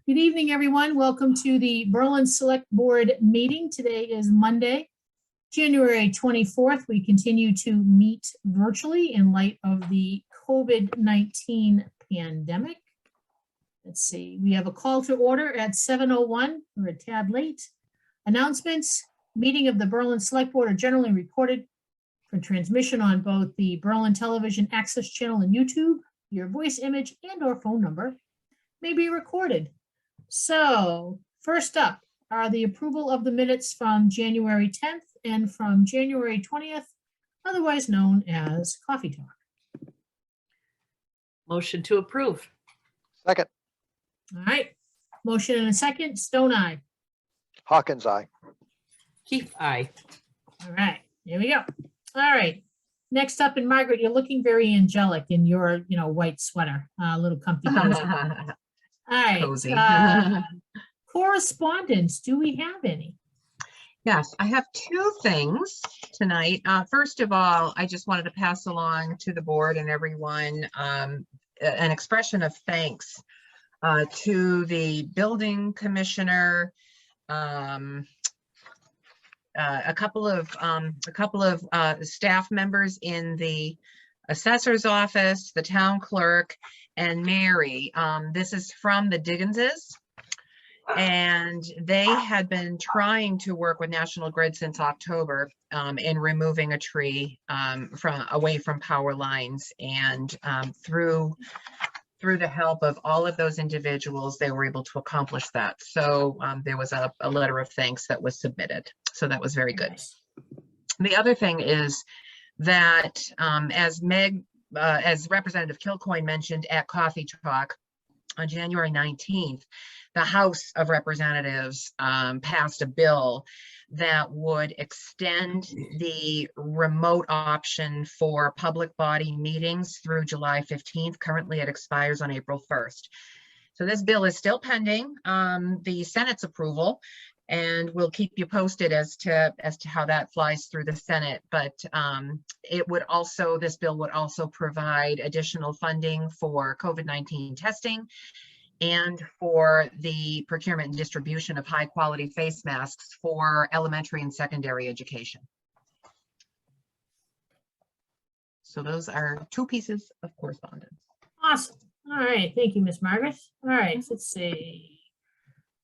Good evening, everyone. Welcome to the Berlin Select Board meeting. Today is Monday, January 24th. We continue to meet virtually in light of the COVID-19 pandemic. Let's see, we have a call to order at 7:01. We're a tad late. Announcements. Meeting of the Berlin Select Board are generally recorded for transmission on both the Berlin Television Access Channel and YouTube. Your voice, image, and/or phone number may be recorded. So first up are the approval of the minutes from January 10th and from January 20th, otherwise known as Coffee Talk. Motion to approve. Second. All right, motion and a second. Stone eye. Hawkins, aye. Keith, aye. All right, here we go. All right, next up, and Margaret, you're looking very angelic in your, white sweater, little comfy cozy. All right, Cozy. Correspondence, do we have any? Yes, I have two things tonight. First of all, I just wanted to pass along to the board and everyone an expression of thanks to the building commissioner, a couple of staff members in the assessor's office, the town clerk, and Mary. This is from the Digginses, and they had been trying to work with National Grid since October in removing a tree away from power lines, and through the help of all of those individuals, they were able to accomplish that. So there was a letter of thanks that was submitted. So that was very good. Nice. The other thing is that as Representative Kilcoyne mentioned at Coffee Talk on January 19th, the House of Representatives passed a bill that would extend the remote option for public body meetings through July 15th. Currently, it expires on April 1st. So this bill is still pending the Senate's approval, and we'll keep you posted as to how that flies through the Senate. But this bill would also provide additional funding for COVID-19 testing and for the procurement and distribution of high quality face masks for elementary and secondary education. So those are two pieces of correspondence. Awesome. All right, thank you, Miss Margaret. All right, let's see.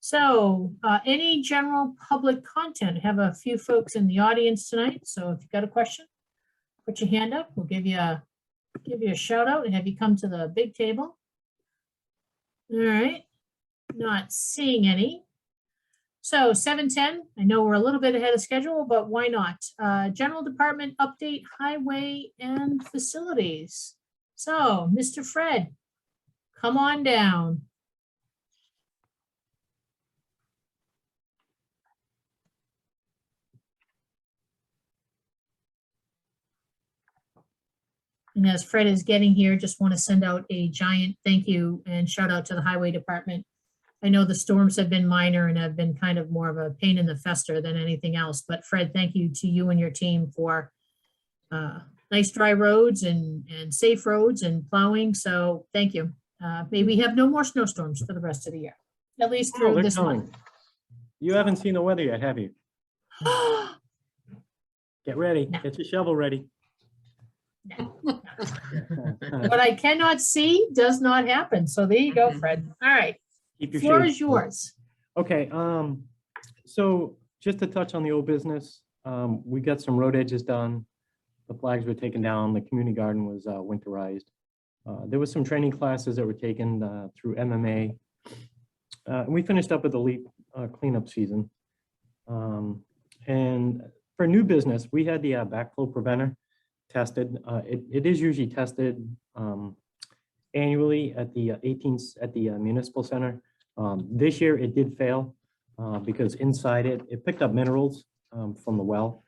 So any general public content? I have a few folks in the audience tonight, so if you've got a question, put your hand up. We'll give you a shout out and have you come to the big table. All right, not seeing any. So 7:10, I know we're a little bit ahead of schedule, but why not? General Department update, highway and facilities. So Mr. Fred, come on down. And as Fred is getting here, just want to send out a giant thank you and shout out to the Highway Department. I know the storms have been minor and have been kind of more of a pain in the fester than anything else, but Fred, thank you to you and your team for nice dry roads and safe roads and plowing. So thank you. May we have no more snowstorms for the rest of the year, at least through this month. You haven't seen the weather yet, have you? Get ready. No. Get your shovel ready. What I cannot see does not happen. So there you go, Fred. All right, Keep your floor shoes. is yours. Okay, so just to touch on the old business, we got some road edges done. The flags were taken down. The community garden was winterized. There was some training classes that were taken through MMA. And we finished up with the LEAP cleanup season. And for new business, we had the backflow preventer tested. It is usually tested annually at the 18th at the municipal center. This year it did fail because inside it picked up minerals from the well,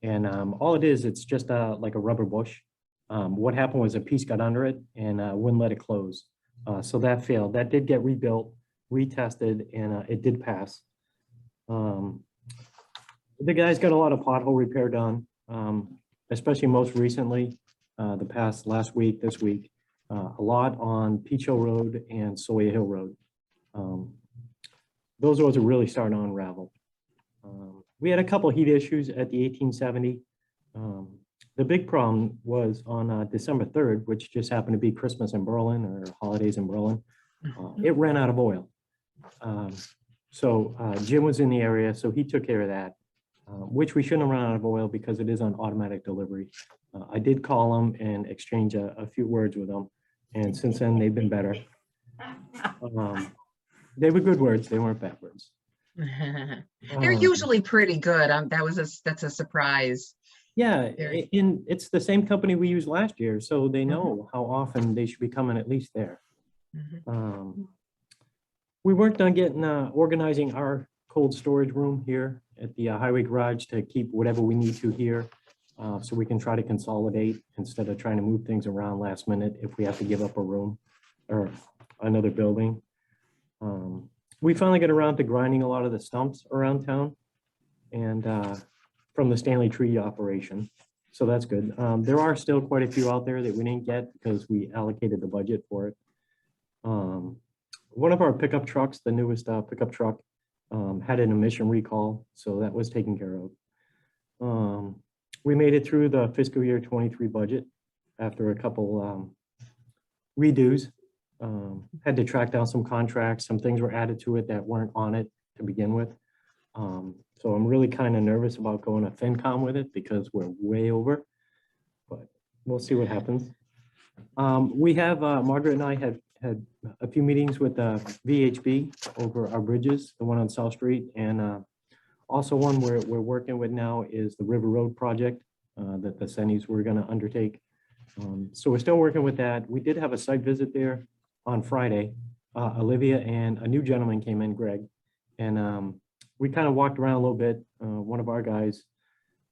and all it is, it's just like a rubber bush. What happened was a piece got under it and wouldn't let it close, so that failed. That did get rebuilt, retested, and it did pass. The guys got a lot of pothole repair done. Especially most recently, last week, this week, a lot on Peach Hill Road and Sawyer Hill Road. those roads are really starting to unravel. We had a couple heat issues at the 1870. The big problem was on December 3rd, which just happened to be Christmas in Berlin or holidays in Berlin. It ran out of oil. So Jim was in the area, so he took care of that, which we shouldn't have run out of oil because it is on automatic delivery. I did call them and exchange a few words with them, and since then they've been better. They were good words, they weren't bad words. They're usually pretty good. That's a surprise. Yeah, Very- it's the same company we used last year, so they know how often they should be coming at least there. Mhm. We worked on getting, organizing our cold storage room here at the highway garage to keep whatever we need to here. So we can try to consolidate instead of trying to move things around last minute if we have to give up a room or another building. We finally got around to grinding a lot of the stumps around town and from the Stanley Tree operation. So that's good. There are still quite a few out there that we didn't get because we allocated the budget for it. One of our pickup trucks, the newest pickup truck, had an emission recall, so that was taken care of. We made it through the fiscal year 23 budget after a couple redos. Had to track down some contracts, some things were added to it that weren't on it to begin with. So I'm really kind of nervous about going to FinCom with it because we're way over, but we'll see what happens. We have, Margaret and I had a few meetings with VHB over our bridges, the one on South Street, and also one we're working with now is the River Road project that the Sennies were going to undertake. So we're still working with that. We did have a site visit there on Friday. Olivia and a new gentleman came in, Greg, and we kind of walked around a little bit. One of our guys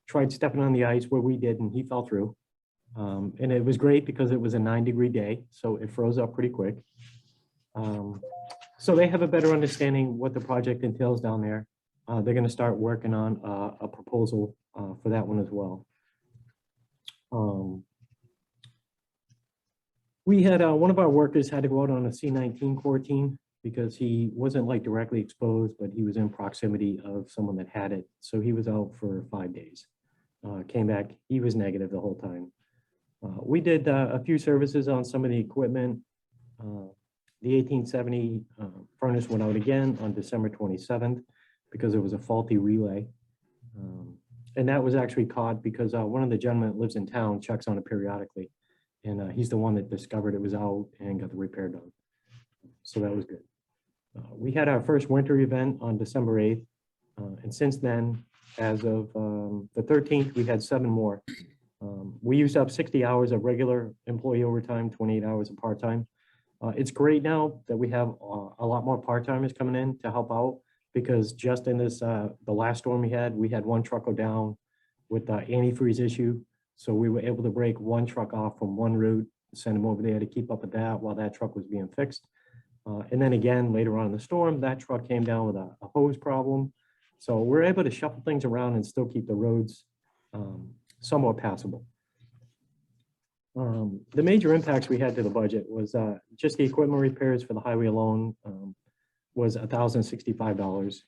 tried stepping on the ice where we did, and he fell through. And it was great because it was a 9-degree day, so it froze up pretty quick. So they have a better understanding what the project entails down there. They're going to start working on a proposal for that one as well. We had one of our workers had to go out on a C-19 quarantine because he wasn't like directly exposed, but he was in proximity of someone that had it. So he was out for 5 days. Came back, he was negative the whole time. We did a few services on some of the equipment. The 1870 furnace went out again on December 27th because it was a faulty relay. And that was actually caught because one of the gentlemen that lives in town checks on it periodically. And he's the one that discovered it was out and got the repair done. So that was good. We had our first winter event on December 8th. And since then, as of the 13th, we had 7 more. We used up 60 hours of regular employee overtime, 28 hours of part-time. It's great now that we have a lot more part-timers coming in to help out because just in this, the last storm we had 1 truck go down with the antifreeze issue. So we were able to break 1 truck off from 1 route, send them over there to keep up with that while that truck was being fixed. And then again, later on in the storm, that truck came down with a hose problem. So we're able to shuffle things around and still keep the roads somewhat passable. The major impacts we had to the budget was just the equipment repairs for the highway alone was $1,065.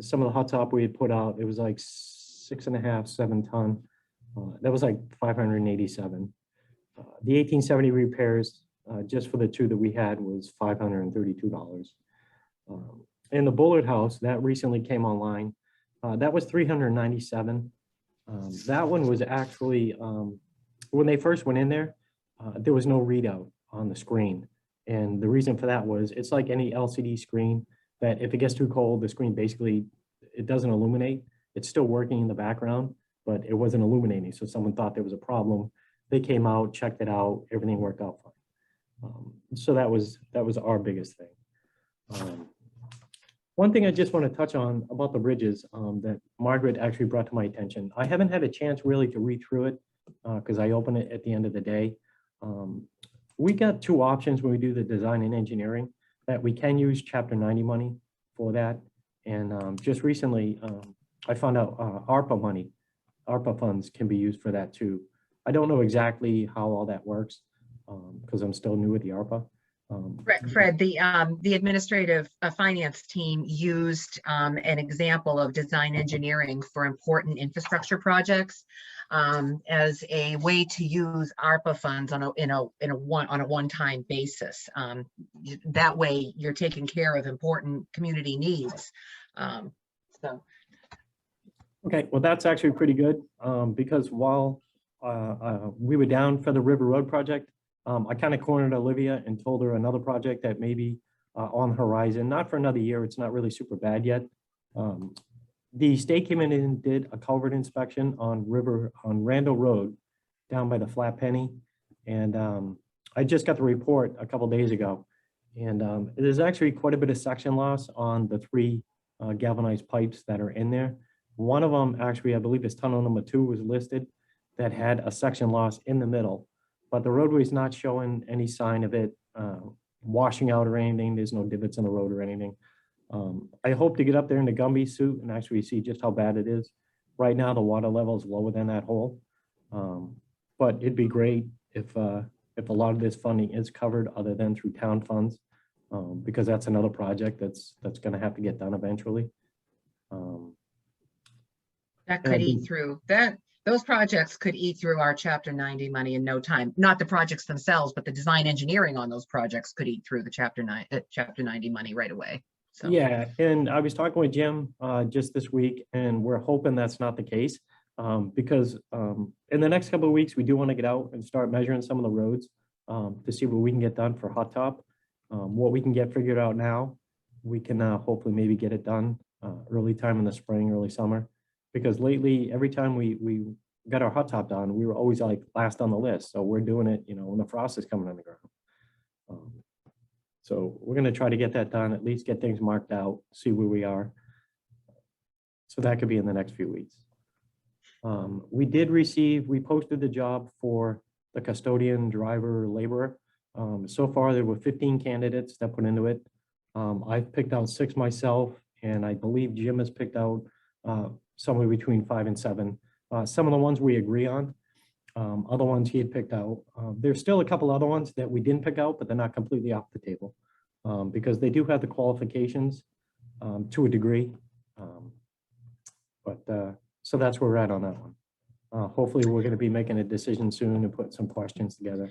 Some of the hot top we had put out, it was like 6.5, 7 ton. That was like 587. The 1870 repairs, just for the 2 that we had, was $532. And the Bullard House, that recently came online. That was $397. That one was actually, when they first went in there was no readout on the screen. And the reason for that was it's like any LCD screen that if it gets too cold, the screen basically, it doesn't illuminate. It's still working in the background, but it wasn't illuminating. So someone thought there was a problem. They came out, checked it out, everything worked out fine. So that was our biggest thing. One thing I just want to touch on about the bridges that Margaret actually brought to my attention. I haven't had a chance really to read through it because I open it at the end of the day. We got 2 options when we do the design and engineering that we can use Chapter 90 money for that. And just recently, I found out ARPA funds can be used for that too. I don't know exactly how all that works because I'm still new with the ARPA, Fred, the administrative finance team used an example of design engineering for important infrastructure projects as a way to use ARPA funds on a one-time basis. That way, you're taking care of important community needs. So. Okay, well, that's actually pretty good, because while we were down for the River Road project, I kind of cornered Olivia and told her another project that may be on the horizon, not for another year. It's not really super bad yet. The state came in and did a culvert inspection on Randall Road down by the Flat Penny. And I just got the report a couple days ago. And there's actually quite a bit of section loss on the 3 galvanized pipes that are in there. One of them, actually, I believe is tunnel number 2 was listed, that had a section loss in the middle. But the roadway is not showing any sign of it washing out or anything. There's no divots in the road or anything. I hope to get up there in the Gumby suit and actually see just how bad it is. Right now, the water level is lower than that hole. But it'd be great if a lot of this funding is covered other than through town funds, because that's another project that's going to have to get done eventually. That could eat through that. Those projects could eat through our Chapter 90 money in no time. Not the projects themselves, but the design engineering on those projects could eat through the Chapter 90 money right away. So. Yeah, and I was talking with Jim just this week, and we're hoping that's not the case, because in the next couple of weeks, we do want to get out and start measuring some of the roads to see what we can get done for hot top. What we can get figured out now, we can hopefully maybe get it done early time in the spring, early summer. Because lately, every time we got our hot top done, we were always like last on the list. So we're doing it, when the frost is coming on the ground. So we're going to try to get that done, at least get things marked out, see where we are. So that could be in the next few weeks. We posted the job for the custodian, driver, laborer. So far, there were 15 candidates that put into it. I've picked out 6 myself, and I believe Jim has picked out somewhere between 5 and 7. Some of the ones we agree on, other ones he had picked out. There's still a couple other ones that we didn't pick out, but they're not completely off the table because they do have the qualifications to a degree. So that's where we're at on that one. Hopefully we're going to be making a decision soon and put some questions together.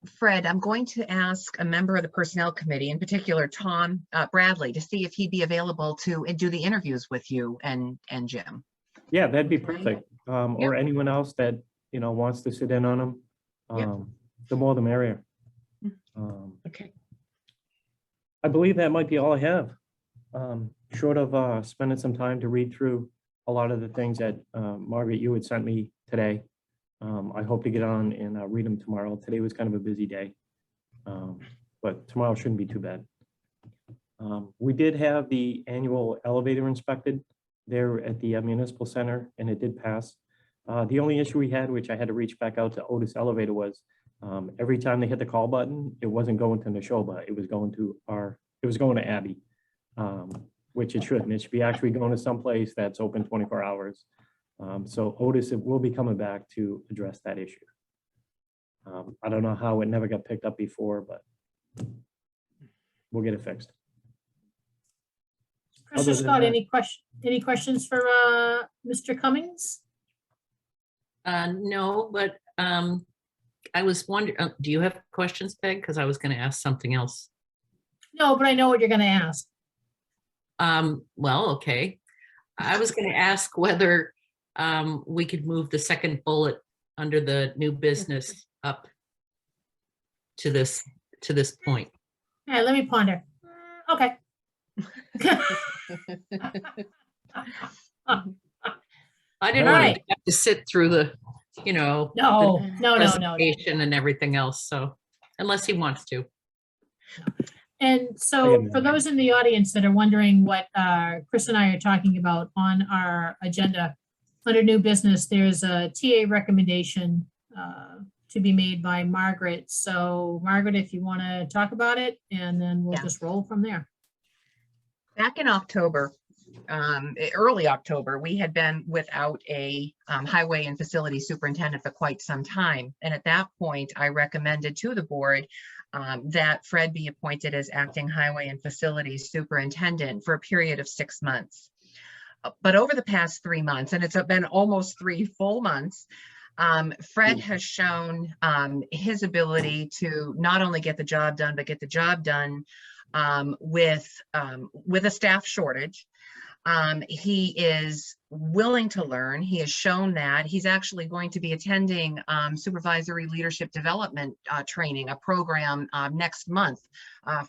Fred, I'm going to ask a member of the Personnel Committee, in particular Tom Bradley, to see if he'd be available to do the interviews with you and Jim. Yeah, that'd be perfect. Or anyone else that wants to sit in on them. The more the merrier. Okay. I believe that might be all I have. Short of spending some time to read through a lot of the things that Margaret, you had sent me today. I hope to get on and read them tomorrow. Today was kind of a busy day, but tomorrow shouldn't be too bad. We did have the annual elevator inspected there at the municipal center, and it did pass. The only issue we had, which I had to reach back out to Otis Elevator, was every time they hit the call button, it wasn't going to Neshoba. It was going to Abby, which it shouldn't. It should be actually going to someplace that's open 24 hours. So Otis will be coming back to address that issue. I don't know how it never got picked up before, but we'll get it fixed. Chris or Scott, any questions for Mr. Cummings? No, but I was wondering, do you have questions, Peg? Because I was going to ask something else. No, but I know what you're going to ask. Well, okay. I was going to ask whether we could move the second bullet under the new business up to this point. All right, let me ponder. Okay. I didn't want to have to sit through the, No. presentation and everything else. So unless he wants to. And so for those in the audience that are wondering what Chris and I are talking about on our agenda, under new business, there's a TA recommendation to be made by Margaret. So Margaret, if you want to talk about it, and then we'll just roll from there. Back in October, early October, we had been without a highway and facility superintendent for quite some time. And at that point, I recommended to the board that Fred be appointed as acting highway and facilities superintendent for a period of 6 months. But over the past 3 months, and it's been almost 3 full months, Fred has shown his ability to not only get the job done, but get the job done with a staff shortage. He is willing to learn. He has shown that. He's actually going to be attending supervisory leadership development training, a program next month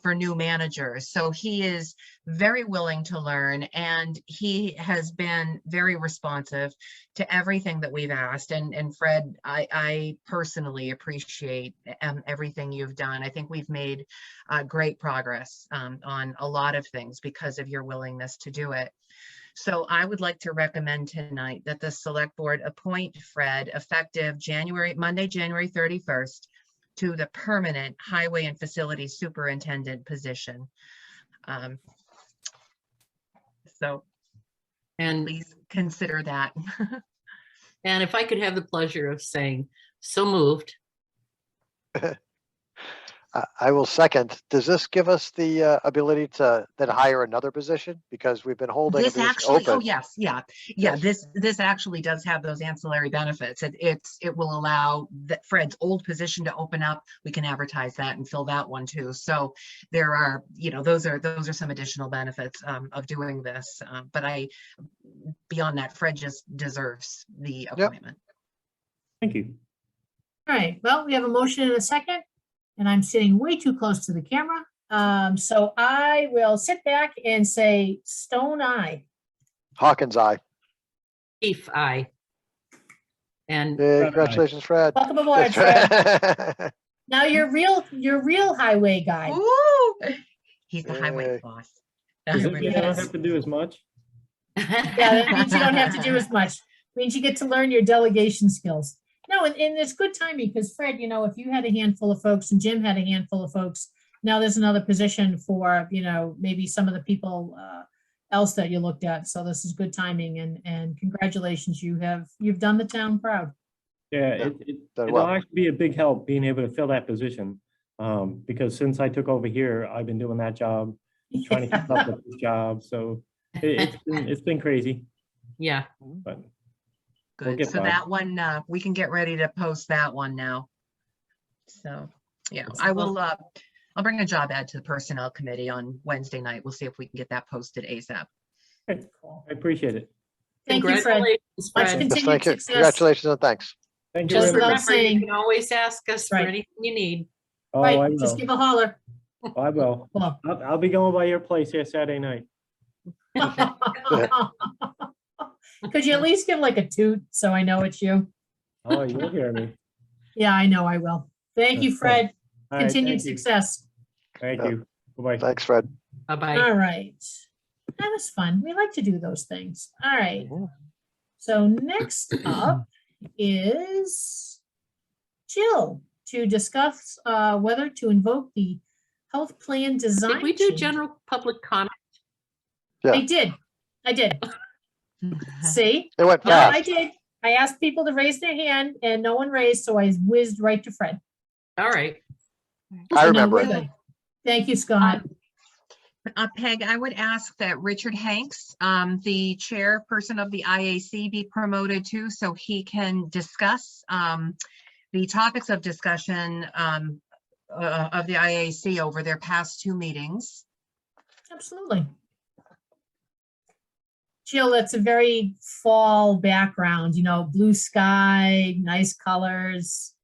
for new managers. So he is very willing to learn, and he has been very responsive to everything that we've asked. And Fred, I personally appreciate everything you've done. I think we've made great progress on a lot of things because of your willingness to do it. So I would like to recommend tonight that the select board appoint Fred effective Monday, January 31st to the permanent highway and facilities superintendent position. So And, please consider that. and if I could have the pleasure of saying, so moved. I will second. Does this give us the ability to then hire another position? Because we've been holding a This position actually, oh open. yes, yeah. Yes. This actually does have those ancillary benefits. It will allow Fred's old position to open up. We can advertise that and fill that one too. So there are, those are some additional benefits of doing this. But beyond that, Fred just deserves the appointment. Thank you. All right, well, we have a motion and a second, and I'm sitting way too close to the camera. So I will sit back and say Stone eye. Hawkins, aye. Chief, I. And Hey, congratulations, Fred. Welcome aboard, Fred. Now you're real highway guy. Ooh, he's the highway Yay. boss. Does it mean I don't Yes. have to do as much? Yeah, that means you don't have to do as much. Means you get to learn your delegation skills. No, and it's good timing because Fred, if you had a handful of folks and Jim had a handful of folks, now there's another position for, maybe some of the people else that you looked at. So this is good timing, and congratulations, you've done the town proud. Yeah, Yeah, done it'll well. actually be a big help being able to fill that position. Because since I took over here, I've been doing that job, trying to keep up with this job. So it's been crazy, yeah, but we'll Good. get So by. that one, we can get ready to post that one now. So, yeah, I will, I'll bring a job ad to the personnel committee on Wednesday night. We'll see if we can get that posted ASAP. Cool. I appreciate it. Thank you, Fred. congratulations, Much Fred. Yes, continued thank you. success. Congratulations and thanks. Thank you. Just without everybody. remember, you saying- can always ask us for Right. anything you need. Oh, I Right, just will. give a holler. Oh, I will. Cool. I'll be going by your place here Saturday night. Could you at least give like a toot so I know it's you? Oh, you'll hear me. Yeah, I know I will. Thank you, That's cool. Fred. All right, Continued thank you. success. Thank Yeah. you. Bye-bye. Thanks, Fred. Bye-bye. All right. That was fun. We like to do those things. All right. Mhm. So next up is Jill to discuss whether to invoke the health plan design. Did we do change. general public comment? Yeah. I did. See? It went Yeah, I fast. did. I asked people to raise their hand and no one raised, so I whizzed right to Fred. All right. I So now remember we're it. good. Thank you, Scott. Peg, I would ask that Richard Hanks, the chairperson of the IAC, be promoted too, so he can discuss the topics of discussion of the IAC over their past 2 meetings. Absolutely. Jill, that's a very fall background, blue sky, nice colors.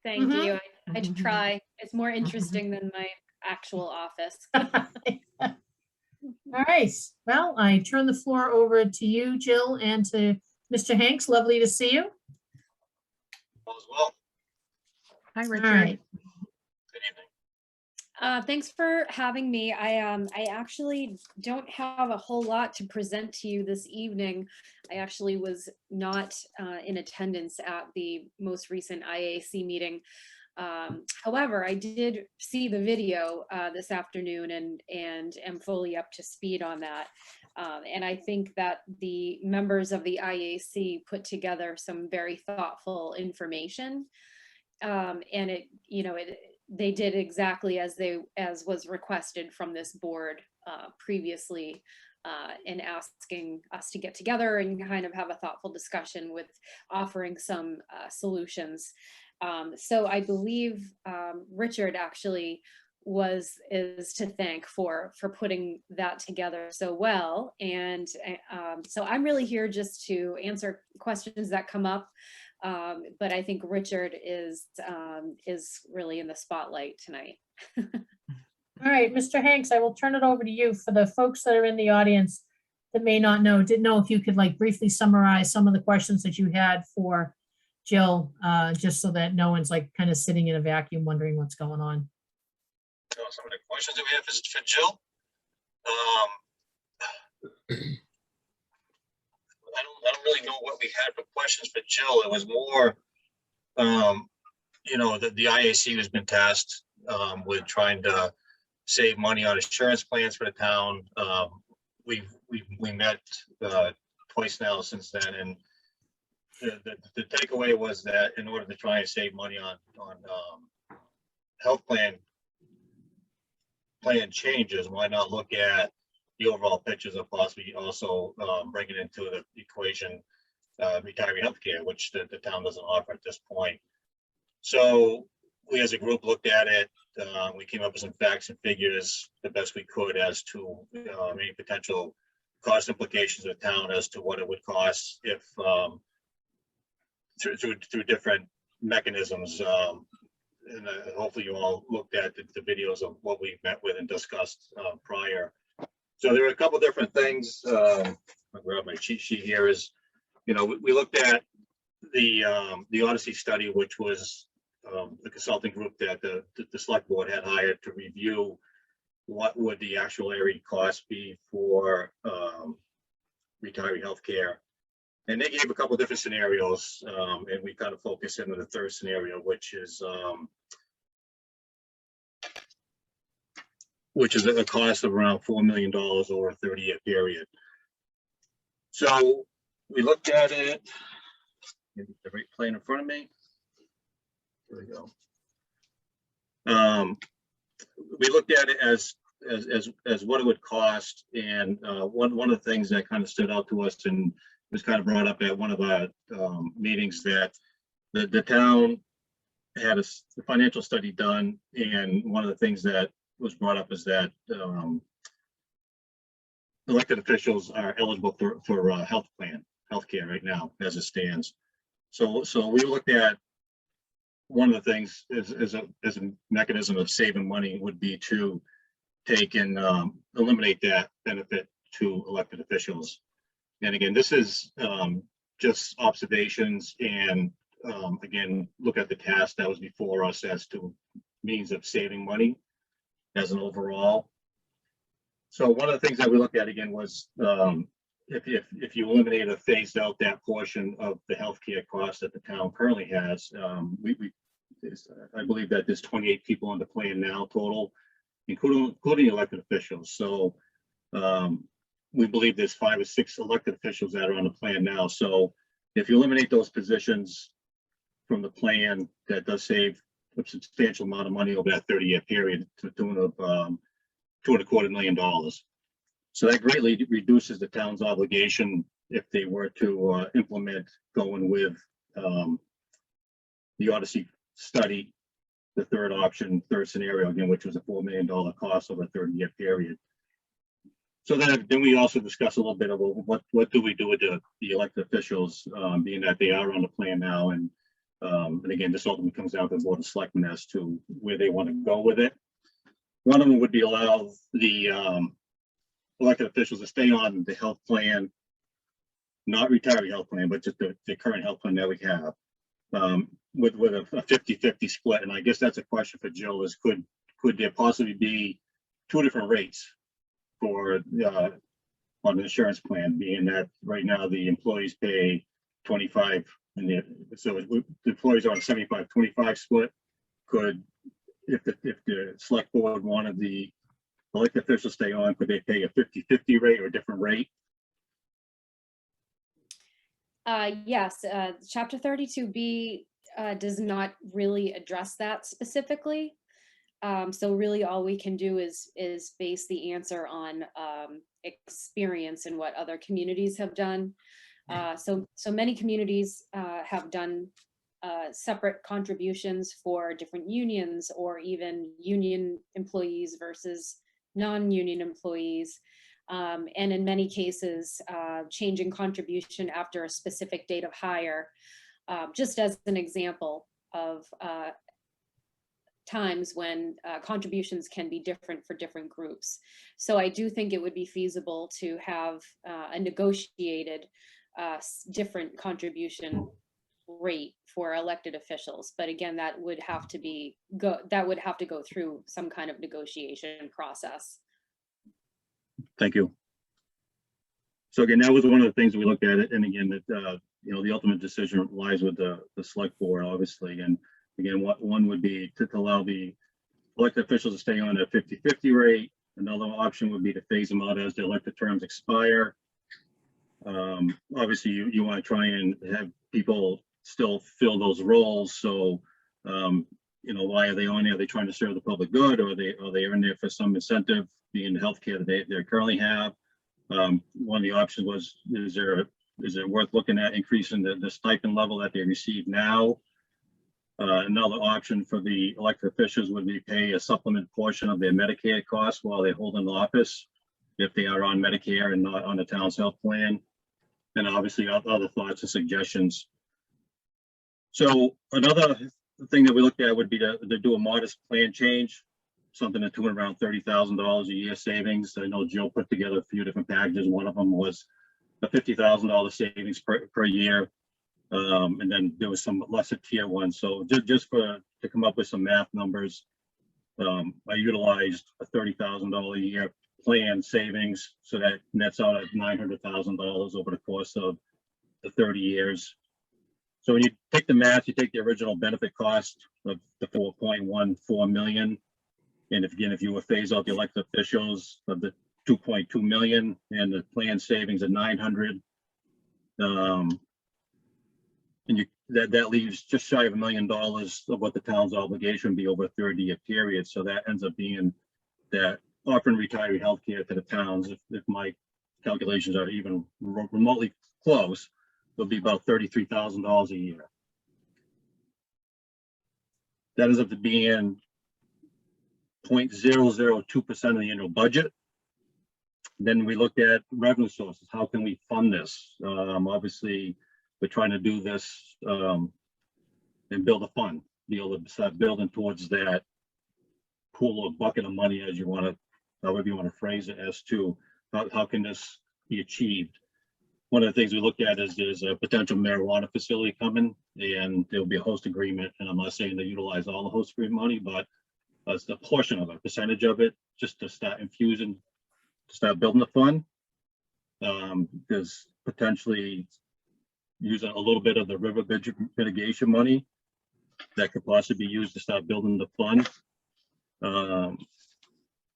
Thank Mhm. you. I try. It's more interesting than my actual office. All right. Well, I turn the floor over to you, Jill, and to Mr. Hanks. Lovely to see you. Hi, All Richard. right. Thanks for having me. I actually don't have a whole lot to present to you this evening. I actually was not in attendance at the most recent IAC meeting. However, I did see the video this afternoon and am fully up to speed on that. And I think that the members of the IAC put together some very thoughtful information. And they did exactly as was requested from this board previously, in asking us to get together and kind of have a thoughtful discussion with offering some solutions. So I believe Richard actually is to thank for putting that together so well. And so I'm really here just to answer questions that come up. But I think Richard is really in the spotlight tonight. All right, Mr. Hanks, I will turn it over to you. For the folks that are in the audience that may not know, didn't know if you could like briefly summarize some of the questions that you had for Jill, just so that no one's like kind of sitting in a vacuum wondering what's going on. So some of the questions that we have is for Jill. I don't really know what we had for questions for Jill. It was more, you know, the IAC has been tasked with trying to save money on insurance plans for the town. We met twice now since then, and the takeaway was that in order to try and save money on health plan changes, why not look at the overall pictures of possibly also bringing into the equation retiree healthcare, which the town doesn't offer at this point. So we as a group looked at it. We came up with some facts and figures the best we could as to any potential cost implications of the town as to what it would cost if through different mechanisms. And hopefully you all looked at the videos of what we met with and discussed prior. So there are a couple different things. I'll grab my cheat sheet here. Is, you know, we looked at the Odyssey study, which was the consulting group that the select board had hired to review what would the actuarial cost be for retiree healthcare. And they gave a couple of different scenarios, and we kind of focused in on the third scenario, which is a cost of around $4 million over a 30-year period. So we looked at it. Get the right plan in front of me. There we go. We looked at it as what it would cost, and one of the things that kind of stood out to us and was kind of brought up at one of our meetings, that the town had a financial study done, and one of the things that was brought up is that elected officials are eligible for healthcare right now as it stands. So we looked at one of the things as a mechanism of saving money would be to take and eliminate that benefit to elected officials. And again, this is just observations, and again, look at the task that was before us as to means of saving money as an overall. So one of the things that we looked at again was if you eliminate or phased out that portion of the healthcare cost that the town currently has, I believe that there's 28 people on the plan now total, including elected officials. So we believe there's 5 or 6 elected officials that are on the plan now. So if you eliminate those positions from the plan, that does save a substantial amount of money over that 30-year period to the tune of $2.25 million. So that greatly reduces the town's obligation if they were to implement going with the Odyssey study, the third option, third scenario again, which was a $4 million cost over a 30-year period. So then we also discussed a little bit about what do we do with the elected officials, being that they are on the plan now, and again, this ultimately comes down to the Board of Selectmen as to where they want to go with it. One of them would be allow the elected officials to stay on the health plan, not retiree health plan, but just the current health plan that we have, with a 50-50 split. And I guess that's a question for Jill: is could there possibly be 2 different rates for on the insurance plan, being that right now the employees pay 25, and so the employees are on 75-25 split. Could, if the select board wanted the elected officials stay on, could they pay a 50-50 rate or a different rate? Yes, Chapter 32B does not really address that specifically. So really all we can do is base the answer on experience and what other communities have done. So many communities have done separate contributions for different unions, or even union employees versus non-union employees. And in many cases, changing contribution after a specific date of hire, just as an example of times when contributions can be different for different groups. So I do think it would be feasible to have a negotiated different contribution rate for elected officials. But again, that would have to go through some kind of negotiation process. Thank you. So again, that was one of the things we looked at it. And again, that, you know, the ultimate decision lies with the select board, obviously. And again, one would be to allow the elected officials to stay on a 50-50 rate. Another option would be to phase them out as the elected terms expire. Obviously, you want to try and have people still fill those roles. So, you know, why are they on there? Are they trying to serve the public good, or are they in there for some incentive, being the healthcare that they currently have? One of the options was, is it worth looking at increasing the stipend level that they receive now? Another option for the elected officials would be pay a supplement portion of their Medicare costs while they hold an office, if they are on Medicare and not on the town's health plan. And obviously other thoughts and suggestions. So another thing that we looked at would be to do a modest plan change, something to tune around $30,000 a year savings. I know Joe put together a few different packages. One of them was a $50,000 savings per year. And then there was some lesser tier ones. So just to come up with some math numbers, I utilized a $30,000 a year plan savings. So that nets out at $900,000 over the course of the 30 years. So when you take the math, you take the original benefit cost of the 4.14 million. And if you were phase out the elected officials of the 2.2 million and the plan savings of 900, and that leaves just shy of $1 million of what the town's obligation would be over a 30-year period. So that ends up being that offering retiree health care to the towns, if my calculations are even remotely close, will be about $33,000 a year. That ends up being 0.002% of the annual budget. Then we looked at revenue sources. How can we fund this? Obviously, we're trying to do this and build a fund, be able to start building towards that pool or bucket of money, as you want to, however you want to phrase it, as to how can this be achieved. One of the things we looked at is there's a potential marijuana facility coming, and there'll be a host agreement. And I'm not saying to utilize all the host agreement money, but it's a portion of it, percentage of it, just to start infusing, to start building the fund. Because potentially using a little bit of the river mitigation money that could possibly be used to start building the fund.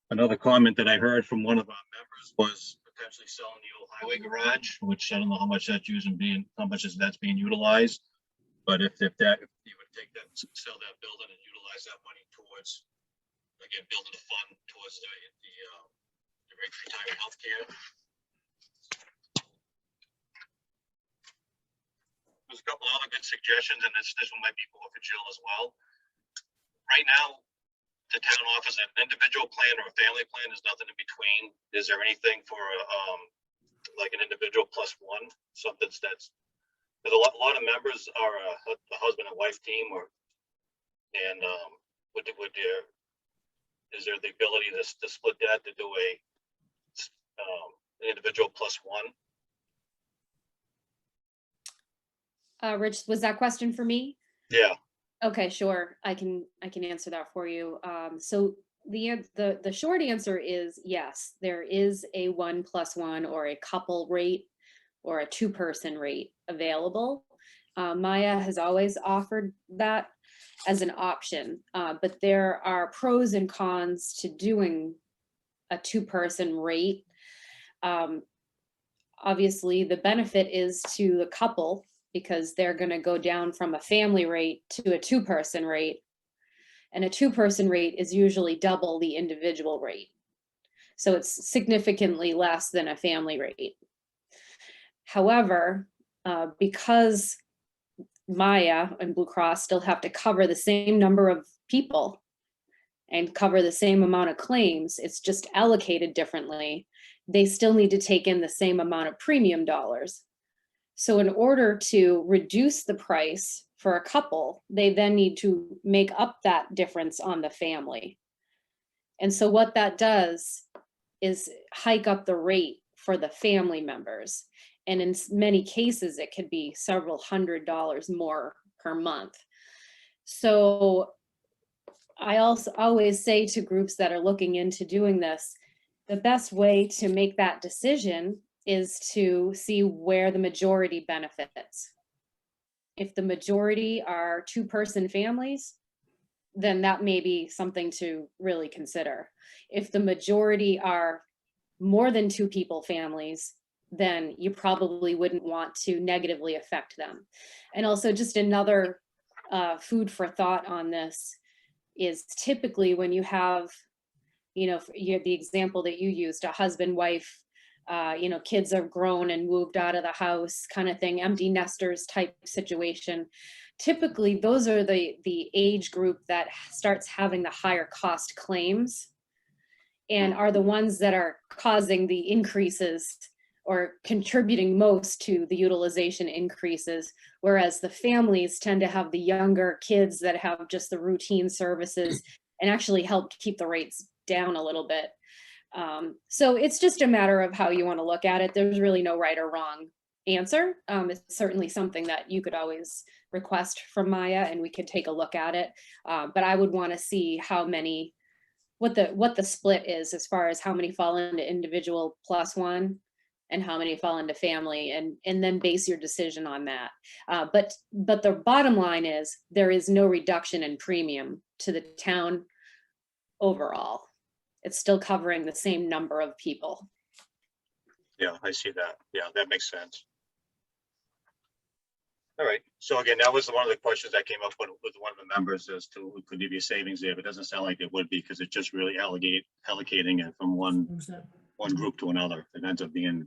Another comment that I heard from one of our members was potentially selling the old highway garage, which I don't know how much that's that's being utilized. But if you would take that, sell that building and utilize that money towards, again, building a fund towards the retiree health care. There's a couple other good suggestions, and this one might be more for Jill as well. Right now, the town offers an individual plan or a family plan. There's nothing in between. Is there anything for like an individual plus one? Something that's a lot of members are a husband and wife team, is there the ability to split that to do an individual plus one? Rich, was that question for me? Yeah. Okay, sure. I can answer that for you. So the short answer is yes, there is a 1+1 or a couple rate or a 2-person rate available. Maya has always offered that as an option, but there are pros and cons to doing a 2-person rate. Obviously, the benefit is to the couple, because they're going to go down from a family rate to a 2-person rate. And a 2-person rate is usually double the individual rate. So it's significantly less than a family rate. However, because Maya and Blue Cross still have to cover the same number of people and cover the same amount of claims, it's just allocated differently. They still need to take in the same amount of premium dollars. So in order to reduce the price for a couple, they then need to make up that difference on the family. And so what that does is hike up the rate for the family members. And in many cases, it could be several $100s more per month. So I also always say to groups that are looking into doing this, the best way to make that decision is to see where the majority benefits. If the majority are 2-person families, then that may be something to really consider. If the majority are more than 2 people families, then you probably wouldn't want to negatively affect them. And also just another food for thought on this is typically when you have, you know, the example that you used, a husband, wife, you know, kids are grown and moved out of the house kind of thing, empty nesters type situation. Typically, those are the age group that starts having the higher cost claims and are the ones that are causing the increases or contributing most to the utilization increases, whereas the families tend to have the younger kids that have just the routine services and actually help keep the rates down a little bit. So it's just a matter of how you want to look at it. There's really no right or wrong answer. It's certainly something that you could always request from Maya and we could take a look at it. But I would want to see how many, what the split is as far as how many fall into individual +1 and how many fall into family, and then base your decision on that. But the bottom line is there is no reduction in premium to the town overall. It's still covering the same number of people. Yeah, I see that. Yeah, that makes sense. All right. So again, that was one of the questions that came up with one of the members as to could there be savings there, but it doesn't sound like it would be because it's just really allocating it from one group to another. It ends up being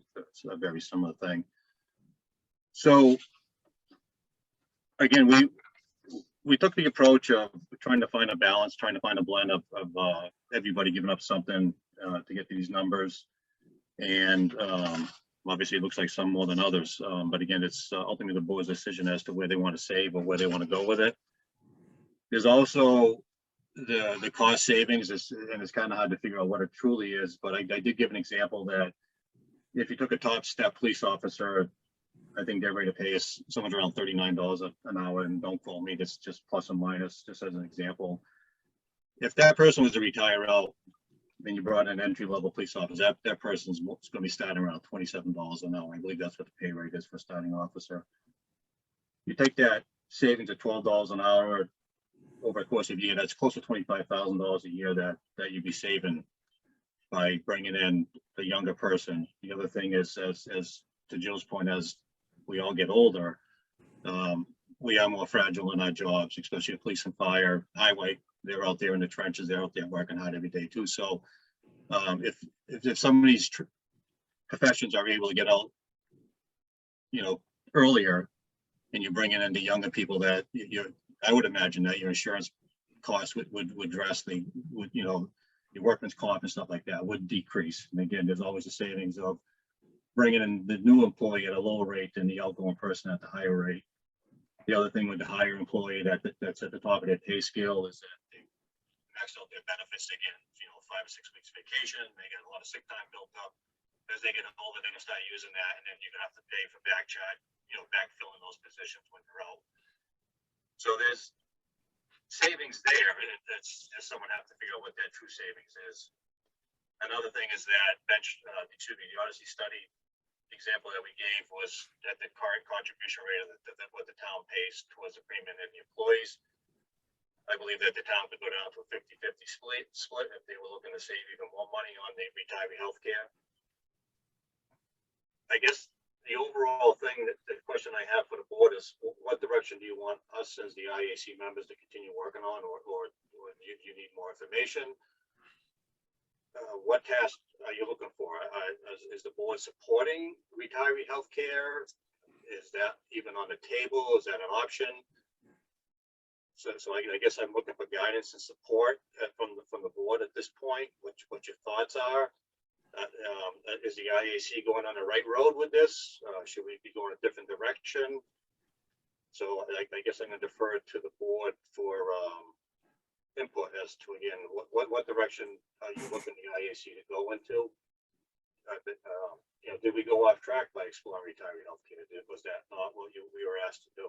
a very similar thing. So again, we took the approach of trying to find a balance, trying to find a blend of everybody giving up something to get these numbers. And obviously it looks like some more than others. But again, it's ultimately the board's decision as to where they want to save or where they want to go with it. There's also the cost savings, and it's kind of hard to figure out what it truly is. But I did give an example that if you took a top step police officer, I think their rate of pay is somewhere around $39 an hour, and don't quote me, that's just plus or minus, just as an example. If that person was to retire out, then you brought in an entry-level police officer, that person's going to be starting around $27 an hour. I believe that's what the pay rate is for starting officer. You take that savings of $12 an hour over the course of a year, that's close to $25,000 a year that you'd be saving by bringing in the younger person. The other thing is, as to Jill's point, as we all get older, we are more fragile in our jobs, especially police and fire, highway. They're out there in the trenches. They're out there working hard every day too. So if some of these professions are able to get out, you know, earlier, and you're bringing in the younger people, that I would imagine that your insurance costs would drastically, you know, your workman's comp and stuff like that would decrease. And again, there's always a savings of bringing in the new employee at a lower rate than the outgoing person at the higher rate. The other thing with the higher employee that's at the top of their pay scale is that they max out their benefits. They get, you know, 5 or 6 weeks vacation. They get a lot of sick time built up. As they get older, they're gonna start using that, and then you're gonna have to pay for backfilling those positions when they're out. So there's savings there, and that's someone have to figure out what that true savings is. Another thing is that the Odyssey study example that we gave was that the current contribution rate of what the town pays towards the premium and the employees. I believe that the town could go down to a 50-50 split if they were looking to save even more money on the retiree health care. I guess the overall thing, the question question I have for the board is, what direction do you want us as the IAC members to continue working on, or do you need more information? What tasks are you looking for? Is the board supporting retiree healthcare? Is that even on the table? Is that an option? So I guess I'm looking for guidance and support from the board at this point. What your thoughts are? Is the IAC going on the right road with this? Should we be going a different direction? So I guess I'm going to defer to the board for input as to, again, what direction are you looking the IAC to go into? Did we go off track by exploring retiree healthcare? Was that not what we were asked to do?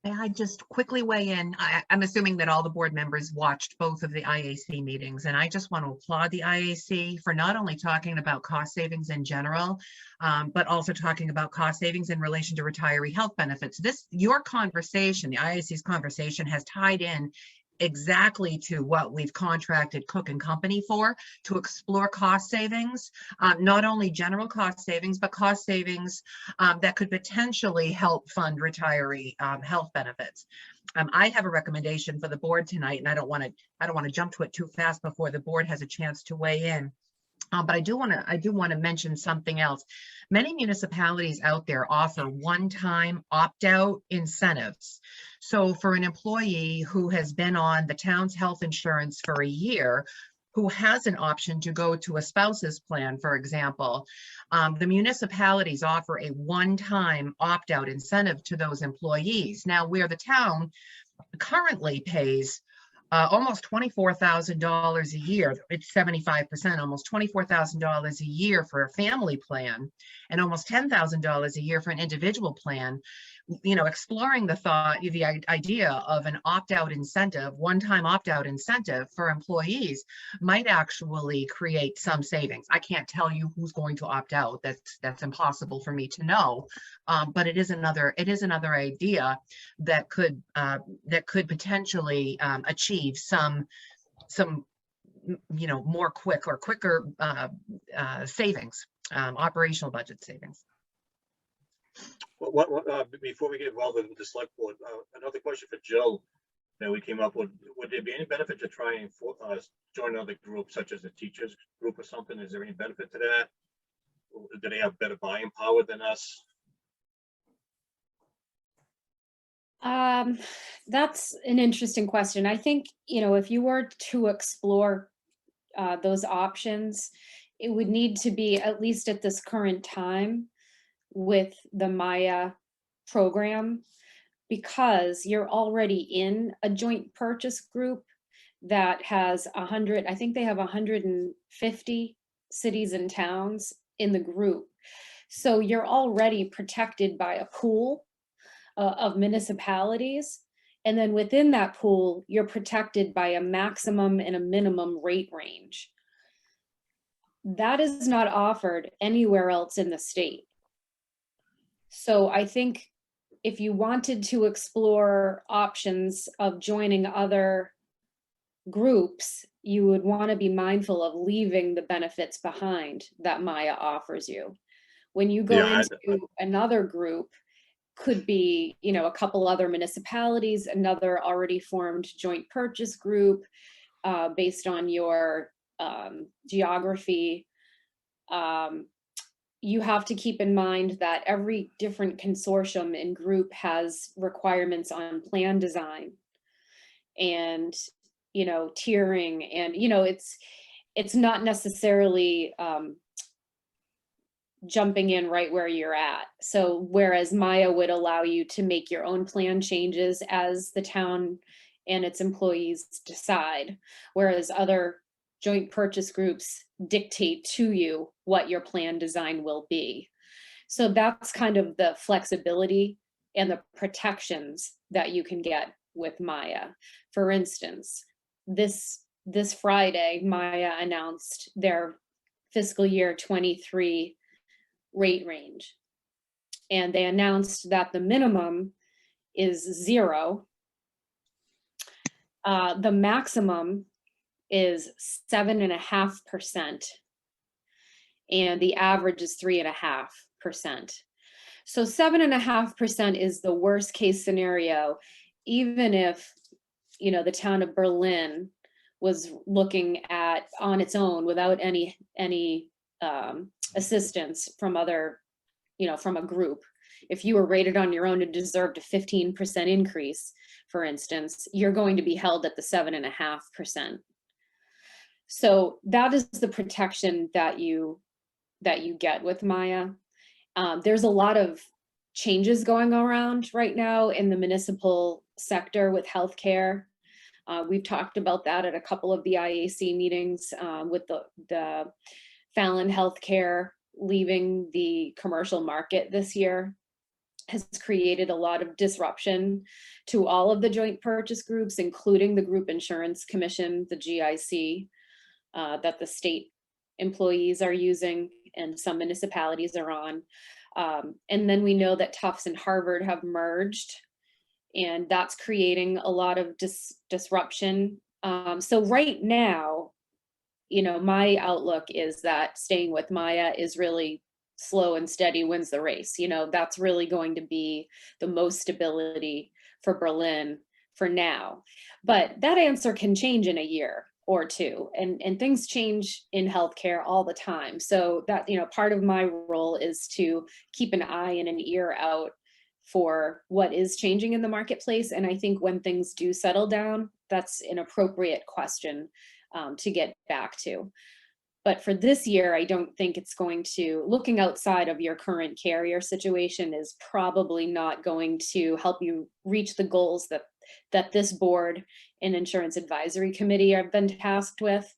May I just quickly weigh in? I'm assuming that all the board members watched both of the IAC meetings, and I just want to applaud the IAC for not only talking about cost savings in general, but also talking about cost savings in relation to retiree health benefits. Your conversation, the IAC's conversation, has tied in exactly to what we've contracted Cook and Company for, to explore cost savings, not only general cost savings, but cost savings that could potentially help fund retiree health benefits. I have a recommendation for the board tonight, and I don't want to jump to it too fast before the board has a chance to weigh in. But I do want to mention something else. Many municipalities out there offer one-time opt-out incentives. So for an employee who has been on the town's health insurance for a year, who has an option to go to a spouse's plan, for example, the municipalities offer a one-time opt-out incentive to those employees. Now, where the town currently pays almost $24,000 a year. It's 75%, almost $24,000 a year for a family plan, and almost $10,000 a year for an individual plan. Exploring the idea of an opt-out incentive, one-time opt-out incentive for employees might actually create some savings. I can't tell you who's going to opt out. That's impossible for me to know. But it is another idea that could potentially achieve some quicker savings, operational budget savings. Before we get involved in the select board, another question for Jill that we came up with: would there be any benefit to try and join another group, such as a teachers group or something? Is there any benefit to that? Do they have better buying power than us? That's an interesting question. I think, if you were to explore those options, it would need to be, at least at this current time, with the Maya program, because you're already in a joint purchase group that has 100, I think they have 150 cities and towns in the group. So you're already protected by a pool of municipalities. And then within that pool, you're protected by a maximum and a minimum rate range. That is not offered anywhere else in the state. So I think if you wanted to explore options of joining other groups, you would want to be mindful of leaving the benefits behind that Maya offers you. When you go into another group, could be, a couple other municipalities, another already formed joint purchase group based on your geography. You have to keep in mind that every different consortium and group has requirements on plan design and, tiering, and, it's not necessarily jumping in right where you're at. So whereas Maya would allow you to make your own plan changes as the town and its employees decide, whereas other joint purchase groups dictate to you what your plan design will be. So that's kind of the flexibility and the protections that you can get with Maya. For instance, this Friday, Maya announced their fiscal year 23 rate range. And they announced that the minimum is 0. The maximum is 7.5%, and the average is 3.5%. So 7.5% is the worst case scenario, even if, you know, the town of Berlin was looking at on its own without any assistance from other, you know, from a group. If you were rated on your own and deserved a 15% increase, for instance, you're going to be held at the 7.5%. So that is the protection that you get with Maya. There's a lot of changes going around right now in the municipal sector with healthcare. We've talked about that at a couple of the IAC meetings with the Fallon Healthcare leaving the commercial market this year has created a lot of disruption to all of the joint purchase groups, including the Group Insurance Commission, the GIC, that the state employees are using and some municipalities are on. And then we know that Tufts and Harvard have merged, and that's creating a lot of disruption. So right now, you know, my outlook is that staying with Maya is really slow and steady wins the race. You know, that's really going to be the most stability for Berlin for now. But that answer can change in a year or two, and things change in healthcare all the time. So that, you know, part of my role is to keep an eye and an ear out for what is changing in the marketplace. And I think when things do settle down, that's an appropriate question to get back to. But for this year, I don't think it's going to, looking outside of your current carrier situation is probably not going to help you reach the goals that this board and insurance advisory committee have been tasked with.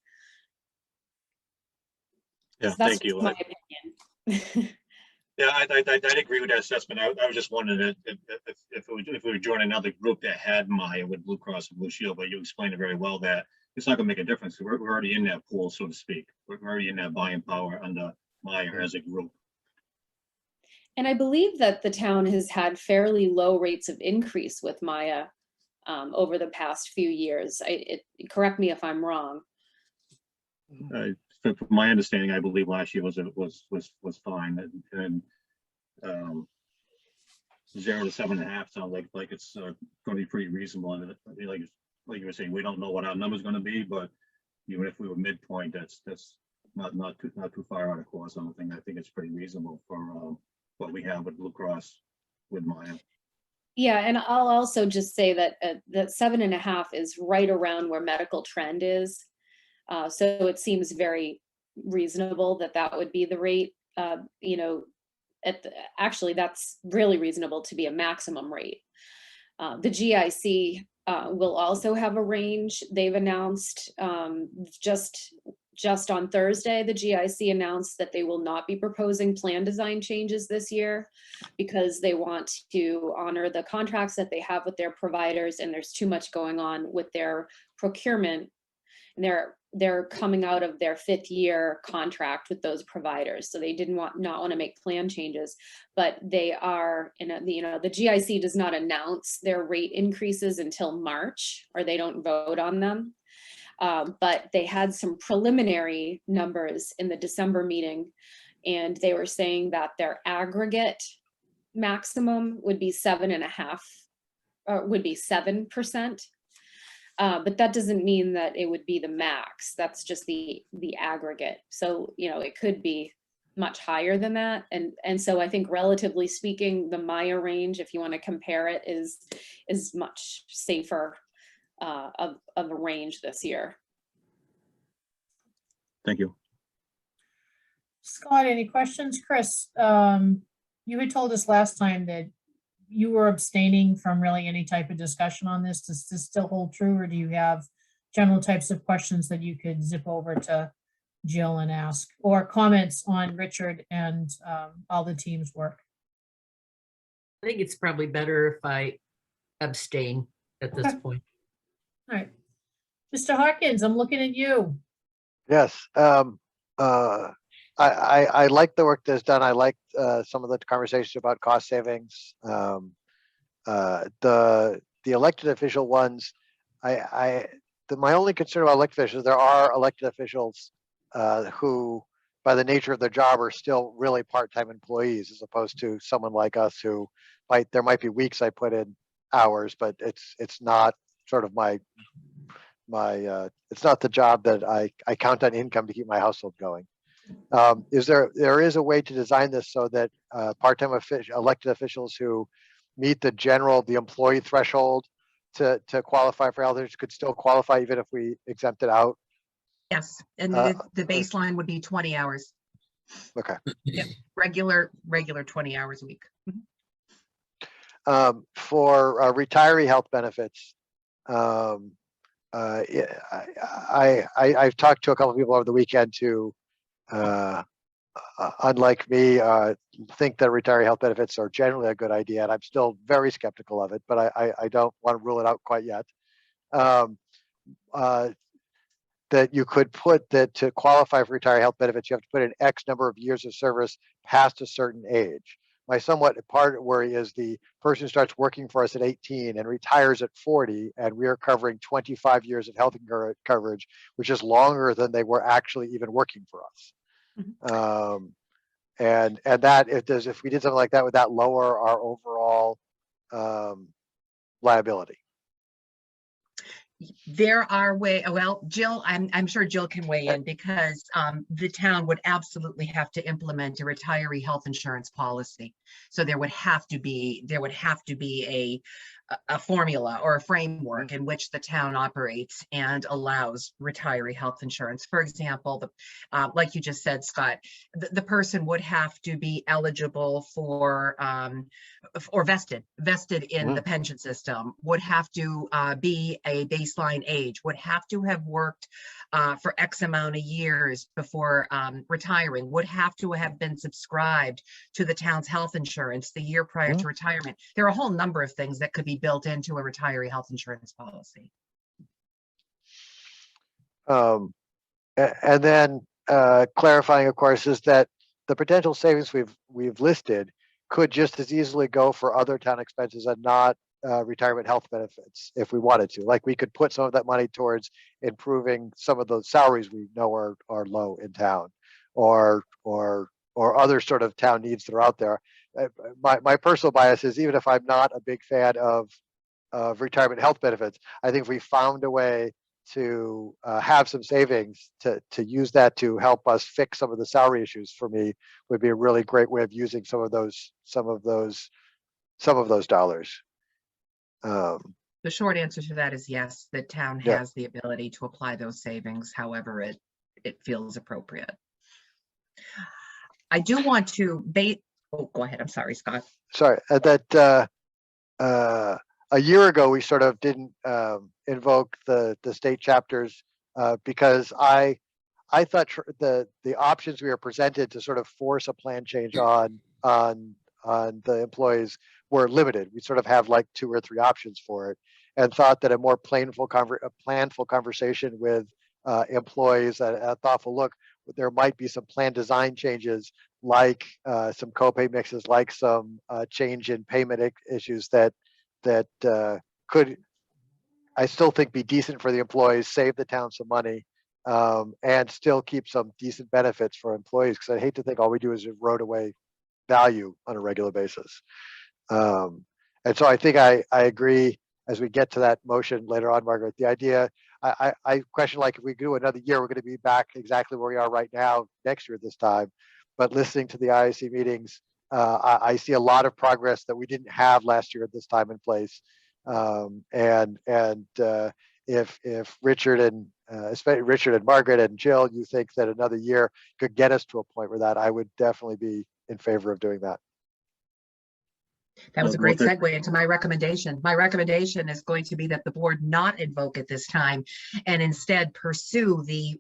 Yeah, So that's thank you. my opinion. Yeah, I'd agree with that assessment. I was just wondering if we were joining another group that had Maya with Blue Cross and Blue Shield, but you explained it very well that it's not gonna make a difference. We're already in that pool, so to speak. We're already in that buying power under Maya as a group. And I believe that the town has had fairly low rates of increase with Maya over the past few years. Correct me if I'm wrong. From my understanding, I believe last year was fine, and 0 to 7.5 sounds like it's going to be pretty reasonable. And like you were saying, we don't know what our number is going to be, but even if we were midpoint, that's not too far out of course. I think it's pretty reasonable for what we have with Blue Cross with Maya. Yeah, and I'll also just say that that 7.5 is right around where medical trend is. So it seems very reasonable that would be the rate. You know, actually, that's really reasonable to be a maximum rate. The GIC will also have a range. They've announced just on Thursday, the GIC announced that they will not be proposing plan design changes this year because they want to honor the contracts that they have with their providers, and there's too much going on with their procurement. And they're coming out of their 5th year contract with those providers, so they not want to make plan changes. But they are, you know, the GIC does not announce their rate increases until March, or they don't vote on them. But they had some preliminary numbers in the December meeting, and they were saying that their aggregate maximum would be 7.5, or would be 7%. But that doesn't mean that it would be the max. That's just the aggregate. So, you know, it could be much higher than that. And so I think relatively speaking, the Maya range, if you want to compare it, is much safer of a range this year. Thank you. Scott, any questions? Chris, you had told us last time that you were abstaining from really any type of discussion on this. Does this still hold true, or do you have general types of questions that you could zip over to Jill and ask, or comments on Richard and all the team's work? I think it's probably better if I abstain at this Okay. point. All right. Mr. Hawkins, I'm looking at you. Yes. I like the work that's done. I like some of the conversations about cost savings. The elected official ones, my only concern about elected officials, there are elected officials who, by the nature of their job are still really part-time employees, as opposed to someone like us who there might be weeks I put in hours, but it's not sort of it's not the job that I count on income to keep my household going. There is a way to design this so that part-time elected officials who meet the employee threshold to qualify for health insurance could still qualify even if we exempt it out? Yes, and the baseline would be 20 hours. Okay. Yep. Regular 20 hours a week. For retiree health benefits, I've talked to a couple of people over the weekend who, unlike me, think that retiree health benefits are generally a good idea, and I'm still very skeptical of it, but I don't want to rule it out quite yet. That you could put that to qualify for retiree health benefits, you have to put in X number of years of service past a certain age. My somewhat part worry is the person starts working for us at 18 and retires at 40, and we are covering 25 years of health coverage, which is longer than they were actually even working for us. Mhm. And that if we did something like that, would that lower our overall liability? There are well, Jill, I'm sure Jill can weigh in, because the town would absolutely have to implement a retiree health insurance policy. So there would have to be a formula or a framework in which the town operates and allows retiree health insurance. For example, like you just said, Scott, the person would have to be eligible for or vested in the pension system, would have to be a baseline age, would have to have worked for X amount of years before retiring, would have to have been subscribed to the town's health insurance the year prior to retirement. There are a whole number of things that could be built into a retiree health insurance policy. And then clarifying, of course, is that the potential savings we've listed could just as easily go for other town expenses and not retirement health benefits if we wanted to. Like we could put some of that money towards improving some of those salaries we know are low in town, or other sort of town needs that are out there. My personal bias is, even if I'm not a big fan of retirement health benefits, I think if we found a way to have some savings to use that to help us fix some of the salary issues, for me would be a really great way of using some of those dollars. The short answer to that is yes, the town Yeah. has the ability to apply those savings however it feels appropriate. I do want to oh, go ahead. I'm sorry, Scott. Sorry, that a year ago we sort of didn't invoke the state chapters because I thought the options we were presented to sort of force a plan change on the employees were limited. We sort of have like 2 or 3 options for it, and thought that a more planful conversation with employees, a thoughtful look, there might be some plan design changes, like some copay mixes, like some change in payment issues that could, I still think, be decent for the employees, save the town some money, and still keep some decent benefits for employees. Because I hate to think all we do is erode away value on a regular basis. And so I think I agree, as we get to that motion later on, Margaret, the idea, I question, like, if we do another year, we're going to be back exactly where we are right now next year at this time. But listening to the IAC meetings, I see a lot of progress that we didn't have last year at this time in place. If Richard and especially Richard and Margaret and Jill, you think that another year could get us to a point where that, I would definitely be in favor of doing that. That was a great segue into my recommendation. My recommendation is going to be that the board not invoke at this time, and instead pursue the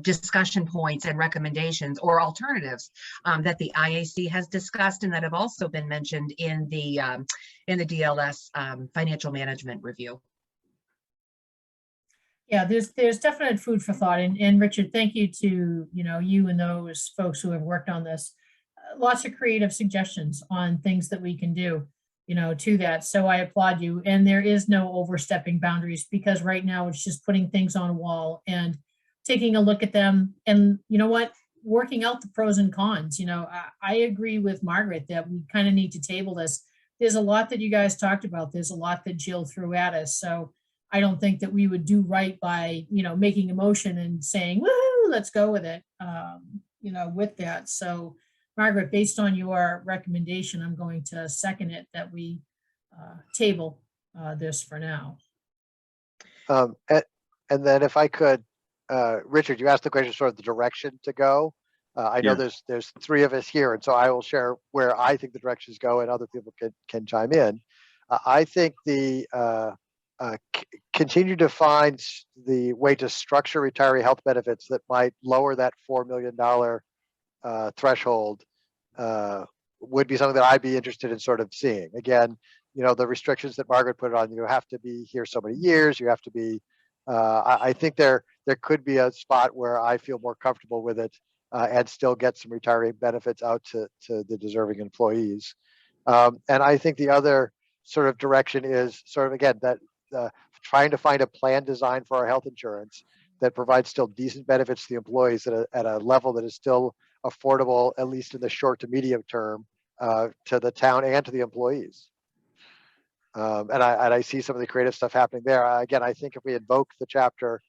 discussion points and recommendations or alternatives that the IAC has discussed and that have also been mentioned in the DLS financial management review. Yeah, there's definite food for thought. And Richard, thank you to you and those folks who have worked on this. Lots of creative suggestions on things that we can do, to that. So I applaud you. And there is no overstepping boundaries, because right now it's just putting things on a wall and taking a look at them. And you know what? working out the pros and cons. I agree with Margaret that we kind of need to table this. There's a lot that you guys talked about. There's a lot that Jill threw at us. So I don't think that we would do right by, making a motion and saying, woo, let's go with it, with that. So Margaret, based on your recommendation, I'm going to second it that we table this for now. And then if I could, Richard, you asked the question sort of the direction to go. I know Yeah. there's three of us here, and so I will share where I think the directions go, and other people can chime in. I think the continue to find the way to structure retiree health benefits that might lower that $4 million threshold would be something that I'd be interested in sort of seeing. Again, the restrictions that Margaret put on, you have to be here so many years, you have to be, I think there could be a spot where I feel more comfortable with it and still get some retiree benefits out to the deserving employees. And I think the other sort of direction is sort of, again, that trying to find a plan design for our health insurance that provides still decent benefits to the employees at a level that is still affordable, at least in the short to medium term, to the town and to the employees. And I see some of the creative stuff happening there. Again, I think if we invoke the chapter,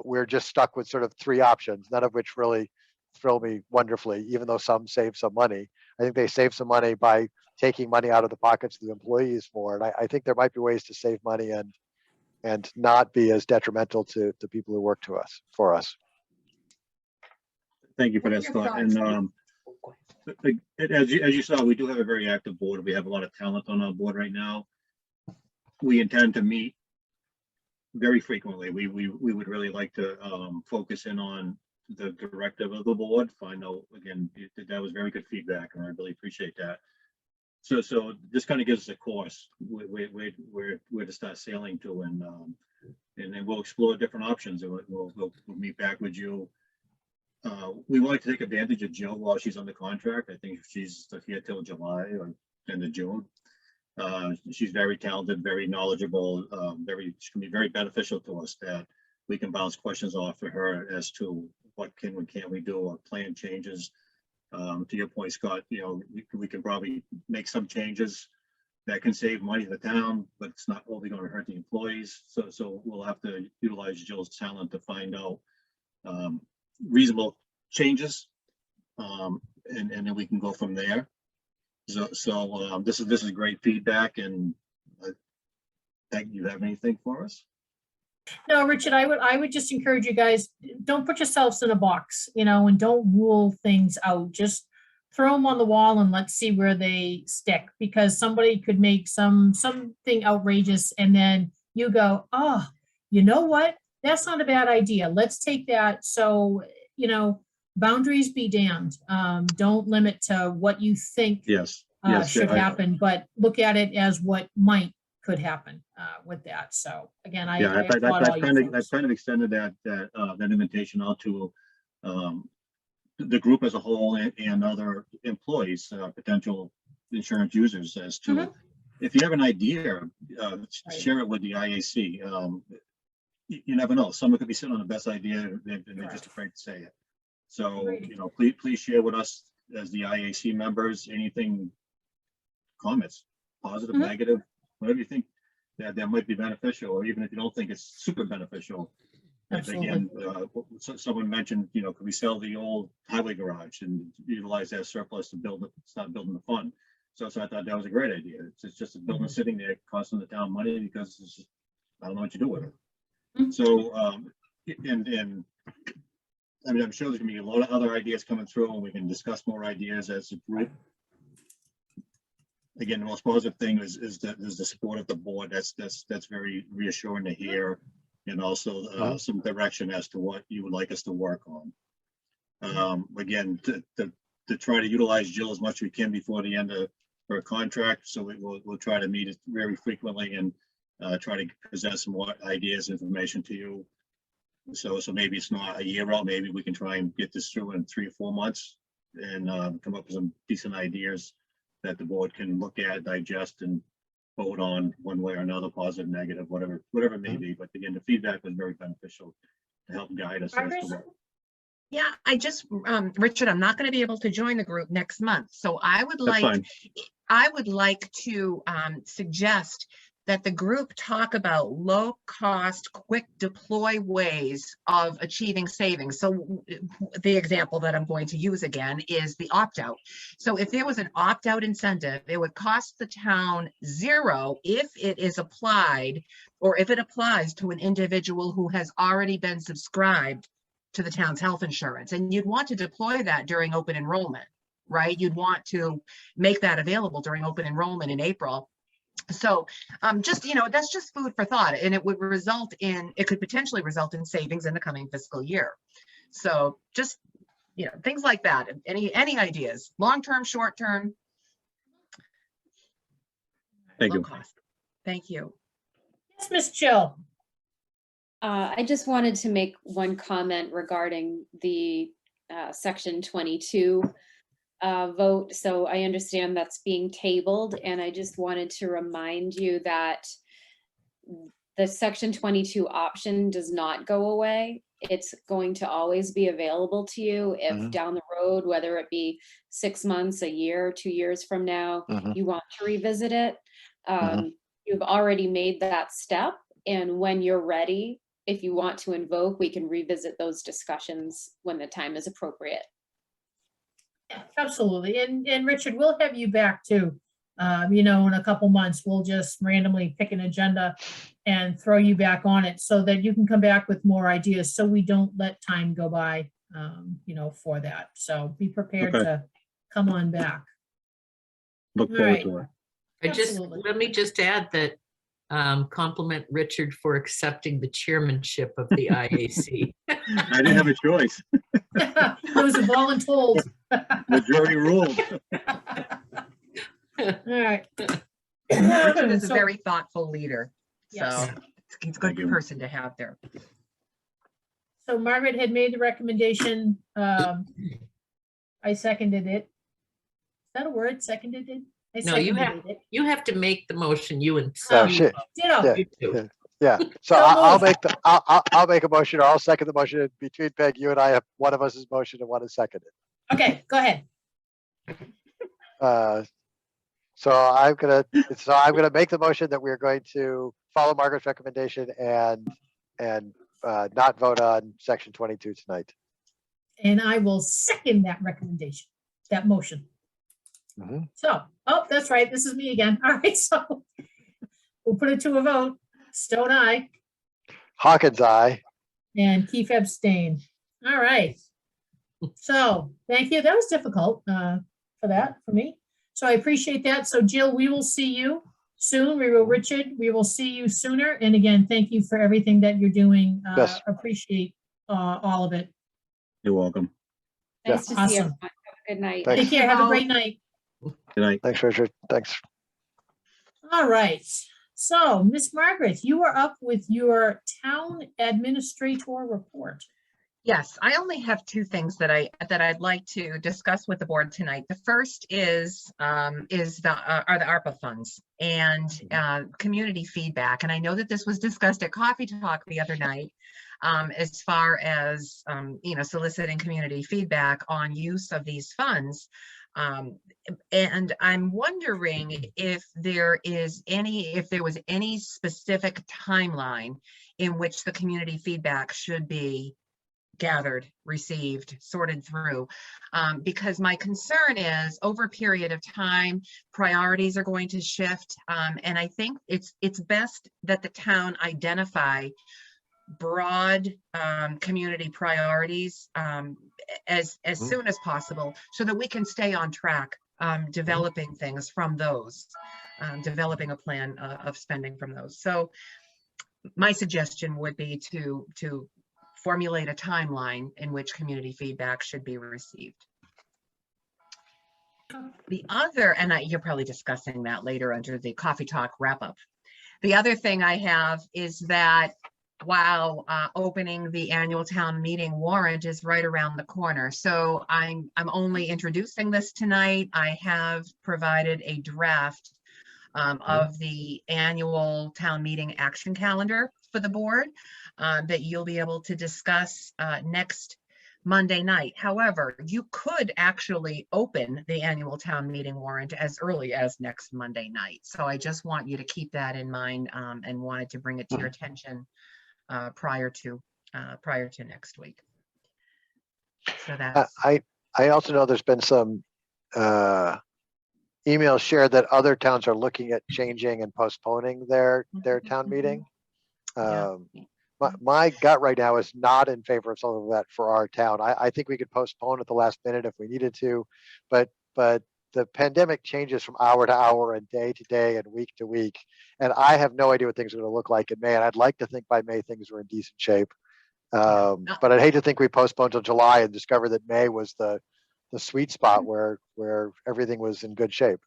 we're just stuck with sort of three options, none of which really thrill me wonderfully, even though some save some money. I think they save some money by taking money out of the pockets of the employees more. And I think there might be ways to save money and not be as detrimental to the people who work for us. Thank you for that, Scott. And as you saw, we do have a very active board. We have a lot of talent on our board right now. We intend to meet very frequently. We would really like to focus in on the directive of the board. Find out, again, that was very good feedback, and I really appreciate that. So this kind of gives us a course where to start sailing to, and then we'll explore different options, and we'll meet back with you. We would like to take advantage of Jill while she's under contract. I think she's here till July or end of June. She's very talented, very knowledgeable, she can be very beneficial to us, that we can bounce questions off of her as to what can we can't we do, or plan changes. To your point, Scott, we can probably make some changes that can save money to the town, but it's not only going to hurt the employees. So we'll have to utilize Jill's talent to find out reasonable changes, and then we can go from there. So this is great feedback, and thank you. Have anything for us? No, Richard, I would just encourage you guys, don't put yourselves in a box, and don't rule things out. Just throw them on the wall and let's see where they stick, because somebody could make something outrageous, and then you go, oh, you know what? That's not a bad idea. Let's take that. So, boundaries be damned. Don't limit to what you think Yes. should happen, but look at it as what could happen with that. So again, I applaud all you folks. I've kind of extended that invitation out to the group as a whole and other employees, potential insurance users, as to if you have an idea, share it with the IAC. You never know. Someone could be sitting on the best idea and they're just afraid to say it. So, please share with us as the IAC members, anything, comments, positive, negative, whatever you think that might be beneficial, or even if you don't think it's super beneficial. Absolutely. Again, someone mentioned, could we sell the old highway garage and utilize that surplus to start building the fund? So I thought that was a great idea. It's just a building sitting there costing the town money because it's just, I don't know what you do with it. So, and I mean, I'm sure there's gonna be a lot of other ideas coming through, and we can discuss more ideas as a group. Again, the most positive thing is the support of the board. That's very reassuring to hear, and also some direction as to what you would like us to work on. Again, to try to utilize Jill as much as we can before the end of her contract. So we'll try to meet it very frequently and try to present some more ideas, information to you. So maybe it's not a year out. Maybe we can try and get this through in 3 or 4 months and come up with some decent ideas that the board can look at, digest, and vote on one way or another, positive, negative, whatever it may be. But again, the feedback was very beneficial to help guide us. Yeah, I just, Richard, I'm not going to be able to join the group next month. So I would That's fine. like to suggest that the group talk about low cost, quick deploy ways of achieving savings. So the example that I'm going to use again is the opt-out. So if there was an opt-out incentive, it would cost the town $0 if it is applied, or if it applies to an individual who has already been subscribed to the town's health insurance. And you'd want to deploy that during open enrollment, right? You'd want to make that available during open enrollment in April. So just, that's just food for thought, and it could potentially result in savings in the coming fiscal year. So just, things like that. Any ideas? Long-term, short-term? Thank Low you. cost. Thank you. Yes, Ms. Jill. I just wanted to make one comment regarding the Section 22 vote. So I understand that's being tabled, and I just wanted to remind you that the Section 22 option does not go away. It's going to always be available to you if down the road, whether it be 6 months, a year, 2 years from now, you want to revisit it. You've already made that step, and when you're ready, if you want to invoke, we can revisit those discussions when the time is appropriate. Yeah, absolutely. And Richard, we'll have you back too. In a couple months, we'll just randomly pick an agenda and throw you back on it so that you can come back with more ideas, so we don't let time go by, for that. So be prepared to come on back. Look All forward right. to it. Absolutely. Let me just add that compliment Richard for accepting the chairmanship of the IAC. I didn't have a choice. It was a voluntold. Majority ruled. All right. Richard is a So- very thoughtful leader. Yes. So he's a good Thank you. person to have there. So Margaret had made the recommendation. I seconded it. Is that a word? Seconded it? I No, you seconded it. You have to make the motion, you and No, Steve. shit. Ditto. You two. Yeah, so So I'll moved. I'll make a motion, or I'll second the motion. Between Peg, you and I have one of us is motion and one is seconded. Okay, go ahead. So I'm gonna make the motion that we're going to follow Margaret's recommendation and not vote on section 22 tonight. And I will second that recommendation, that motion. Mhm. So, oh, that's right. This is me again. All right, so we'll put it to a vote. Stone, aye, Hawkins, aye. and Keefe abstain. All right. So, thank you. That was difficult for me. So I appreciate that. So Jill, we will see you soon. Richard, we will see you sooner. And again, thank you for everything that you're doing. Yes. Appreciate all of it. You're welcome. Nice to see Awesome. everyone. Have a good night. Thanks. Take care. Have a great night. Good night. Thanks, Richard. Thanks. All right. So, Miss Margaret, you are up with your town administrator report. Yes, I only have two things that I'd like to discuss with the board tonight. The first is are the ARPA funds and community feedback. And I know that this was discussed at Coffee Talk the other night, as far as soliciting community feedback on use of these funds. And I'm wondering if there was any specific timeline in which the community feedback should be gathered, received, sorted through, because my concern is over a period of time, priorities are going to shift, and I think it's best that the town identify broad community priorities as soon as possible, so that we can stay on track, developing things from those, developing a plan of spending from those. So my suggestion would be to formulate a timeline in which community feedback should be received. The other, and you're probably discussing that later under the Coffee Talk wrap up. The other thing I have is that while opening the annual town meeting warrant is right around the corner. So I'm only introducing this tonight. I have provided a draft of the annual town meeting action calendar for the board that you'll be able to discuss next Monday night. However, you could actually open the annual town meeting warrant as early as next Monday night. So I just want you to keep that in mind, and wanted to bring it to your attention prior to next week. So that's I also know there's been some emails shared that other towns are looking at changing and postponing their town meeting. Yeah. My gut right now is not in favor of some of that for our town. I think we could postpone at the last minute if we needed to, but the pandemic changes from hour to hour and day to day and week to week. And I have no idea what things are going to look like in May. And I'd like to think by May things were in decent shape. But I'd hate to think we postponed till July and discover that May was the sweet spot where everything was in good shape.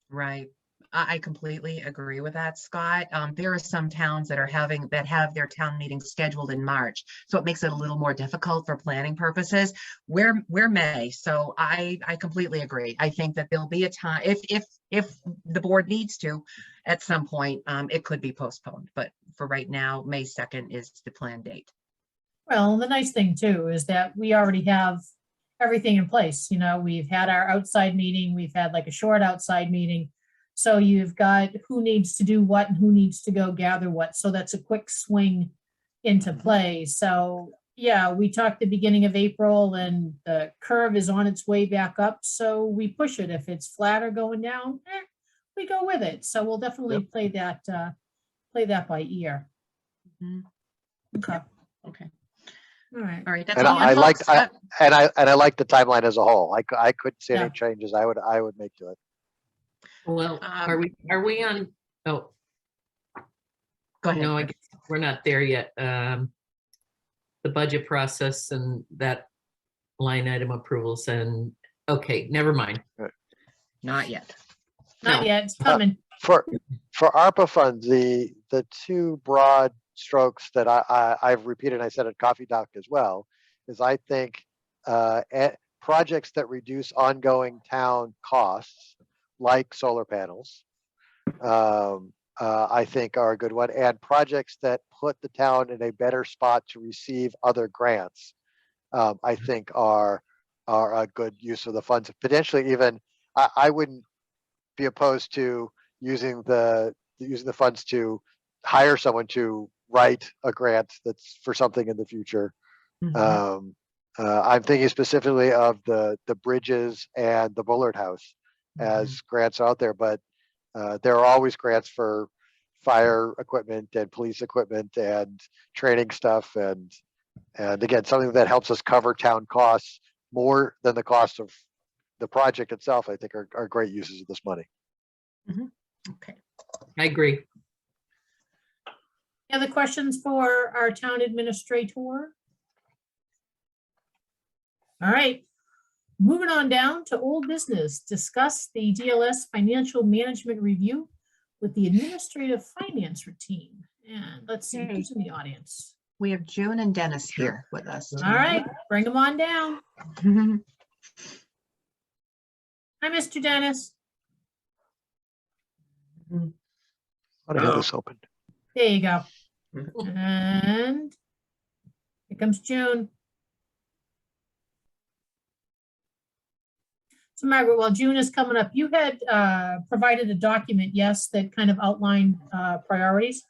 right. I completely agree with that, Scott. There are some towns that have their town meetings scheduled in March, so it makes it a little more difficult for planning purposes. We're May, so I completely agree. I think that there'll be a time if the board needs to, at some point, it could be postponed. But for right now, May 2nd is the planned date. Well, the nice thing too is that we already have everything in place. You know, we've had our outside meeting, we've had like a short outside meeting. So you've got who needs to do what and who needs to go gather what. So that's a quick swing into play. So yeah, we talked the beginning of April and the curve is on its way back up. So we push it. If it's flat or going down, we go with it. So we'll definitely play that by ear. Mhm. Okay. Okay. All right. All right. That's And all I have, liked folks. I like the timeline as a whole. I couldn't see Yeah. any changes I would make to it. Well, are we on? Oh, Go ahead. no, I Chris. guess we're not there yet. The budget process and that line item approvals and, okay, never mind. Not yet. Not No. yet. It's coming. For ARPA funds, the two broad strokes that I've repeated, and I said at Coffee Doc as well, is I think projects that reduce ongoing town costs, like solar panels, I think are a good one, and projects that put the town in a better spot to receive other grants, I think are a good use of the funds. Potentially even, I wouldn't be opposed to using the funds to hire someone to write a grant that's for something in the future. Mhm. I'm thinking specifically of the bridges and the Bullard House as grants out there, but there are always grants for fire equipment and police equipment and training stuff, and again, something that helps us cover town costs more than the cost of the project itself, I think are great uses of this money. Okay. I agree. Any other questions for our town administrator? All right, moving on down to old business. Discuss the DLS financial management review with the administrative finance team. And let's see who's in the audience. We have June and Dennis here with us. All right, bring them on down. Hi, Mr. Dennis. I want to have this open. There you go. And here comes June. So Margaret, while June is coming up, you had provided a document, yes, that kind of outlined priorities.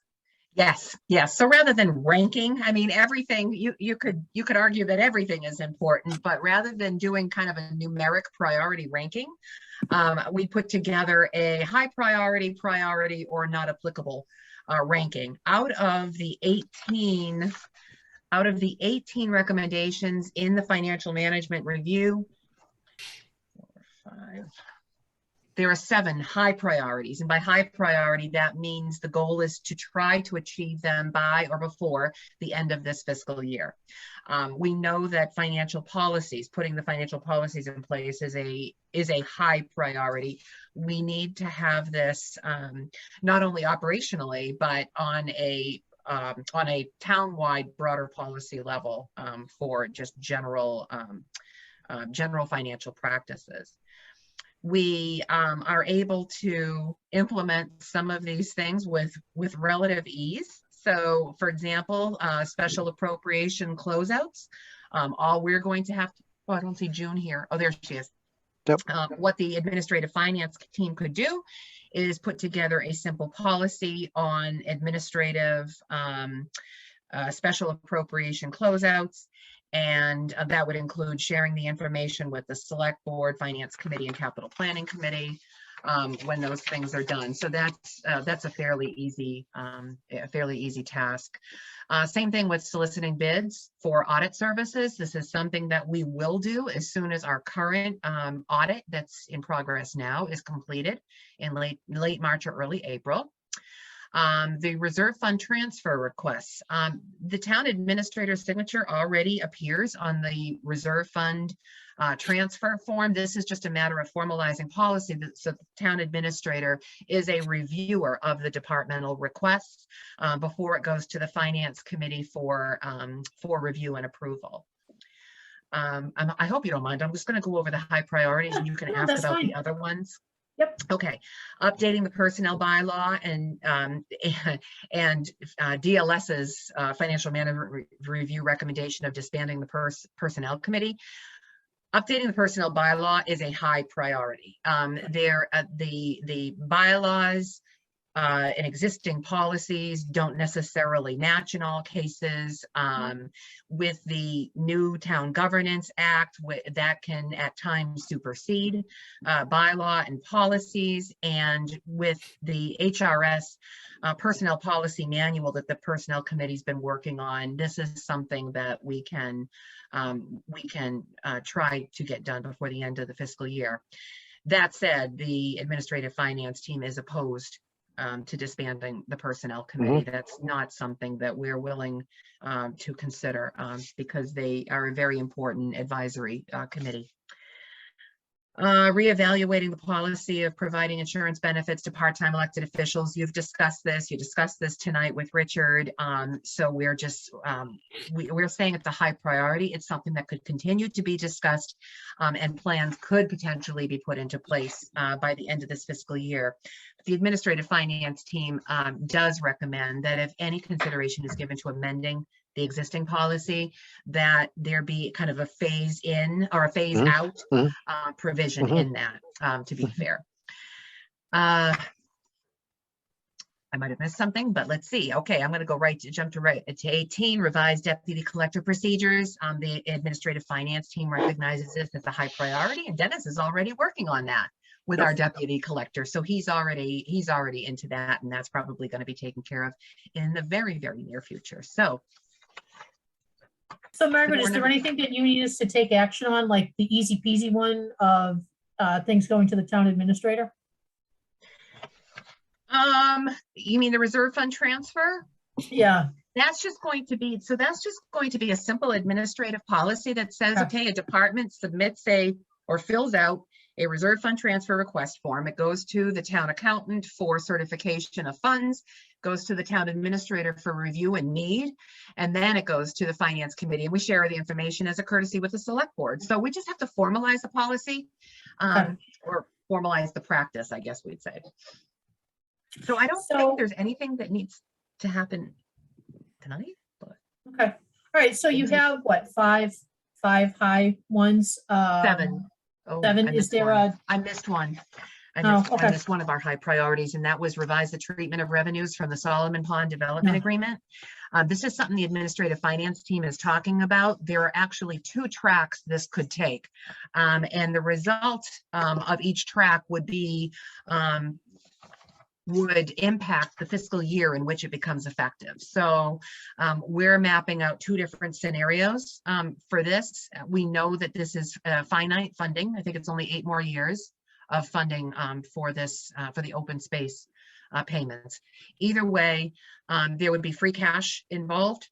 Yes, yes. So rather than ranking, I mean, everything, you could argue that everything is important, but rather than doing kind of a numeric priority ranking, we put together a high priority, or not applicable ranking. Out of the 18 recommendations in the financial management review, 4, 5, there are 7 high priorities. And by high priority, that means the goal is to try to achieve them by or before the end of this fiscal year. We know that financial policies, putting the financial policies in place is a high priority. We need to have this not only operationally, but on a town-wide broader policy level for just general financial practices. We are able to implement some of these things with relative ease. So, for example, special appropriation closeouts All we're going to have to, oh, I don't see June here. Oh, there she is. Yep. What the administrative finance team could do is put together a simple policy on administrative special appropriation closeouts. And that would include sharing the information with the select board, finance committee, and capital planning committee when those things are done. So that's a fairly easy task. Same thing with soliciting bids for audit services. This is something that we will do as soon as our current audit that's in progress now is completed in late March or early April. The reserve fund transfer requests. The town administrator's signature already appears on the reserve fund transfer form. This is just a matter of formalizing policy. So the town administrator is a reviewer of the departmental requests before it goes to the finance committee for review and approval. I hope you don't mind. I'm just going to go over the high priorities and you can ask that's about fine. the other ones. Yep. Okay, updating the personnel bylaw and DLS's financial management review recommendation of disbanding the personnel committee. Updating the personnel bylaw is a high priority. The bylaws and existing policies don't necessarily match in all cases. With the new Town Governance Act, that can at times supersede bylaw and policies. And with the HRS personnel policy manual that the Personnel Committee's been working on, this is something that we can try to get done before the end of the fiscal year. That said, the administrative finance team is opposed to disbanding the personnel committee. That's not something that we're willing to consider because they are a very important advisory committee. Reevaluating the policy of providing insurance benefits to part-time elected officials. You've discussed this. You discussed this tonight with Richard. So we're just we're saying it's a high priority. It's something that could continue to be discussed, and plans could potentially be put into place by the end of this fiscal year. The administrative finance team does recommend that if any consideration is given to amending the existing policy, that there be kind of a phase in or a phase out provision in that, to be fair. I might have missed something, but let's see. Okay, I'm going to go jump to 18, revised deputy collector procedures. The administrative finance team recognizes this as a high priority, and Dennis is already working on that with our deputy collector. So he's already into that, and that's probably going to be taken care of in the very, very near future. So Margaret, is there anything that you need us to take action on, like the easy peasy one of things going to the town administrator? You mean the reserve fund transfer? Yeah. That's just going to be a simple administrative policy that says, okay, a department submits or fills out a reserve fund transfer request form. It goes to the town accountant for certification of funds, goes to the town administrator for review and need, and then it goes to the finance committee, and we share the information as a courtesy with the select board. So we just have to formalize the policy, or formalize the practice, I guess we'd say. So I don't think there's anything that needs to happen tonight. But. Okay. All right. So you have what, five high ones? 7. Oh, 7. Is there I missed one. I missed one of our high priorities, and that was revise the treatment of revenues from the Solomon Pond Development Agreement. This is something the administrative finance team is talking about. There are actually 2 tracks this could take, and the result of each track would impact the fiscal year in which it becomes effective. So we're mapping out 2 different scenarios for this. We know that this is finite funding. I think it's only 8 more years of funding for this, for the open space payments. Either way, there would be free cash involved,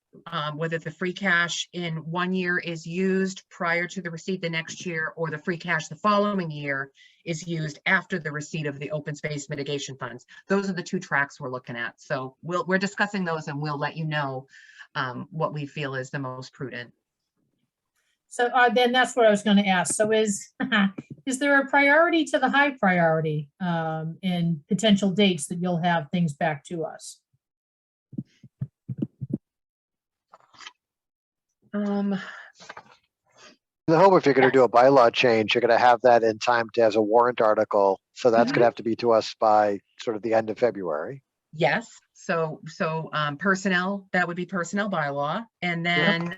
whether the free cash in 1 year is used prior to the receipt the next year, or the free cash the following year is used after the receipt of the open space mitigation funds. Those are the 2 tracks we're looking at. So we're discussing those, and we'll let you know what we feel is the most prudent. So then that's what I was going to ask. So is there a priority to the high priority in potential dates that you'll have things back to us? The hope if you're gonna do a bylaw change, you're gonna have that in time to as a warrant article. So that's Mhm. gonna have to be to us by sort of the end of February. Yes, so personnel, that would be personnel bylaw, and then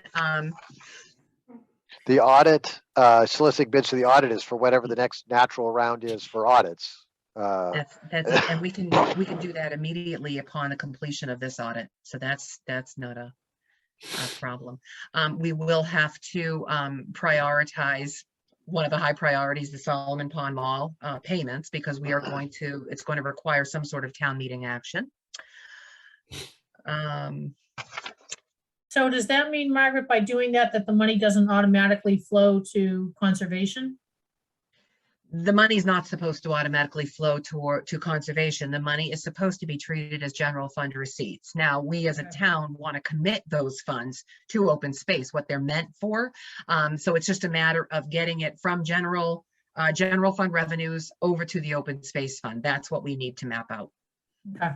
The audit, soliciting bids to the audit is for whatever the next natural round is for audits. that's it, and we can do that immediately upon the completion of this audit. So that's not a problem. We will have to prioritize one of the high priorities, the Solomon Pond Mall payments, because we are it's going to require some sort of town meeting action. So does that mean, Margaret, by doing that, that the money doesn't automatically flow to conservation? The money is not supposed to automatically flow to conservation. The money is supposed to be treated as general fund receipts. Now, we as a town want to commit those funds to open space, what they're meant for. So it's just a matter of getting it from general fund revenues over to the open space fund. That's what we need to map out. Okay.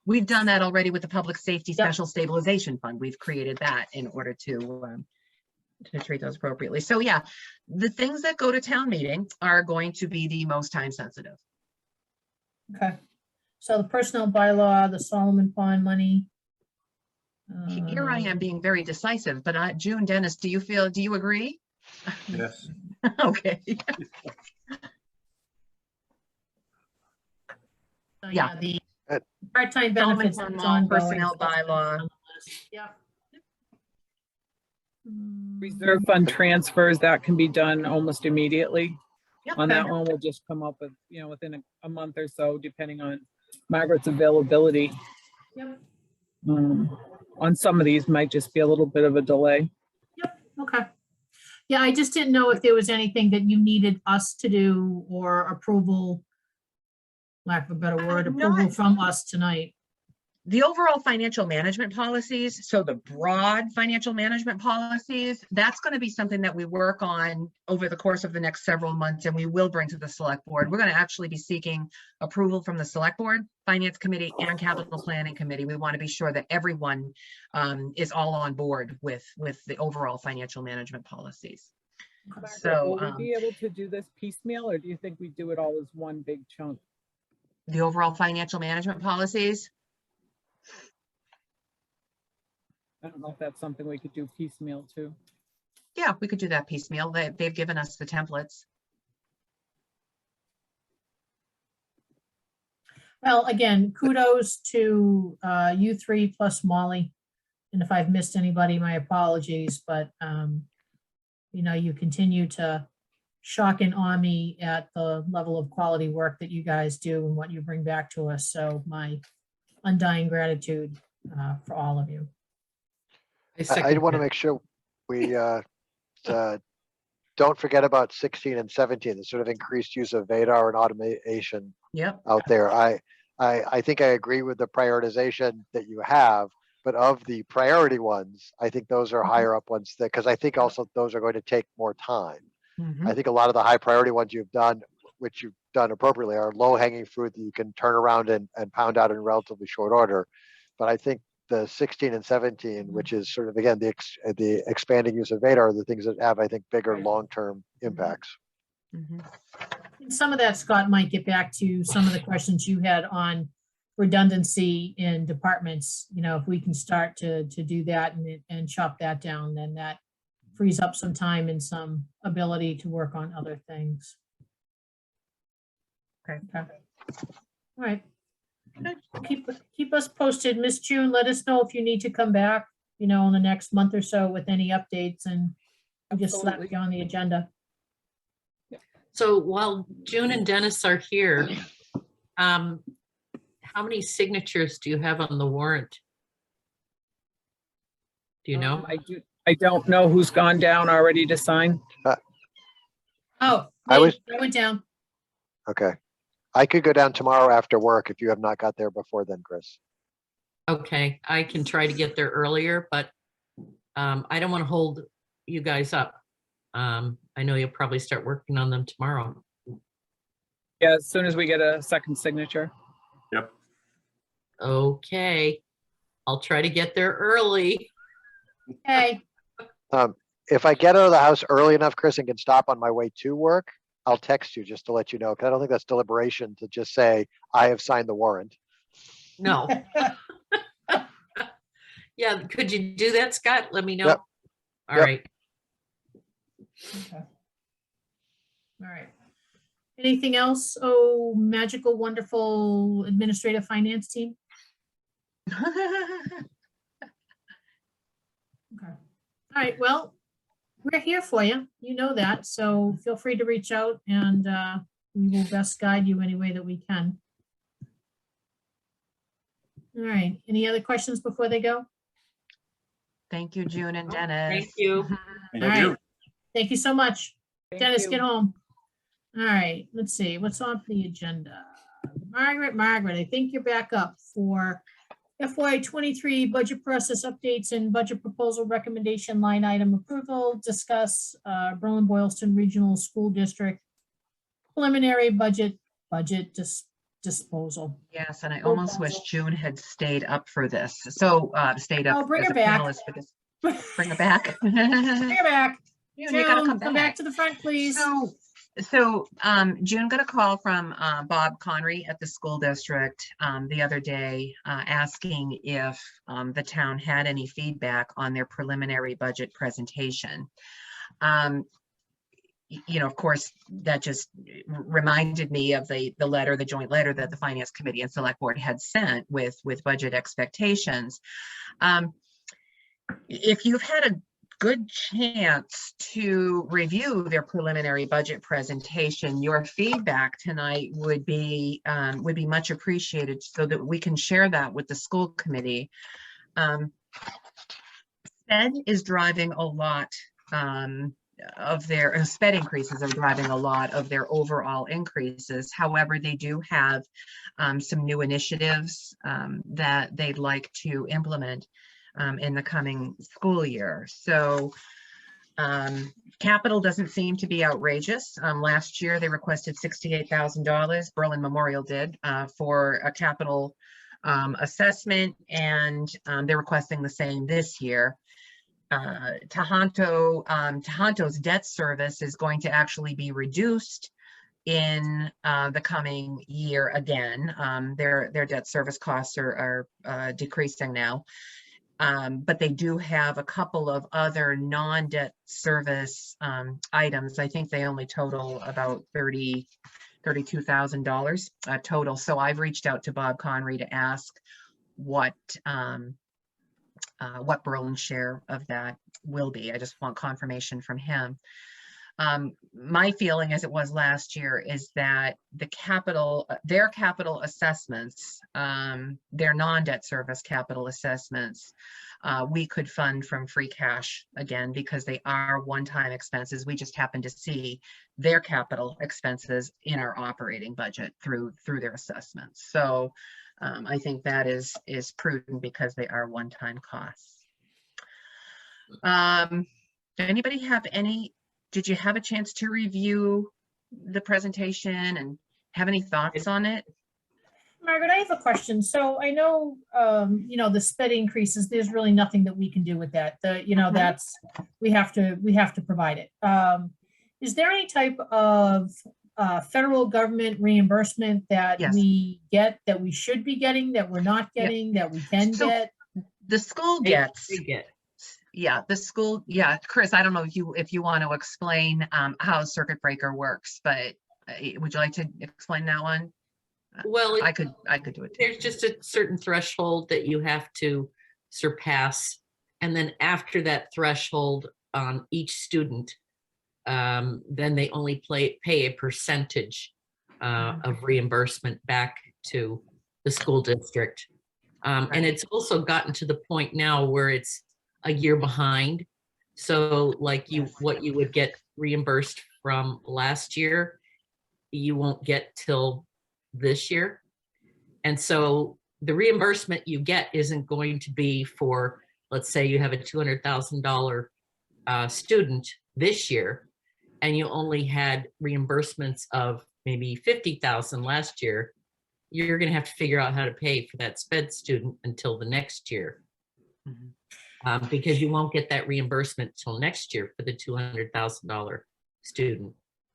We've done that already with the Public Safety Yep. Special Stabilization Fund. We've created that in order to treat those appropriately. So yeah, the things that go to town meeting are going to be the most time sensitive. Okay. So the personnel bylaw, the Solomon Pond money. Here I am being very decisive, but June, Dennis, do you agree? Yes. Okay. So, Yeah. The Uh, part-time Solomon benefits. Pond is Mall ongoing, personnel so that's bylaw. on the list. Yeah. Reserve fund transfers, that can be done almost immediately. Yep. On that one, we'll just come up with, within a month or so, depending on Margaret's availability. Yep. On some of these might just be a little bit of a delay. Yep. Okay. Yeah, I just didn't know if there was anything that you needed us to do or approval, lack of a better word, approval Not- from us tonight. The overall financial management policies, so the broad financial management policies, that's going to be something that we work on over the course of the next several months, and we will bring to the select board. We're going to actually be seeking approval from the select board, finance committee, and capital planning committee. We want to be sure that everyone is all on board with the overall financial management policies. So Will we be able to do this piecemeal, or do you think we do it all as one big chunk? the overall financial management policies, I don't know if that's something we could do piecemeal too. yeah, we could do that piecemeal. They've given us the templates. Well, again, kudos to you three plus Molly. And if I've missed anybody, my apologies, but you continue to shock and awe me at the level of quality work that you guys do and what you bring back to us. So my undying gratitude for all of you. I want to make sure we don't forget about 16 and 17, the sort of increased use of VADAR and automation Yep. out there. I think I agree with the prioritization that you have, but of the priority ones, I think those are higher up ones because I think also those are going to take more time. Mhm. I think a lot of the high priority ones you've done, which you've done appropriately, are low hanging fruit that you can turn around and pound out in relatively short order. But I think the 16 and 17, which is sort of, again, the expanding use of VADAR, are the things that have, I think, bigger long-term impacts. Mhm. And some of that, Scott, might get back to some of the questions you had on redundancy in departments. If we can start to do that and chop that down, then that frees up some time and some ability to work on other things. Okay. All right. Keep us posted. Miss June, let us know if you need to come back, in the next month or so with any updates, and I'll just slap Absolutely. you on the agenda. So while June and Dennis are here, how many signatures do you have on the warrant? Do you know? I don't know who's gone down already to sign. Oh, I was- I went down. Okay. I could go down tomorrow after work if you have not got there before then, Chris. Okay, I can try to get there earlier, but I don't want to hold you guys up. I know you'll probably start working on them tomorrow. Yeah, as soon as we get a second signature. Yep. Okay, I'll try to get there early. Hey, if I get out of the house early enough, Chris, and can stop on my way to work, I'll text you just to let you know, because I don't think that's deliberation to just say, I have signed the warrant. No. Yeah, could you do that, Scott? Let me know. Yep. All Yep. right. Okay. All right. Anything else? Oh, magical, wonderful administrative finance team? Okay. All right, well, we're here for you. You know that, so feel free to reach out and we will best guide you any way that we can. All right, any other questions before they go? Thank you, June and Oh, Dennis. thank you. All right, thank you so much. Thank Dennis, you. get home. All right, let's see, what's on the agenda? Margaret, I think you're back up for FY23 budget process updates and budget proposal recommendation line item approval. Discuss Berlin-Boylston Regional School District preliminary budget disposal. Yes, and I almost wish June had stayed up for this. So stayed Oh, up bring as her a back. panelist for this. Bring her back. Bring her back. June, you gotta June, come back. to the front, please. So June got a call from Bob Connery at the school district the other day asking if the town had any feedback on their preliminary budget presentation. You know, of course, that just reminded me of the joint letter that the Finance Committee and Select Board had sent with budget expectations. If you've had a good chance to review their preliminary budget presentation, your feedback tonight would be much appreciated so that we can share that with the school committee. SPED is driving a lot of their SPED increases are driving a lot of their overall increases. However, they do have some new initiatives that they'd like to implement in the coming school year. So capital doesn't seem to be outrageous. Last year they requested $68,000, Berlin Memorial did, for a capital assessment, and they're requesting the same this year. Tohonto's debt service is going to actually be reduced in the coming year again. Their debt service costs are decreasing now. But they do have a couple of other non-debt service items. I think they only total about $32,000 total. So I've reached out to Bob Connery to ask what Berlin's share of that will be. I just want confirmation from him. My feeling, as it was last year, is that their capital assessments, their non-debt service capital assessments, we could fund from free cash again, because they are one-time expenses. We just happen to see their capital expenses in our operating budget through their assessments. So I think that is prudent because they are one-time costs. Anybody have did you have a chance to review the presentation and have any thoughts on it? Margaret, I have a question. So I know, the SPED increases, there's really nothing that we can do with that. That's, we have to provide it. Is there any type of federal government reimbursement that we get, that we should be getting, that we're not getting, that we can get? The school gets. Yeah, the school. Yeah, Chris, I don't know if you want to explain how circuit breaker works, but would you like to explain that one? Well, I could do it too. There's just a certain threshold that you have to surpass, and then after that threshold on each student, then they only pay a percentage of reimbursement back to the school district. And it's also gotten to the point now where it's a year behind. So like what you would get reimbursed from last year, you won't get till this year. And so the reimbursement you get isn't going to be for, let's say you have a $200,000 student this year, and you only had reimbursements of maybe 50,000 last year. You're going to have to figure out how to pay for that SPED student until the next year. because you won't get that reimbursement till next year for the $200,000 student.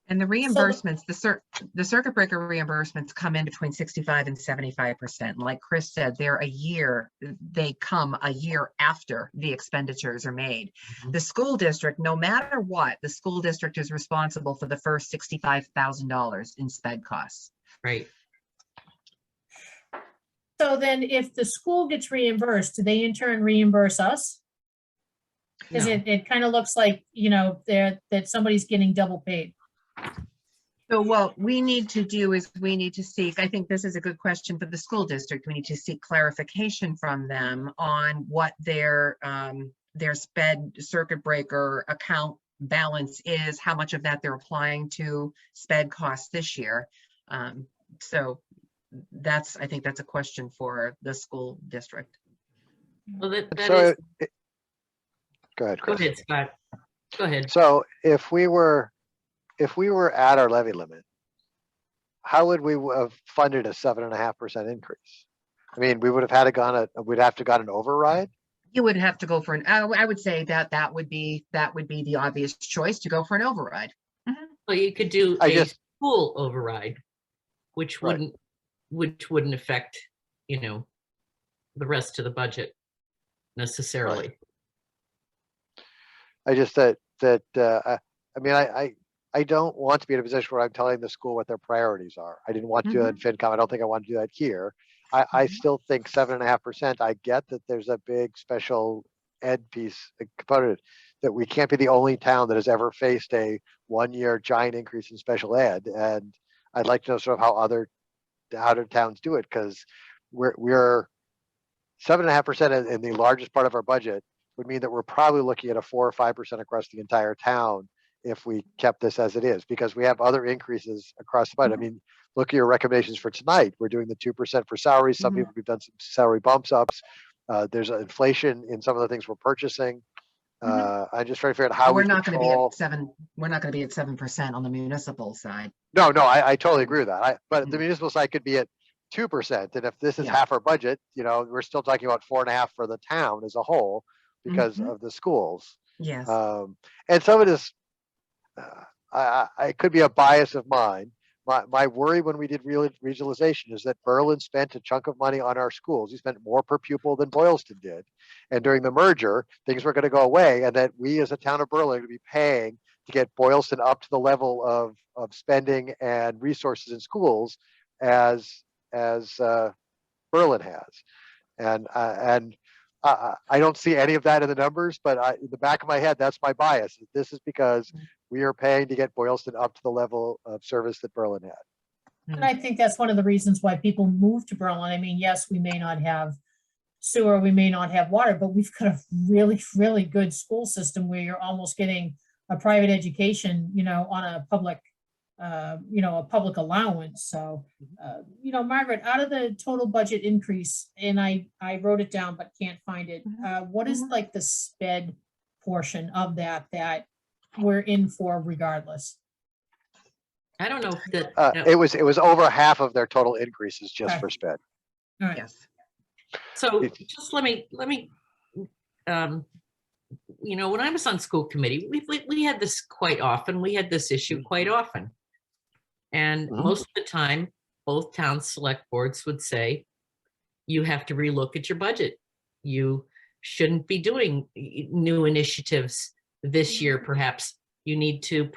And the reimbursements, the circuit breaker reimbursements come in between 65 and 75%. Like Chris said, they come a year after the expenditures are made. Mhm. The school district, no matter what, the school district is responsible for the first $65,000 in sped costs. Right. So then if the school gets reimbursed, do they in turn reimburse us? Because No. it kind of looks like, that somebody's getting double paid. So what we need to do is we need to seek, I think this is a good question for the school district. We need to seek clarification from them on what their sped circuit breaker account balance is, how much of that they're applying to sped costs this year. So I think that's a question for the school district. Well, that So, is, go ahead, go Chris. ahead, Scott. Go ahead. So if we were at our levy limit, how would we have funded a 7.5% increase? I mean, we would have had we'd have to got an override. You would have to go for I would say that would be the obvious choice, to go for an override. Well, you could do a school override, which Right. wouldn't affect, the rest of the budget necessarily. I just I don't want to be in a position where I'm telling the school what their priorities are. I didn't want to do that in FinCom. I don't think I want to do that here. I still think 7.5%. I get that there's a big special ed piece component, that we can't be the only town that has ever faced a 1-year giant increase in special ed. And I'd like to know sort of how other towns do it, because we're 7.5% in the largest part of our budget would mean that we're probably looking at a 4 or 5% across the entire town if we kept this as it is, because we have other increases across the budget. I mean, look at your recommendations for tonight. We're doing the 2% for salaries. Some people, we've done some salary bumps ups. There's inflation in some of the things we're purchasing. I'm just trying to figure out how we're we not going to be control. at 7. We're not going to be at 7% on the municipal side. No, I totally agree with that. But the municipal side could be at 2%. And if this is half our budget, we're still talking about 4.5 for the town as a whole because of the schools. Yes. And some of this, it could be a bias of mine. My worry when we did regionalization is that Berlin spent a chunk of money on our schools. He spent more per pupil than Boylston did. And during the merger, things were going to go away, and that we as a town of Berlin are going to be paying to get Boylston up to the level of spending and resources in schools as Berlin has. And I don't see any of that in the numbers, but in the back of my head, that's my bias. This is because we are paying to get Boylston up to the level of service that Berlin had. And I think that's one of the reasons why people move to Berlin. I mean, yes, we may not have sewer, we may not have water, but we've got a really, really good school system where you're almost getting a private education, on a public, a public allowance. So, Margaret, out of the total budget increase, and I wrote it down but can't find it. What is like the sped portion of that we're in for regardless? I don't know if that. It was over half of their total increases just for sped. All right. Yes. So just let me, when I was on school committee, we had this quite often. We had this issue quite often. And most of the time, both town select boards would say, you have to relook at your budget. You shouldn't be doing new initiatives this year. Perhaps you need to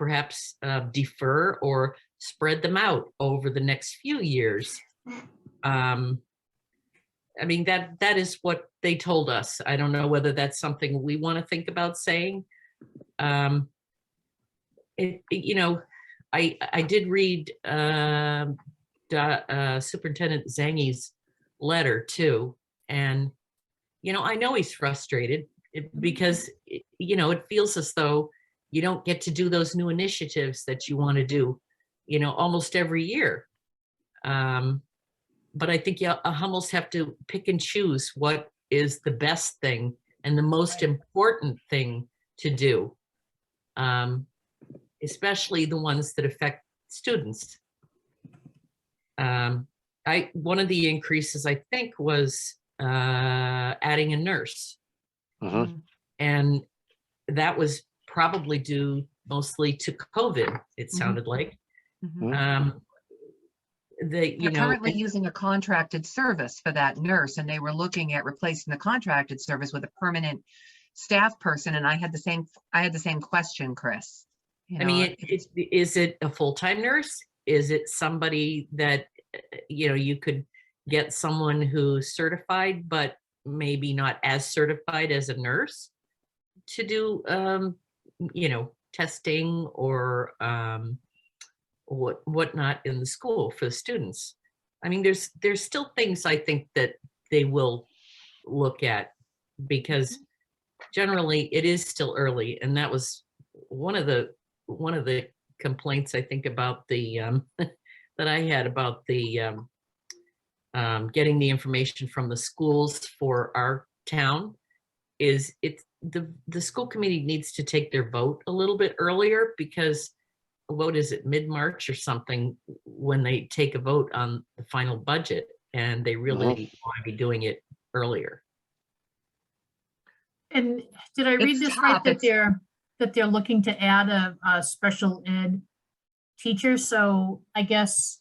defer or spread them out over the next few years. I mean, that is what they told us. I don't know whether that's something we want to think about saying. I did read Superintendent Zangi's letter too. And, I know he's frustrated because, it feels as though you don't get to do those new initiatives that you want to do, almost every year. But I think you almost have to pick and choose what is the best thing and the most important thing to do, especially the ones that affect students. One of the increases, I think, was adding a nurse. Mhm. And that was probably due mostly to COVID, it Mhm. sounded like. Mhm. You They're know, currently using a contracted service for that nurse, and they were looking at replacing the contracted service with a permanent staff person. And I had the same question, Chris. You I know, mean, is it a full-time nurse? Is it somebody that, you know, you could get someone who's certified, but maybe not as certified as a nurse to do, you know, testing or whatnot in the school for the students? I mean, there's still things I think that they will look at, because generally it is still early, and that was one of the complaints I think about the that I had about the getting the information from the schools for our town is the school committee needs to take their vote a little bit earlier, because what is it, mid-March or something, when they take a vote on the final budget, and they really want to be doing it earlier. And did I read It's this right, tough. that they're looking to add a special ed teacher? So I guess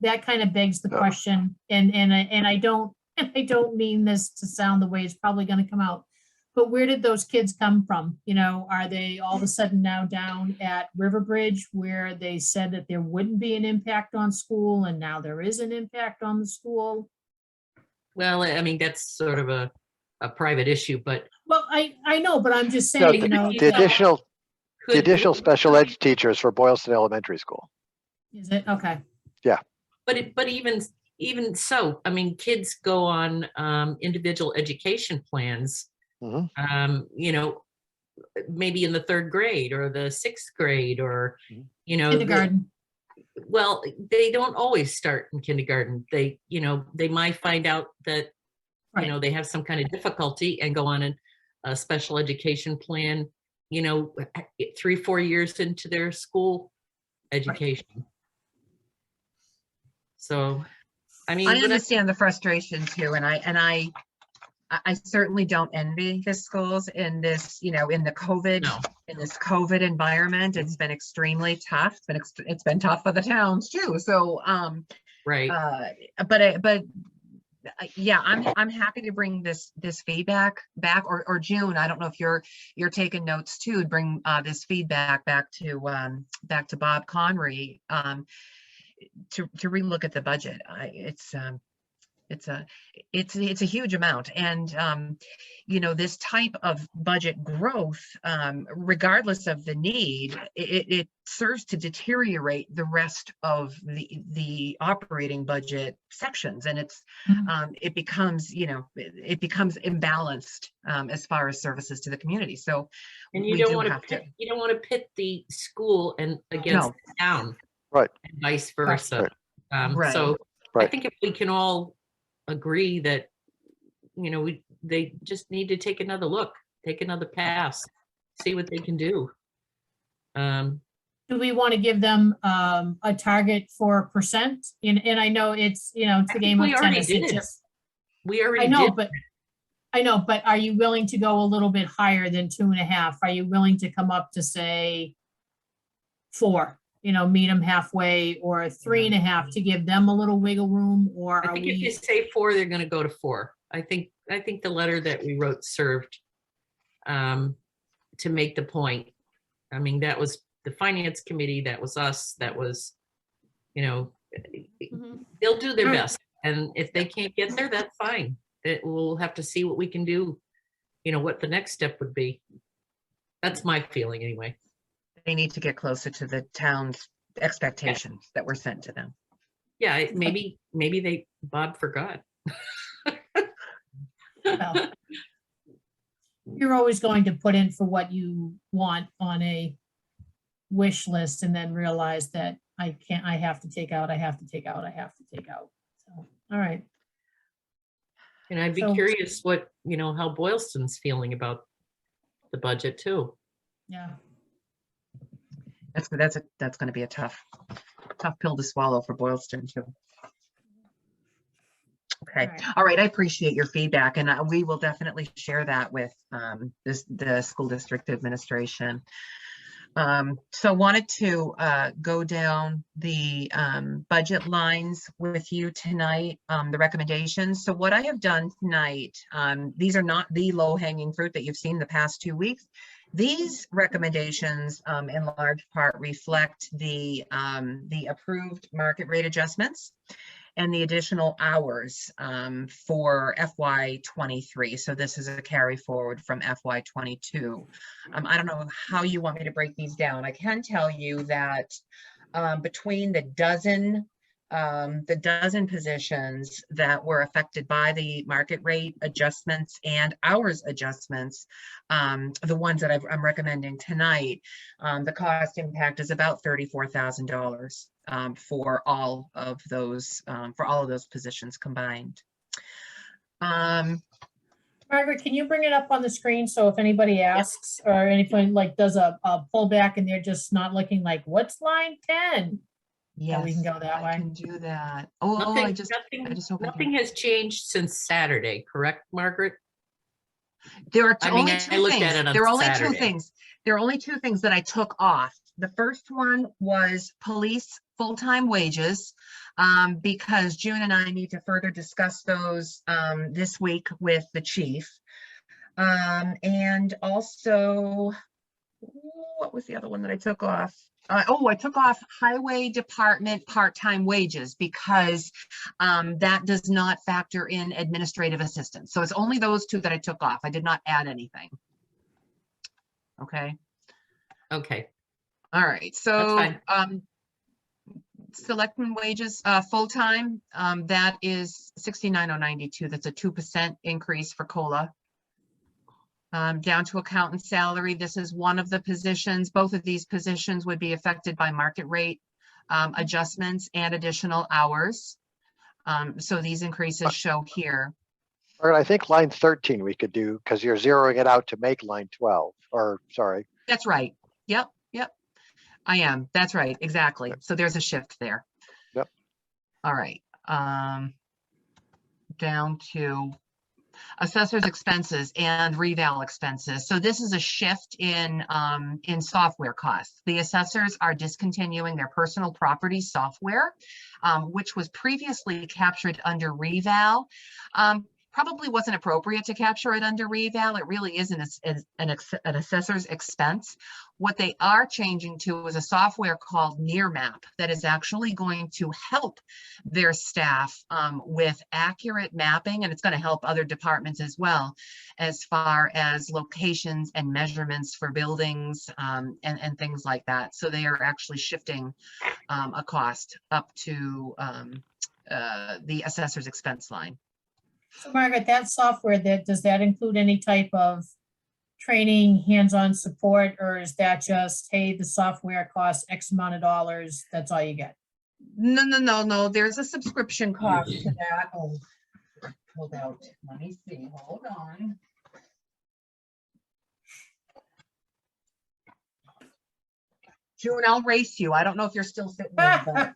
that kind of begs the question, and I don't mean this to sound the way it's probably going to come out, but where did those kids come from? You know, are they all of a sudden now down at Riverbridge, where they said that there wouldn't be an impact on school, and now there is an impact on the school? Well, I mean, that's sort of a private issue, but Well, I know, but I'm just No, saying, you know. the additional could, special ed teachers for Boylston Elementary School. Is it? Okay. but even so, I mean, kids go on individual education plans, Mhm. you know, maybe in the 3rd grade or the 6th grade, or, you know, Kindergarten. well, they don't always start in kindergarten. They, you know, they might find out that, you know, they have some kind of difficulty and go on a special education plan, you know, 3-4 years into their school education. So, I mean, I understand the frustration too, and I certainly don't envy the schools in this, you know, in this COVID environment. It's been extremely tough. It's been tough for the towns too. So, right. but yeah, I'm happy to bring this feedback back, or June. I don't know if you're taking notes too. Bring this feedback back to Bob Conry to relook at the budget. It's a huge amount, and you know, this type of budget growth, regardless of the need, it serves to deteriorate the rest of the operating budget sections, and it becomes, you know, it becomes imbalanced as far as services to the community. So And you we don't do want have to you don't want to pit the school and against No. the town, Right. and vice versa. Right. So I Right. think if we can all agree that, you know, they just need to take another look, take another pass, see what they can do. Do we want to give them a target for percent? And I know it's, you know, it's the game of We already tennis. did It it. just, We already I know, did. but are you willing to go a little bit higher than 2.5? Are you willing to come up to say 4? You know, meet them halfway, or 3.5 to give them a little wiggle room, or I are think if you we? say 4, they're going to go to 4. I think the letter that we wrote served to make the point. I mean, that was the finance committee, that was us, that was, you know, they'll do their Alright. best. And if they can't get there, that's fine. We'll have to see what we can do, you know, what the next step would be. That's my feeling anyway. They need to get closer to the town's expectations that were sent to them. Yeah, maybe Bob forgot. Well, you're always going to put in for what you want on a wish list, and then realize that I have to take out. So, all right. And I'd be So- curious what, you know, how Boylston's feeling about the budget too. Yeah. That's going to be a tough pill to swallow for Boylston too. Okay, All right. all right, I appreciate your feedback, and we will definitely share that with the school district administration. So wanted to go down the budget lines with you tonight, the recommendations. So what I have done tonight, these are not the low-hanging fruit that you've seen the past 2 weeks. These recommendations in large part reflect the approved market rate adjustments and the additional hours for FY23. So this is a carry forward from FY22. I don't know how you want me to break these down. I can tell you that between the dozen positions that were affected by the market rate adjustments and hours adjustments, the ones that I'm recommending tonight, the cost impact is about $34,000 for all of those positions combined. Margaret, can you bring it up on the screen? So if anybody asks or anything like does a pullback and they're just not looking like, what's line 10? Yes, we can go that I way. can do that. Oh, Nothing, I just hope I nothing can. has changed since Saturday, correct, Margaret? There are I mean, only I two looked things. at it on There are only two Saturday. things. There are only two things that I took off. The first one was police full-time wages, because June and I need to further discuss those this week with the chief. And also, what was the other one that I took off? I took off highway department part-time wages because that does not factor in administrative assistance. So it's only those two that I took off. I did not add anything. Okay. Okay, All right. that's So fine. selectman wages, full-time, that is 69,092. That's a 2% increase for COLA. Down to accountant salary, this is one of the positions. Both of these positions would be affected by market rate adjustments and additional hours. So these increases show here. Or I think line 13 we could do because you're zeroing it out to make line 12, or sorry. That's right. Yep. I am. That's right. Exactly. So there's a shift there. Yep. All right. Down to assessor's expenses and reval expenses. So this is a shift in software costs. The assessors are discontinuing their personal property software, which was previously captured under reval. Probably wasn't appropriate to capture it under reval. It really isn't an assessor's expense. What they are changing to is a software called Nearmap that is actually going to help their staff with accurate mapping, and it's going to help other departments as well as far as locations and measurements for buildings and things like that. So they are actually shifting a cost up to the assessor's expense line. So Margaret, that software, does that include any type of training, hands-on support, or is that just, hey, the software costs X amount of dollars, that's all you get? No. There's a subscription cost to that. Oh, hold out. Let me see. Hold on. June, I'll race you. I don't know if you're still sitting there, but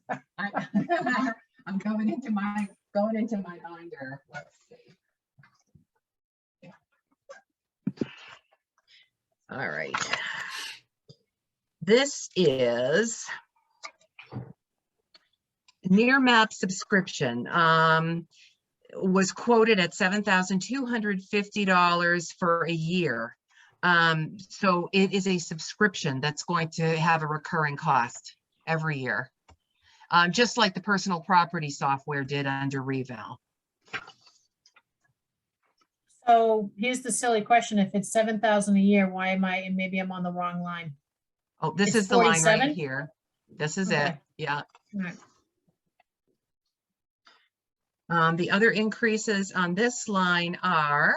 I'm going into my binder. Let's see. All right. This is Nearmap subscription. Was quoted at $7,250 for a year. So it is a subscription that's going to have a recurring cost every year. Just like the personal property software did under reval. So here's the silly question. If it's 7,000 a year, why am maybe I'm on the wrong line? Oh, this It's is the line 47? right here. This is it. Okay. Yeah. All right. The other increases on this line are,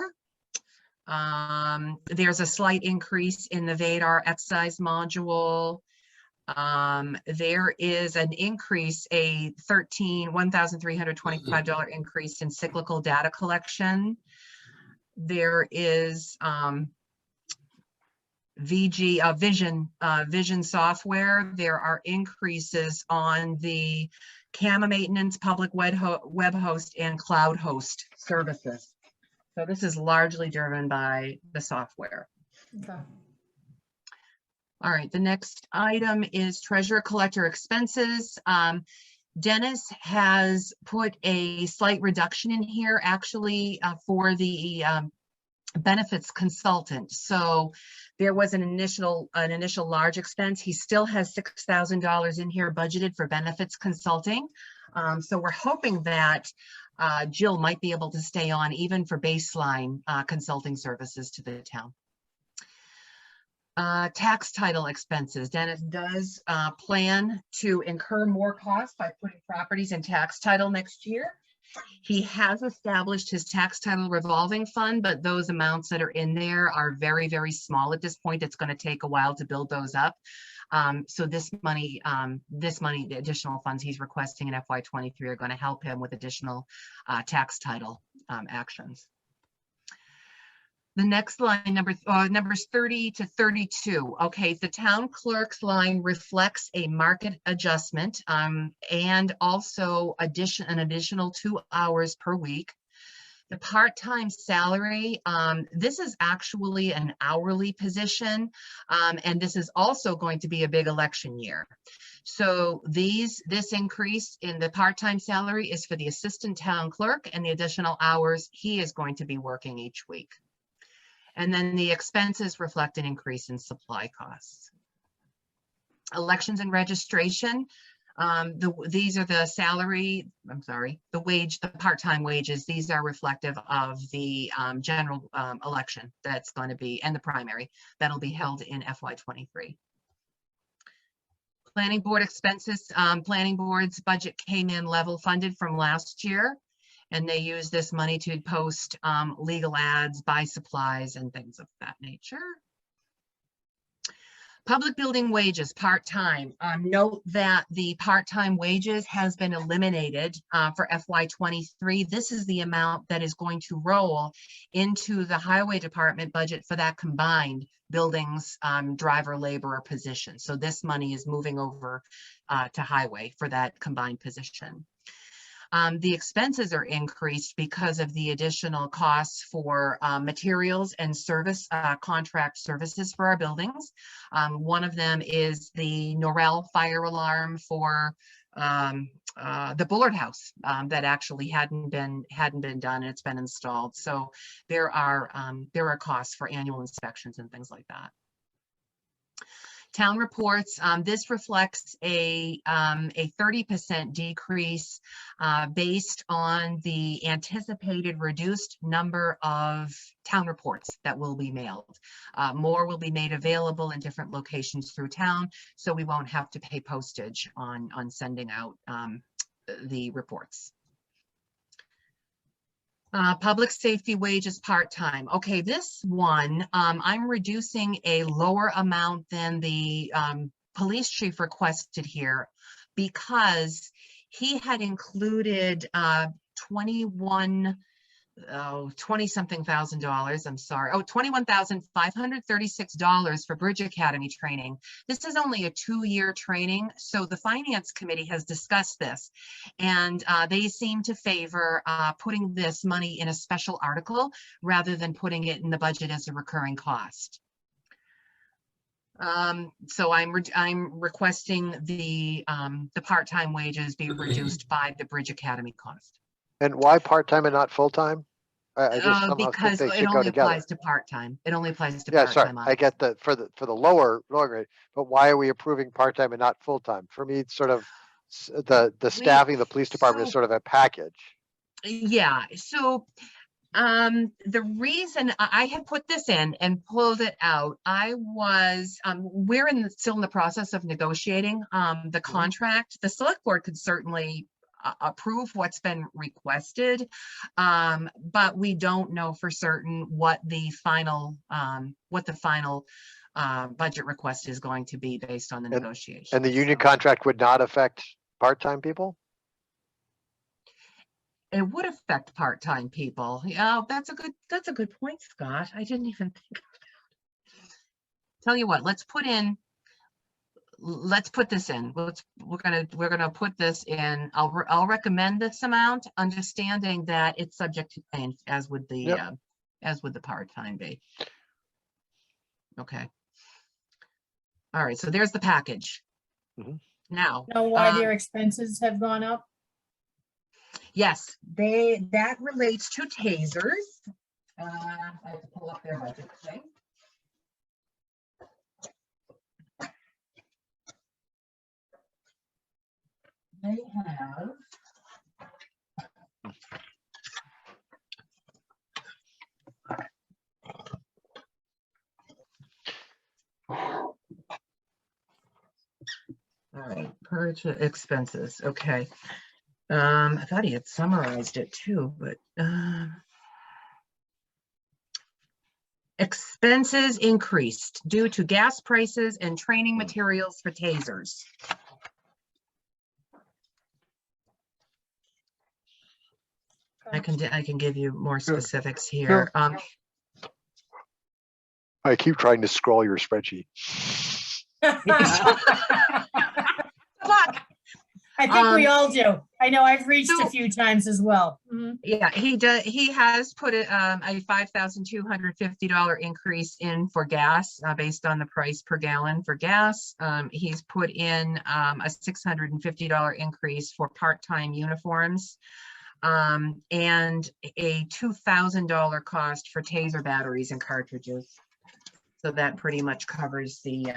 there's a slight increase in the VADAR excise module. There is an increase, a $1,325 increase in cyclical data collection. There is Vision software. There are increases on the CAMA maintenance, public web host, and cloud host services. So this is largely driven by the software. Okay. All right, the next item is treasurer collector expenses. Dennis has put a slight reduction in here actually for the benefits consultant. So there was an initial large expense. He still has $6,000 in here budgeted for benefits consulting. So we're hoping that Jill might be able to stay on even for baseline consulting services to the town. Tax title expenses. Dennis does plan to incur more costs by putting properties in tax title next year. He has established his tax title revolving fund, but those amounts that are in there are very, very small at this point. It's going to take a while to build those up. So this money, the additional funds he's requesting in FY23 are going to help him with additional tax title actions. The next line, numbers 30 to 32. Okay, the town clerk's line reflects a market adjustment and also an additional 2 hours per week. The part-time salary, this is actually an hourly position, and this is also going to be a big election year. So this increase in the part-time salary is for the assistant town clerk and the additional hours he is going to be working each week. And then the expenses reflect an increase in supply costs. Elections and registration. These are the the part-time wages. These are reflective of the general election that's going to be, and the primary that'll be held in FY23. Planning board expenses. Planning board's budget came in level funded from last year, and they use this money to post legal ads, buy supplies, and things of that nature. Public building wages, part-time. Note that the part-time wages has been eliminated for FY23. This is the amount that is going to roll into the highway department budget for that combined buildings driver laborer position. So this money is moving over to highway for that combined position. The expenses are increased because of the additional costs for materials and service contract services for our buildings. One of them is the Norrell fire alarm for the Bullard House that actually hadn't been done, and it's been installed. So there are costs for annual inspections and things like that. Town reports, this reflects a 30% decrease based on the anticipated reduced number of town reports that will be mailed. More will be made available in different locations through town, so we won't have to pay postage on sending out the reports. Public safety wages part-time. Okay, this one, I'm reducing a lower amount than the police chief requested here because he had included 20-something thousand dollars, I'm sorry. Oh, $21,536 for Bridge Academy training. This is only a 2-year training. So the finance committee has discussed this, and they seem to favor putting this money in a special article rather than putting it in the budget as a recurring cost. So I'm requesting the part-time wages be reduced by the Bridge Academy cost. And why part-time and not full-time? I just somehow think Because they it should go only together. applies to part-time. It only applies to Yeah, sorry, part-time. I get the for the lower grade, but why are we approving part-time and not full-time? For me, it's sort of the staffing, the police department is sort of a package. Yeah, so the reason I had put this in and pulled it out, I was we're still in the process of negotiating the contract. The select board could certainly approve what's been requested, but we don't know for certain what the final budget request is going to be based on the negotiation. And the union contract would not affect part-time people? It would affect part-time people. Yeah, that's a good point, Scott. I didn't even think of tell you what, let's put this in. We're gonna put this in. I'll recommend this amount, understanding that it's subject to change, as would the part-time be. Okay. All right, so there's the package. Mhm. Now, Know why their expenses have gone up? yes, that relates to tasers. I have to pull up their budget thing. They have. All right, purchase expenses, okay. I thought he had summarized it too, but expenses increased due to gas prices and training materials for tasers. I can give you more specifics here. I keep trying to scroll your spreadsheet. Look, I think we all do. I know I've reached so- a few times as well. Mhm. yeah, he has put a $5,250 increase in for gas, based on the price per gallon for gas. He's put in a $650 increase for part-time uniforms, and a $2,000 cost for taser batteries and cartridges. So that pretty much covers the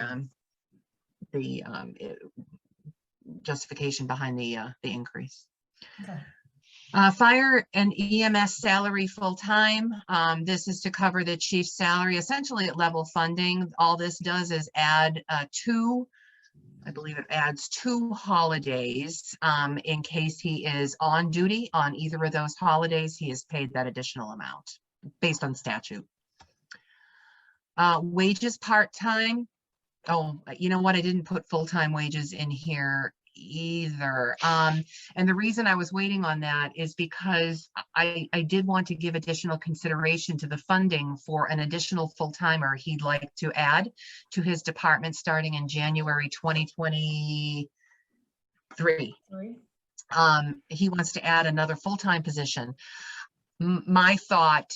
justification behind the increase. Okay. Fire and EMS salary full-time. This is to cover the chief's salary, essentially at level funding. All this does is add I believe it adds 2 holidays. In case he is on duty on either of those holidays, he is paid that additional amount based on statute. Wages part-time. Oh, you know what? I didn't put full-time wages in here either. And the reason I was waiting on that is because I did want to give additional consideration to the funding for an additional full-timer he'd like to add to his department starting in January 2023. He wants to add another full-time position. My thought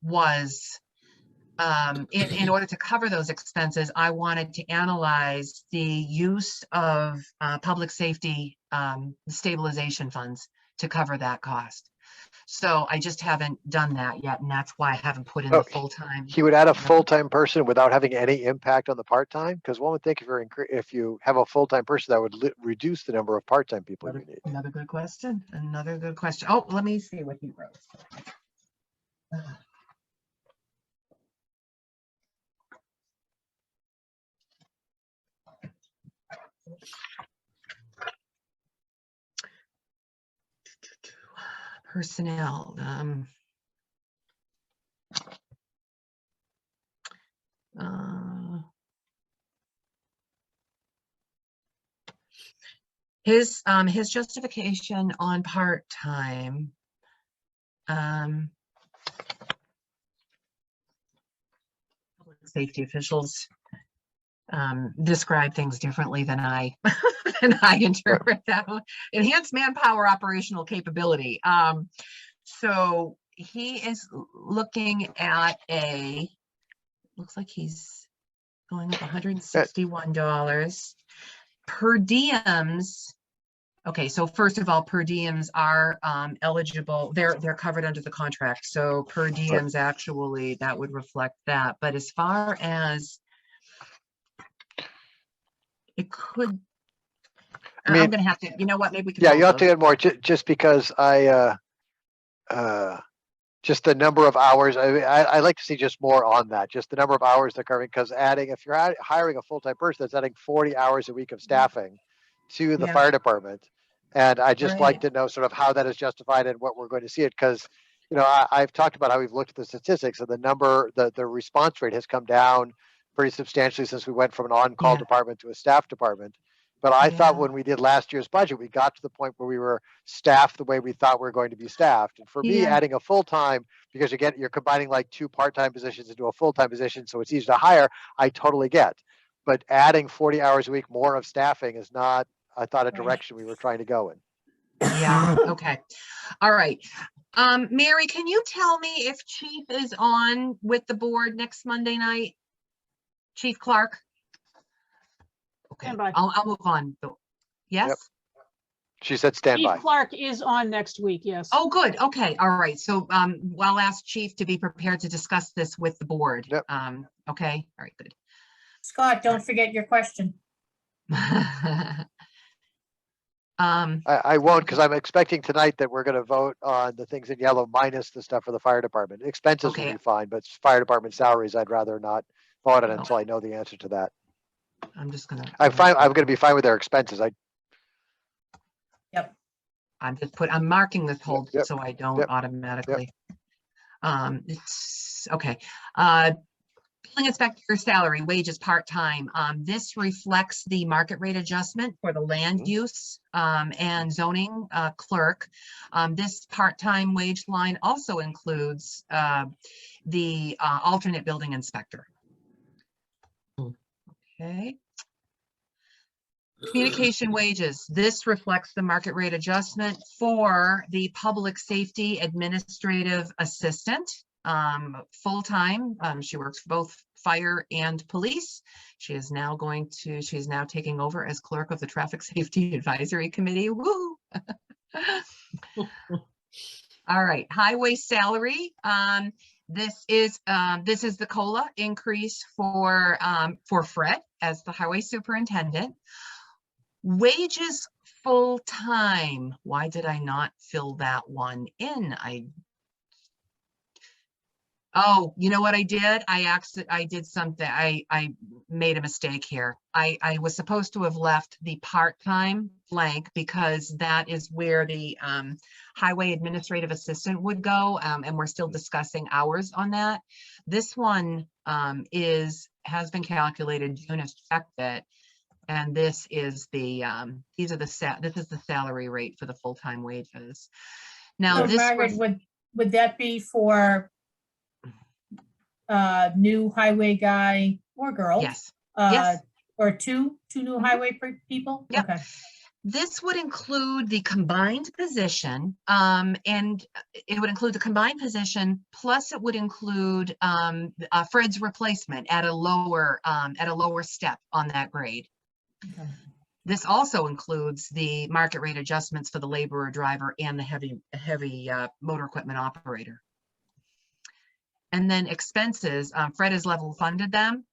was, in order to cover those expenses, I wanted to analyze the use of public safety stabilization funds to cover that cost. So I just haven't done that yet, and that's why I haven't put in the full-time. He would add a full-time person without having any impact on the part-time? Because one would think if you have a full-time person, that would reduce the number of part-time people you need. Another good question. Another good question. Oh, let me see what he wrote. Personnel. His justification on part-time. Public safety officials describe things differently than I interpret that one. Enhanced manpower operational capability. So he is looking at looks like he's going up $161 per diems. Okay, so first of all, per diems are eligible. They're covered under the contract. So per diems, actually, that would reflect that. But as far as it could, I mean, I'm gonna have to. You know what? Maybe we can. Yeah, you have to get more just because just the number of hours. I like to see just more on that. Just the number of hours they're covering. Because if you're hiring a full-time person, that's adding 40 hours a week of staffing to the fire department. And I just like to know sort of how that is justified and what we're going to see it. Because, you know, I've talked about how we've looked at the statistics and the response rate has come down pretty substantially since we went from an on-call department to a staff department. But I thought Yeah. when we did last year's budget, we got to the point where we were staffed the way we thought we were going to be staffed. And for me, Yeah. adding a full-time, because you're combining like 2 part-time positions into a full-time position, so it's easy to hire, I totally get. But adding 40 hours a week more of staffing is not, I thought, a Right. direction we were trying to go in. Yeah, okay. All right. Mary, can you tell me if Chief is on with the board next Monday night? Chief Clark? Okay, Stand by. I'll move on. though. Yes? She said standby. Chief Clark is on next week, yes. Oh, good. Okay, all right. So I'll ask Chief to be prepared to discuss this with the board. Yep. Okay, all right, good. Scott, don't forget your question. I won't, because I'm expecting tonight that we're going to vote on the things in yellow minus the stuff for the fire department. Expenses will Okay. be fine, but fire department salaries, I'd rather not vote on Okay. until I know the answer to that. I'm just gonna. I'm going to be fine with their expenses. I'm marking this hold Yep, so I don't yep, automatically. It's okay. Building inspector salary, wages, part-time. This reflects the market rate adjustment for the land Mhm. use and zoning clerk. This part-time wage line also includes the alternate building inspector. Okay. Communication wages. This reflects the market rate adjustment for the public safety administrative assistant, full-time. She works for both fire and police. She's now taking over as clerk of the Traffic Safety Advisory Committee. Woo! All right, highway salary. This is the COLA increase for Fred as the highway superintendent. Wages full-time. Why did I not fill that one in? Oh, you know what I did? I did something. I made a mistake here. I was supposed to have left the part-time blank because that is where the highway administrative assistant would go. And we're still discussing hours on that. This one has been calculated. June has checked it. And this is the salary rate for the full-time wages. Now, So this Margaret, would that be for new highway guy or girl? yes. Yes. Or two new Mhm. highway people? Yep. Okay. This would include the combined position, and it would include the combined position, plus it would include Fred's replacement at a lower step on that grade. Okay. This also includes the market rate adjustments for the laborer, driver, and the heavy motor equipment operator. And then expenses, Fred has level funded them.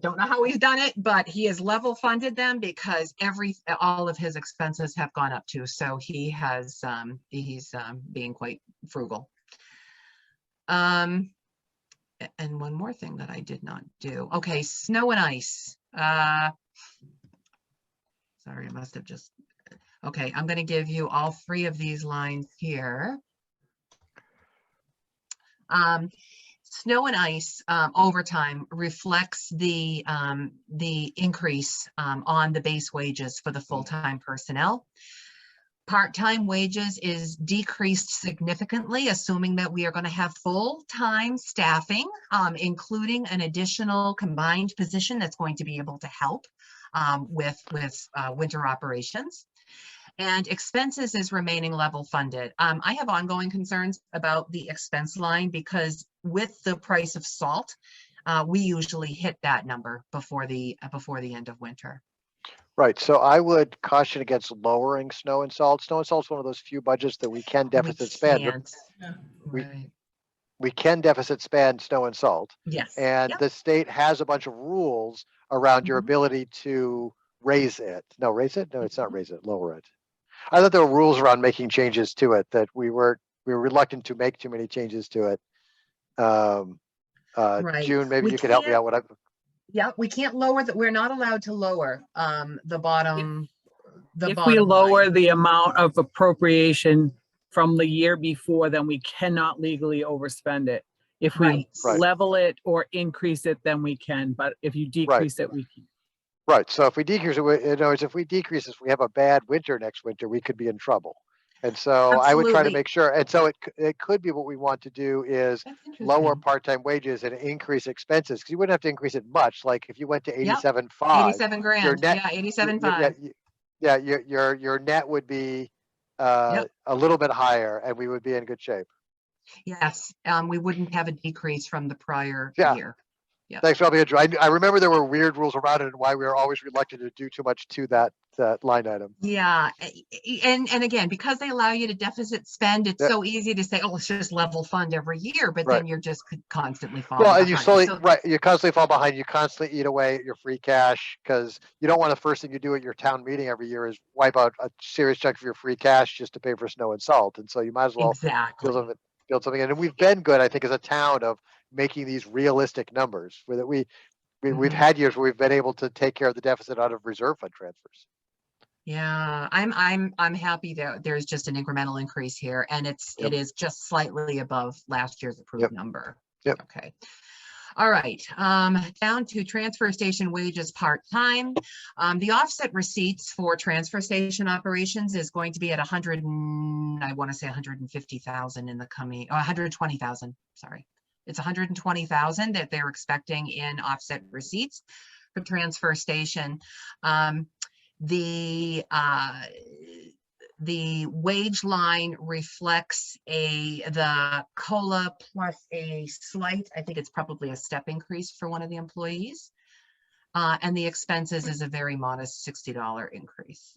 Don't know how he's done it, but he has level funded them because all of his expenses have gone up too. So he's being quite frugal. And one more thing that I did not do. Okay, snow and ice. Sorry, I must have just, okay, I'm going to give you all 3 of these lines here. Snow and ice overtime reflects the increase on the base wages for the full-time personnel. Part-time wages is decreased significantly, assuming that we are going to have full-time staffing, including an additional combined position that's going to be able to help with winter operations. And expenses is remaining level funded. I have ongoing concerns about the expense line because with the price of salt, we usually hit that number before the end of winter. Right. So I would caution against lowering snow and salt. Snow and salt is one of those few budgets that we can deficit spend. Yeah. Right. We can deficit spend snow and salt. Yes. And Yep. the state has a bunch of rules around your Mhm. ability to raise it. No, raise it? No, it's not raise it, lower it. I thought there were rules around making changes to it that we were reluctant to make too many changes to it. Right. June, maybe We you could help me can't- out. Yeah, we can't lower that. We're not allowed to lower the bottom. If we lower the amount of appropriation from the year before, then we cannot legally overspend it. If we Right. Right. level it or increase it, then we can, but if you decrease it, we can. Right, so if we decrease it, in other words, if we decrease this, we have a bad winter next winter, we could be in trouble. And so I would try to Absolutely. make sure, and so it could be what we want to do is That's lower interesting. part-time wages and increase expenses, because you wouldn't have to increase it much, like if you went to Yep. 87.5, 87 your grand. net, Yeah, yeah, 87.5. yeah, your net would be Yep. a little bit higher, and we would be in good shape. Yes, we wouldn't have a decrease from the prior Yeah. year. Yeah. Thanks for helping me. I remember there were weird rules around it and why we were always reluctant to do too much to that line item. Yeah, and again, because they allow you to deficit spend, it's Yeah. so easy to say, oh, let's just level fund every year, but Right. then you're just constantly falling Well, and you behind. slowly, So right, you constantly fall behind. You constantly eat away at your free cash because you don't want the first thing you do at your town meeting every year is wipe out a serious chunk of your free cash just to pay for snow and salt. And so you might as well exactly. build something in. And we've been good, I think, as a town of making these realistic numbers where that we've Mhm. had years where we've been able to take care of the deficit out of reserve fund transfers. Yeah, I'm happy that there's just an incremental increase here, and Yep. it is just slightly above last year's approved Yep. number. Yep. Okay. All right, down to transfer station wages part-time. The offset receipts for transfer station operations is going to be at 100 and I want to say 150,000 in the coming, 120,000, sorry. It's 120,000 that they're expecting in offset receipts for transfer station. The wage line reflects the COLA plus a slight, I think it's probably a step increase for one of the employees. And the expenses is a very modest $60 increase.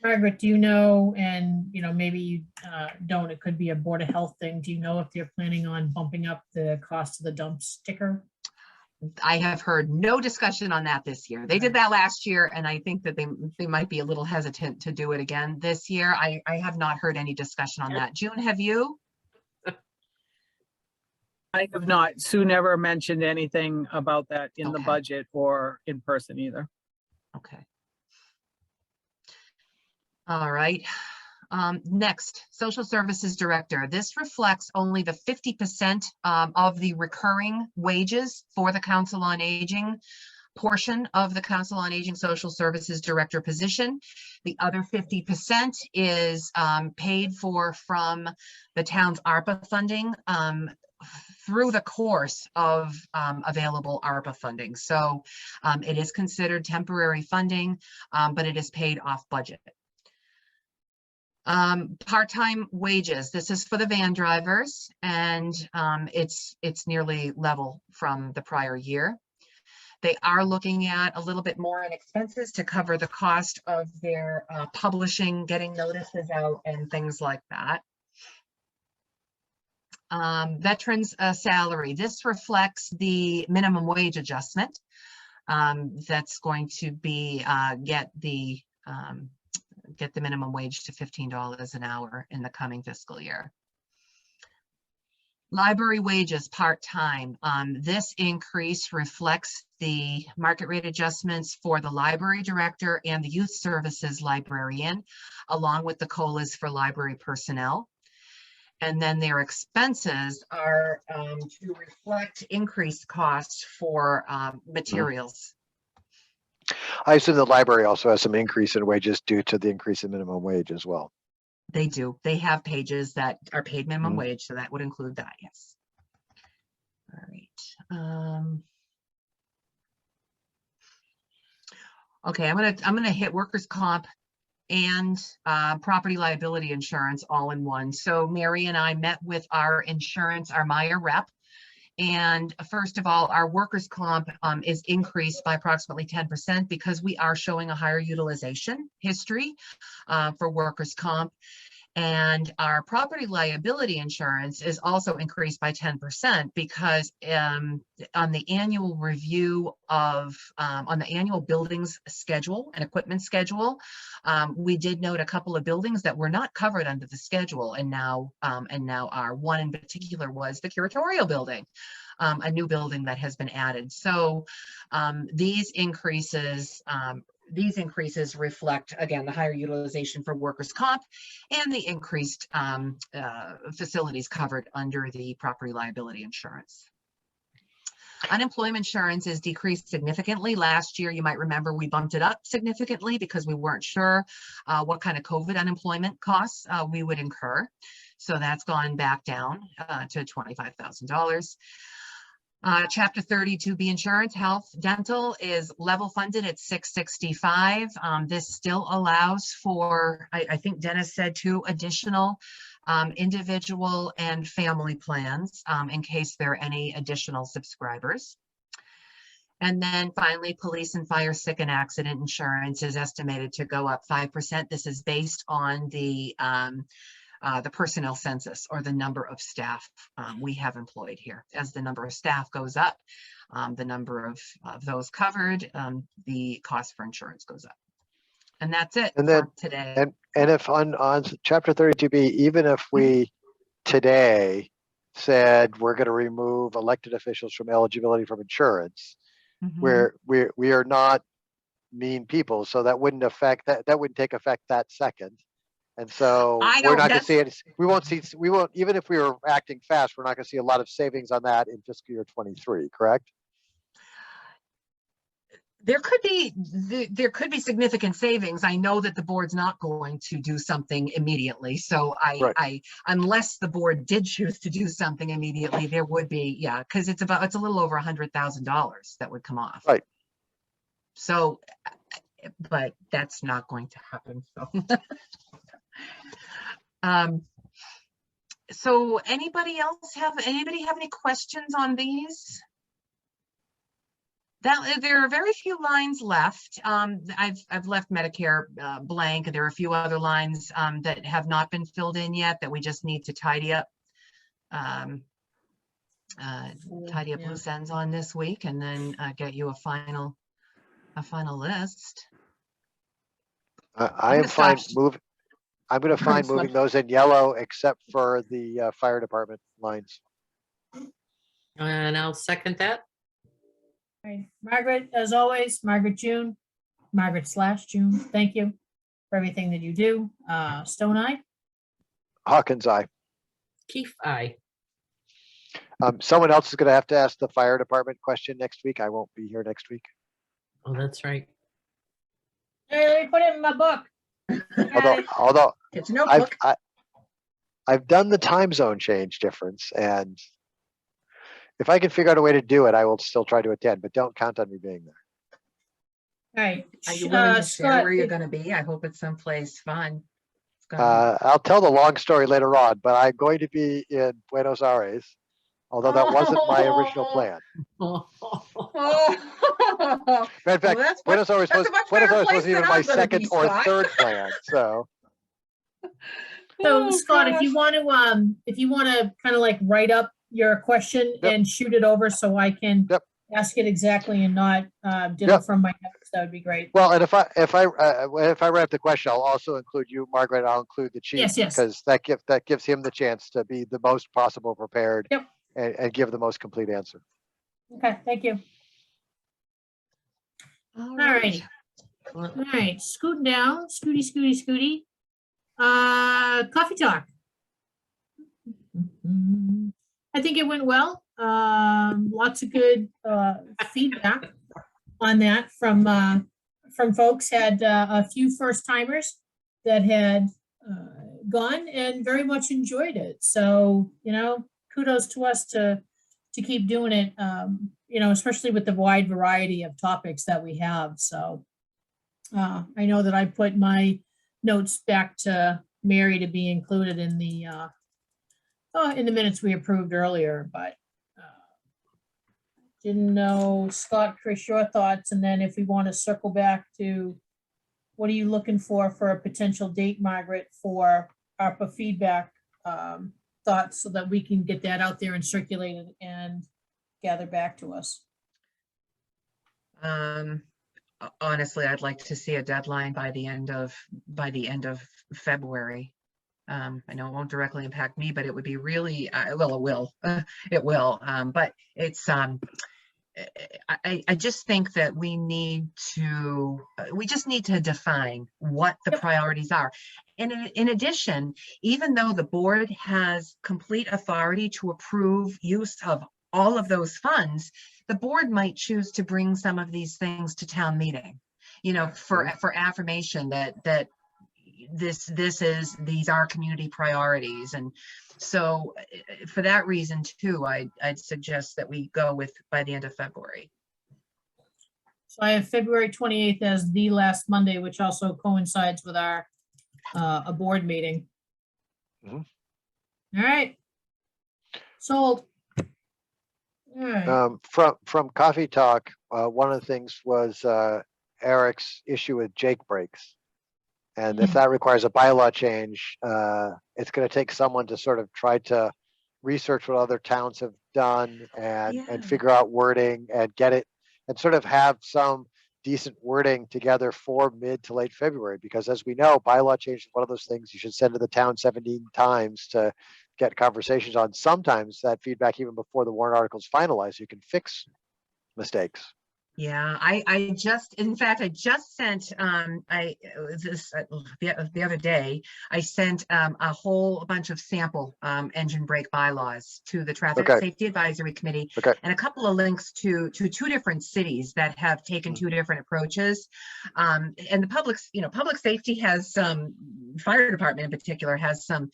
Margaret, do you know, and maybe you don't, it could be a Board of Health thing. Do you know if they're planning on bumping up the cost of the dump sticker? I have heard no discussion on that this year. They did that last year, and I think that they might be a little hesitant to do it again this year. I have not heard any discussion on that. June, have you? I have not. Sue never mentioned anything about that in the Okay. budget or in person either. Okay. All right. Next, Social Services Director. This reflects only the 50% of the recurring wages for the Council on Aging portion of the Council on Aging Social Services Director position. The other 50% is paid for from the town's ARPA funding through the course of available ARPA funding. So it is considered temporary funding, but it is paid off budget. Part-time wages. This is for the van drivers, and it's nearly level from the prior year. They are looking at a little bit more in expenses to cover the cost of their publishing, getting notices out, and things like that. Veterans salary. This reflects the minimum wage adjustment that's going to be get the minimum wage to $15 an hour in the coming fiscal year. Library wages part-time. This increase reflects the market rate adjustments for the library director and the youth services librarian, along with the COLAs for library personnel. And then their expenses are to reflect increased costs for materials. I assume the library also has some increase in wages due to the increase in minimum wage as well. They do. They have pages that are paid minimum Mhm. wage, so that would include that, yes. All right. Okay, I'm gonna hit workers' comp and property liability insurance all in one. So Mary and I met with our insurance, our Meyer rep. And first of all, our workers' comp is increased by approximately 10% because we are showing a higher utilization history for workers' comp. And our property liability insurance is also increased by 10% because on the annual review of, on the annual buildings schedule and equipment schedule, we did note a couple of buildings that were not covered under the schedule and now are. One in particular was the curatorial building, a new building that has been added. So these increases reflect, again, the higher utilization for workers' comp and the increased facilities covered under the property liability insurance. Unemployment insurance is decreased significantly. Last year, you might remember we bumped it up significantly because we weren't sure what kind of COVID unemployment costs we would incur. So that's gone back down to $25,000. Chapter 32B insurance, health, dental is level funded at $665. This still allows for, I think Dennis said, 2 additional individual and family plans in case there are any additional subscribers. And then finally, police and fire, sick and accident insurance is estimated to go up 5%. This is based on the personnel census, or the number of staff we have employed here. As the number of staff goes up, the number of those covered, the cost for insurance goes up. And that's it And then, for today. and if on chapter 32B, even if we today said we're going to remove elected officials from eligibility from insurance, we are not mean people, so that wouldn't affect that wouldn't take effect that second. And so we're not going to see it. We won't, even if we were acting fast, we're not going to see a lot of savings on that in fiscal year 23, correct? There could be significant savings. I know that the board's not going to do something immediately. So unless the board did choose to do something immediately, there would be, yeah, because it's a little over $100,000 that would come off. Right. So, but that's not going to happen. So. So anybody have any questions on these? There are very few lines left. I've left Medicare blank. There are a few other lines that have not been filled in yet that we just need to tidy up. Tidy up loose ends on this week, and then get you a final list. I am fine moving. I'm going to find moving those in yellow, except for the fire department lines. And I'll second that. All right. Margaret, as always, Margaret June, Margaret/June, thank you for everything that you do. Stone Eye? Hawkins, aye. Keefe, aye. Someone else is going to have to ask the fire department question next week. I won't be here next week. Oh, that's right. Hey, let me put it in my book. Although It's a notebook. I've done the time zone change difference, and if I can figure out a way to do it, I will still try to attend, but don't count on me being there. All right. Are you willing to share Scott, where you're going to be? I hope it's someplace fun. I'll tell the long story later on, but I'm going to be in Buenos Aires, although that wasn't my original plan. In fact, Buenos Aires wasn't even my second or third plan. So Scott, if you want to kind of like write up your question and shoot it over so I can ask it exactly and not diddle from my notes, that would be great. Well, and if I write the question, I'll also include you, Margaret. I'll include the chief because that gives him the chance to be the most possible prepared and give the most complete answer. Okay, thank you. All right. All right, scooting down, scooty. Coffee talk. I think it went well. Lots of good feedback on that from folks. Had a few first timers that had gone and very much enjoyed it. So, kudos to us to keep doing it, especially with the wide variety of topics that we have. So I know that I put my notes back to Mary to be included in the minutes we approved earlier, but didn't know, Scott, Chris, your thoughts, and then if we want to circle back to what are you looking for a potential date, Margaret, for ARPA feedback thoughts so that we can get that out there and circulate it and gather back to us. Honestly, I'd like to see a deadline by the end of February. I know it won't directly impact me, but it would be really, well, it will, but it's, I just think that we just need to define what the priorities are. And in addition, even though the board has complete authority to approve use of all of those funds, the board might choose to bring some of these things to town meeting, you know, for affirmation that these are community priorities. And so for that reason too, I'd suggest that we go with by the end of February. So I have February 28th as the last Monday, which also coincides with our a board meeting. Mhm. All right. Sold. All right. From Coffee Talk, one of the things was Eric's issue with Jake breaks. And if that requires a bylaw change, it's going to take someone to sort of try to research what other towns have done and Yeah. figure out wording and get it and sort of have some decent wording together for mid to late February. Because as we know, bylaw change is one of those things you should send to the town 17 times to get conversations on. Sometimes that feedback, even before the warrant article is finalized, you can fix mistakes. Yeah, I just, in fact, I just sent, the other day, I sent a whole bunch of sample engine brake bylaws to the Traffic Okay. Safety Advisory Committee. Okay. And a couple of links to two different cities that have taken two different approaches. And the public safety has some, fire department in particular has some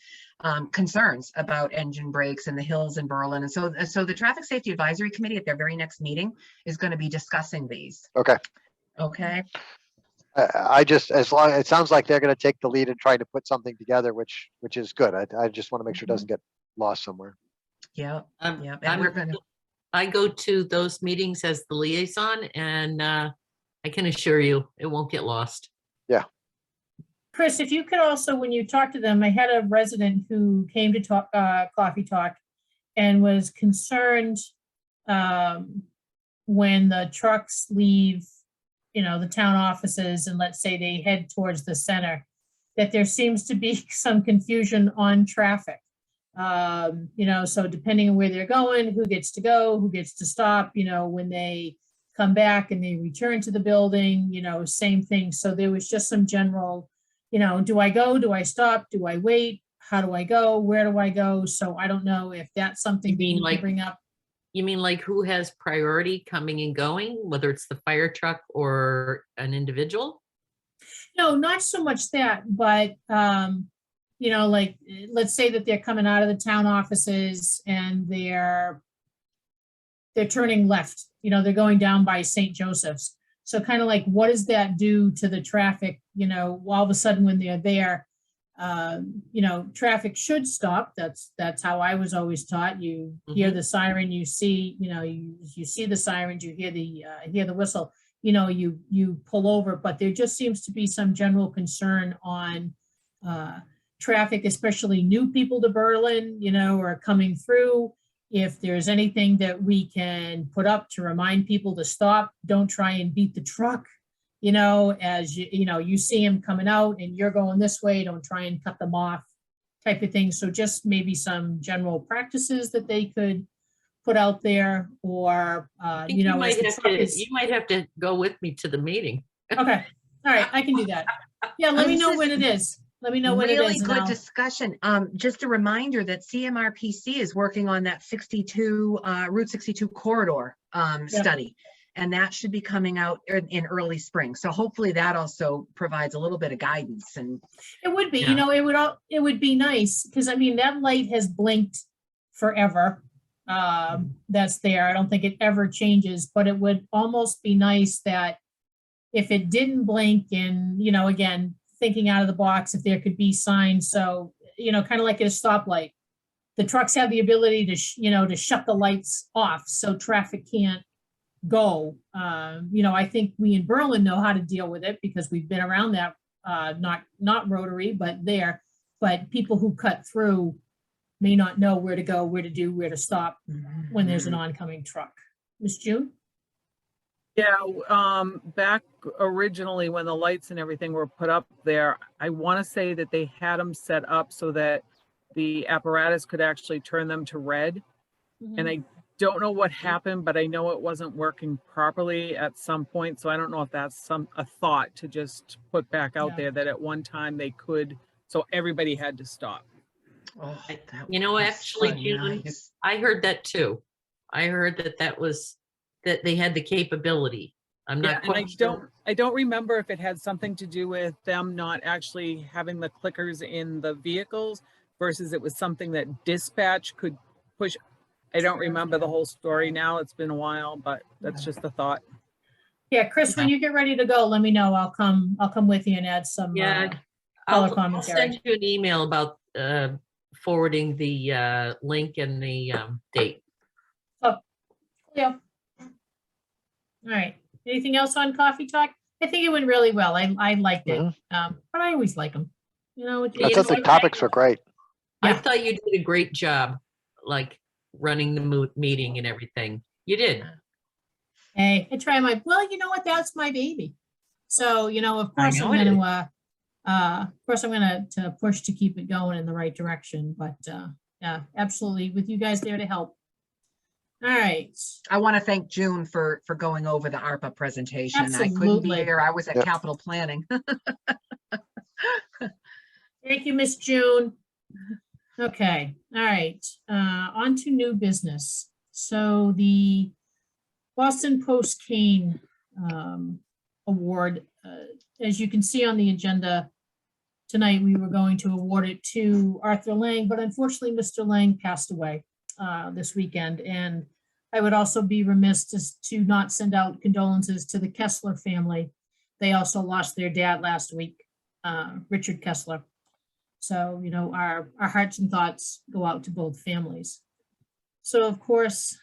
concerns about engine brakes in the hills in Berlin. And so the Traffic Safety Advisory Committee at their very next meeting is going to be discussing these. Okay. Okay. I just, as long, it sounds like they're going to take the lead in trying to put something together, which is good. I just want to make sure it doesn't get lost somewhere. Yeah. I'm- Yeah. And we're going to. I go to those meetings as the liaison, and I can assure you it won't get lost. Chris, if you could also, when you talk to them, I had a resident who came to talk, Coffee Talk, and was concerned when the trucks leave, you know, the town offices, and let's say they head towards the center, that there seems to be some confusion on traffic. You know, so depending on where they're going, who gets to go, who gets to stop, you know, when they come back and they return to the building, you know, same thing. So there was just some general, you know, do I go, do I stop, do I wait, how do I go, where do I go? So I don't know if that's something You mean we can like- bring up. You mean like who has priority coming and going, whether it's the fire truck or an individual? No, not so much that, but, you know, like, let's say that they're coming out of the town offices and they're turning left, you know, they're going down by St. Joseph's. So kind of like, what does that do to the traffic? You know, all of a sudden when they're there, you know, traffic should stop. That's how I was always taught. You hear the siren, you see, you know, you see the sirens, you hear the whistle, you know, you pull over, but there just seems to be some general concern on traffic, especially new people to Berlin, you know, or coming through. If there's anything that we can put up to remind people to stop, don't try and beat the truck, you know, as you know, you see them coming out and you're going this way, don't try and cut them off, type of thing. So just maybe some general practices that they could put out there, or, I think you know, as might the have truck to, is, you might have to go with me to the meeting. okay, all right, I can do that. Yeah, let me This know is when it is. Let me know when it Really is. and good I'll- discussion. Just a reminder that CMRPC is working on that 62 Route 62 corridor study, and that should be coming out in early spring. So hopefully that also provides a little bit of guidance. And It would be, Yeah. you know, it would be nice, because I mean, that light has blinked forever. That's there. I don't think it ever changes, but it would almost be nice that if it didn't blink, and, you know, again, thinking out of the box, if there could be signs, so, you know, kind of like at a stoplight, the trucks have the ability to, you know, to shut the lights off so traffic can't go. You know, I think we in Berlin know how to deal with it because we've been around that, not Rotary, but there. But people who cut through may not know where to go, where to do, where to stop when there's an oncoming truck. Ms. June? Yeah, back originally when the lights and everything were put up there, I want to say that they had them set up so that the apparatus could actually turn them to red. And I don't know what happened, but I know it wasn't working properly at some point. So I don't know if that's a thought to just put back out Yeah. there that at one time they could, so everybody had to stop. oh, that You know, would be actually, so June, nice. I heard that too. I heard that they had the capability. I'm Yeah, not and quite sure. I don't remember if it had something to do with them not actually having the clickers in the vehicles versus it was something that dispatch could push. I don't remember the whole story now. It's been a while, but that's just a thought. Yeah, Chris, when you get ready to go, let me know. I'll come with you and add some Yeah, color I'll commentary. send you an email about forwarding the link and the date. Yeah. All right. Anything else on Coffee Talk? I think it went really well. I liked it. But I always like them. You know, I thought the topics were great. I Yeah. thought you did a great job, like running the meeting and everything. You did. Hey, I try my, well, you know what? That's my baby. So, you know, of course I'm know it gonna, to push to keep it going in the right direction, but, yeah, absolutely. With you guys there to help. All right. I want to thank June for going over the ARPA presentation. I couldn't be Absolutely. here. I was at Yep. capital planning. Thank you, Miss June. Okay, all right, on to new business. So the Boston Post Cane Award, as you can see on the agenda tonight, we were going to award it to Arthur Lang, but unfortunately, Mr. Lang passed away this weekend. And I would also be remiss to not send out condolences to the Kessler family. They also lost their dad last week, Richard Kessler. So, you know, our hearts and thoughts go out to both families. So, of course,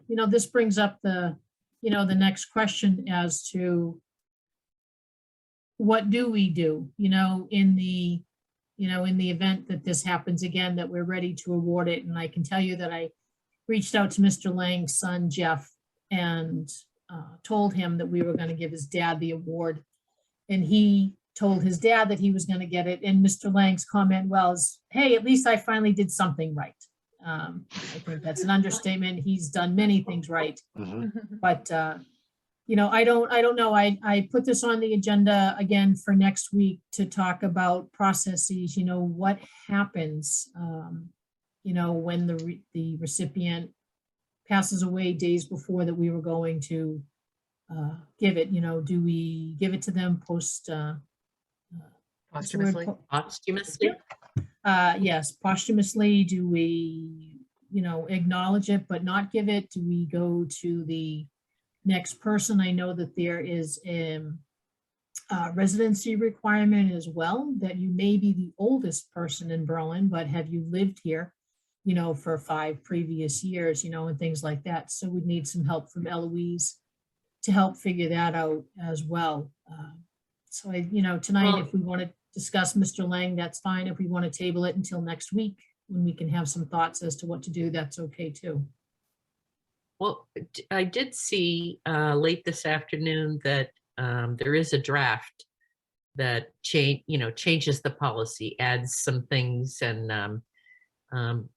you know, this brings up the next question as to what do we do, you know, in the event that this happens again, that we're ready to award it. And I can tell you that I reached out to Mr. Lang's son, Jeff, and told him that we were going to give his dad the award. And he told his dad that he was going to get it. And Mr. Lang's comment was, hey, at least I finally did something right. I think that's an understatement. He's done many things right. But, you know, I don't know. I put this on the agenda again for next week to talk about processes, you know, what happens, you know, when the recipient passes away days before that we were going to give it, you know, do we give it to them Posthumously. Posthumously? Yes, posthumously. Do we, you know, acknowledge it but not give it? Do we go to the next person? I know that there is a residency requirement as well, that you may be the oldest person in Berlin, but have you lived here, you know, for 5 previous years, you know, and things like that. So we'd need some help from Eloise to help figure that out as well. So you know, tonight, if we want to discuss Mr. Lang, that's fine. If we want to table it until next week, when we can have some thoughts as to what to do, that's okay too. Well, I did see late this afternoon that there is a draft that changes the policy, adds some things, and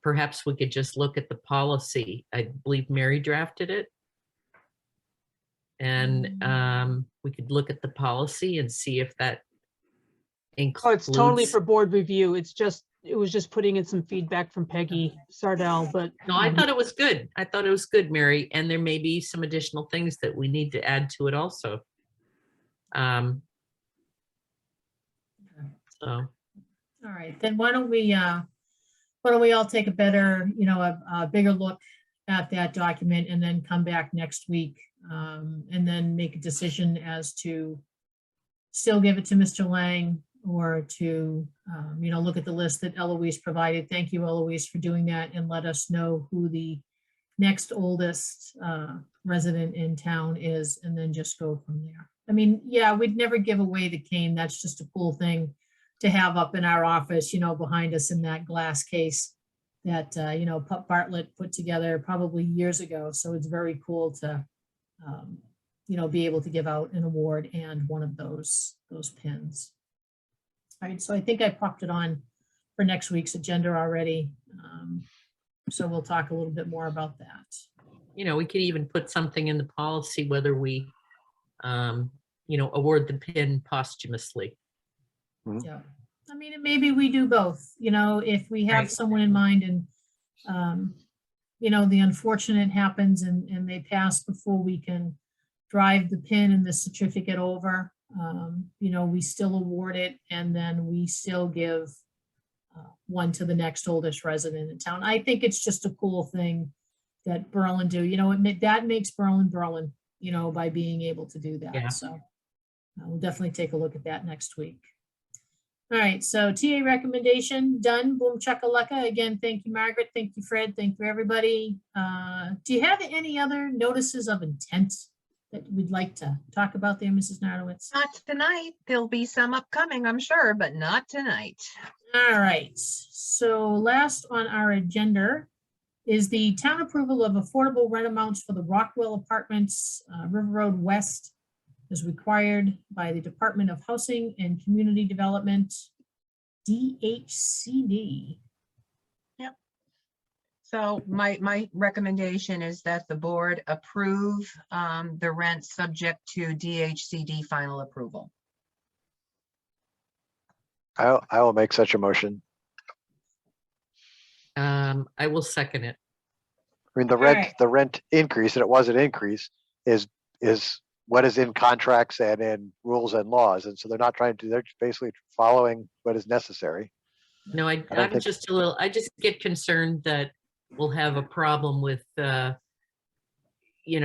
perhaps we could just look at the policy. I believe Mary drafted it. And we could look at the policy and see if that includes. Oh, it's totally for board review. It was just putting in some feedback from Peggy Sardell, but. No, I thought it was good. I thought it was good, Mary. And there may be some additional things that we need to add to it also. So. All right, then why don't we all take a better, you know, a bigger look at that document and then come back next week and then make a decision as to still give it to Mr. Lang or to, you know, look at the list that Eloise provided. Thank you, Eloise, for doing that, and let us know who the next oldest resident in town is, and then just go from there. I mean, yeah, we'd never give away the cane. That's just a cool thing to have up in our office, you know, behind us in that glass case that, you know, Bartlett put together probably years ago. So it's very cool to, you know, be able to give out an award and one of those pins. All right, so I think I popped it on for next week's agenda already. So we'll talk a little bit more about that. You know, we could even put something in the policy whether we, you know, award the pin posthumously. Yeah, I mean, maybe we do both, you know, if we have Right. someone in mind and, the unfortunate happens and they pass before we can drive the pin and the certificate over, we still award it and then we still give one to the next oldest resident in town. I think it's just a cool thing that Berlin do, that makes Berlin, by being able to do Yeah. that. So we'll definitely take a look at that next week. All right, so TA recommendation done. Boom chakalaka. Again, thank you, Margaret. Thank you, Fred. Thank you, everybody. Do you have any other notices of intent that we'd like to talk about there, Mrs. Narowitz? Not tonight. There'll be some upcoming, I'm sure, but not tonight. All right, so last on our agenda is the town approval of affordable rent amounts for the Rockwell Apartments, River Road West, as required by the Department of Housing and Community Development, DHCD. Yep. So my recommendation is that the board approve the rent subject to DHCD final approval. I will make such a motion. I will second it. I mean, the Alright. rent increase, and it was an increase, is what is in contracts and in rules and laws. And so they're not trying to, they're just basically following what is necessary. No, don't I'm think- just I just get concerned that we'll have a problem with,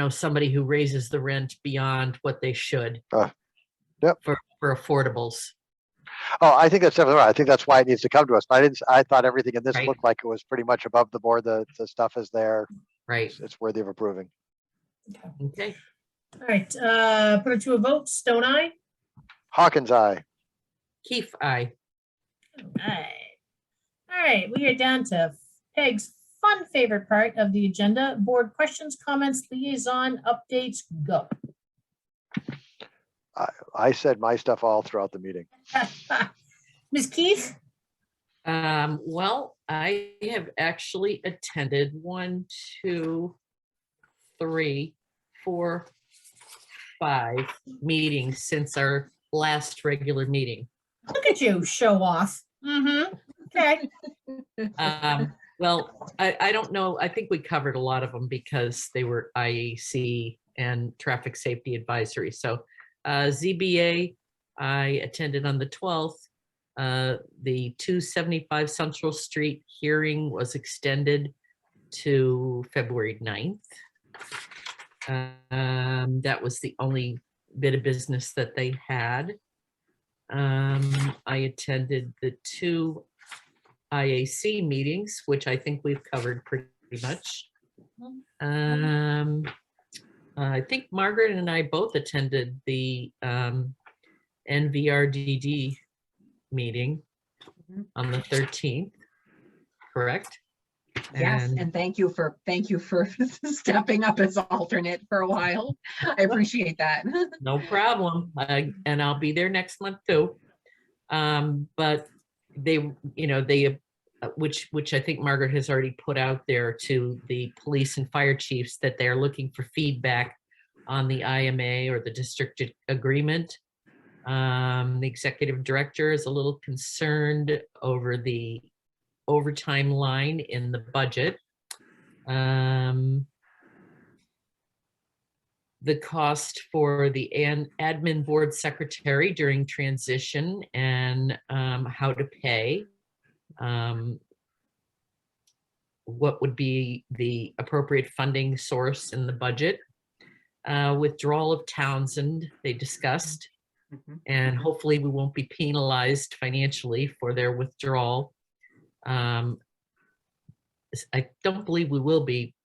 somebody who raises the rent beyond what they should. Yep. For affordables. Oh, I think that's definitely right. I think that's why it needs to come to us. I thought everything in this Right. looked like it was pretty much above the board. The stuff is there. Right, It's worthy of approving. okay. All right, put it to a vote. Stone eye. Hawkins, aye. Keith, aye. All right, we are down to Peg's fun favorite part of the agenda. Board questions, comments, liaison, updates, go. I said my stuff all throughout the meeting. Ms. Keith? Well, I have actually attended 1, 2, 3, 4, 5 meetings since our last regular meeting. Look at you, show off. Okay. Well, I don't know. I think we covered a lot of them because they were IAC and Traffic Safety Advisory. So ZBA, I attended on the 12th. The 275 Central Street hearing was extended to February 9th. That was the only bit of business that they had. I attended the 2 IAC meetings, which I think we've covered pretty much. I think Margaret and I both attended the NVRDD meeting on the 13th, correct? Yes, and thank you for stepping up as alternate for a while. I appreciate that. No problem. And I'll be there next month too. But they, which I think Margaret has already put out there to the police and fire chiefs, that they're looking for feedback on the IMA or the district agreement. The executive director is a little concerned over the overtime line in the budget. The cost for the admin board secretary during transition and how to pay. What would be the appropriate funding source in the budget. Withdrawal of Townsend, they discussed, and hopefully we won't be penalized financially for their withdrawal. I don't believe we will be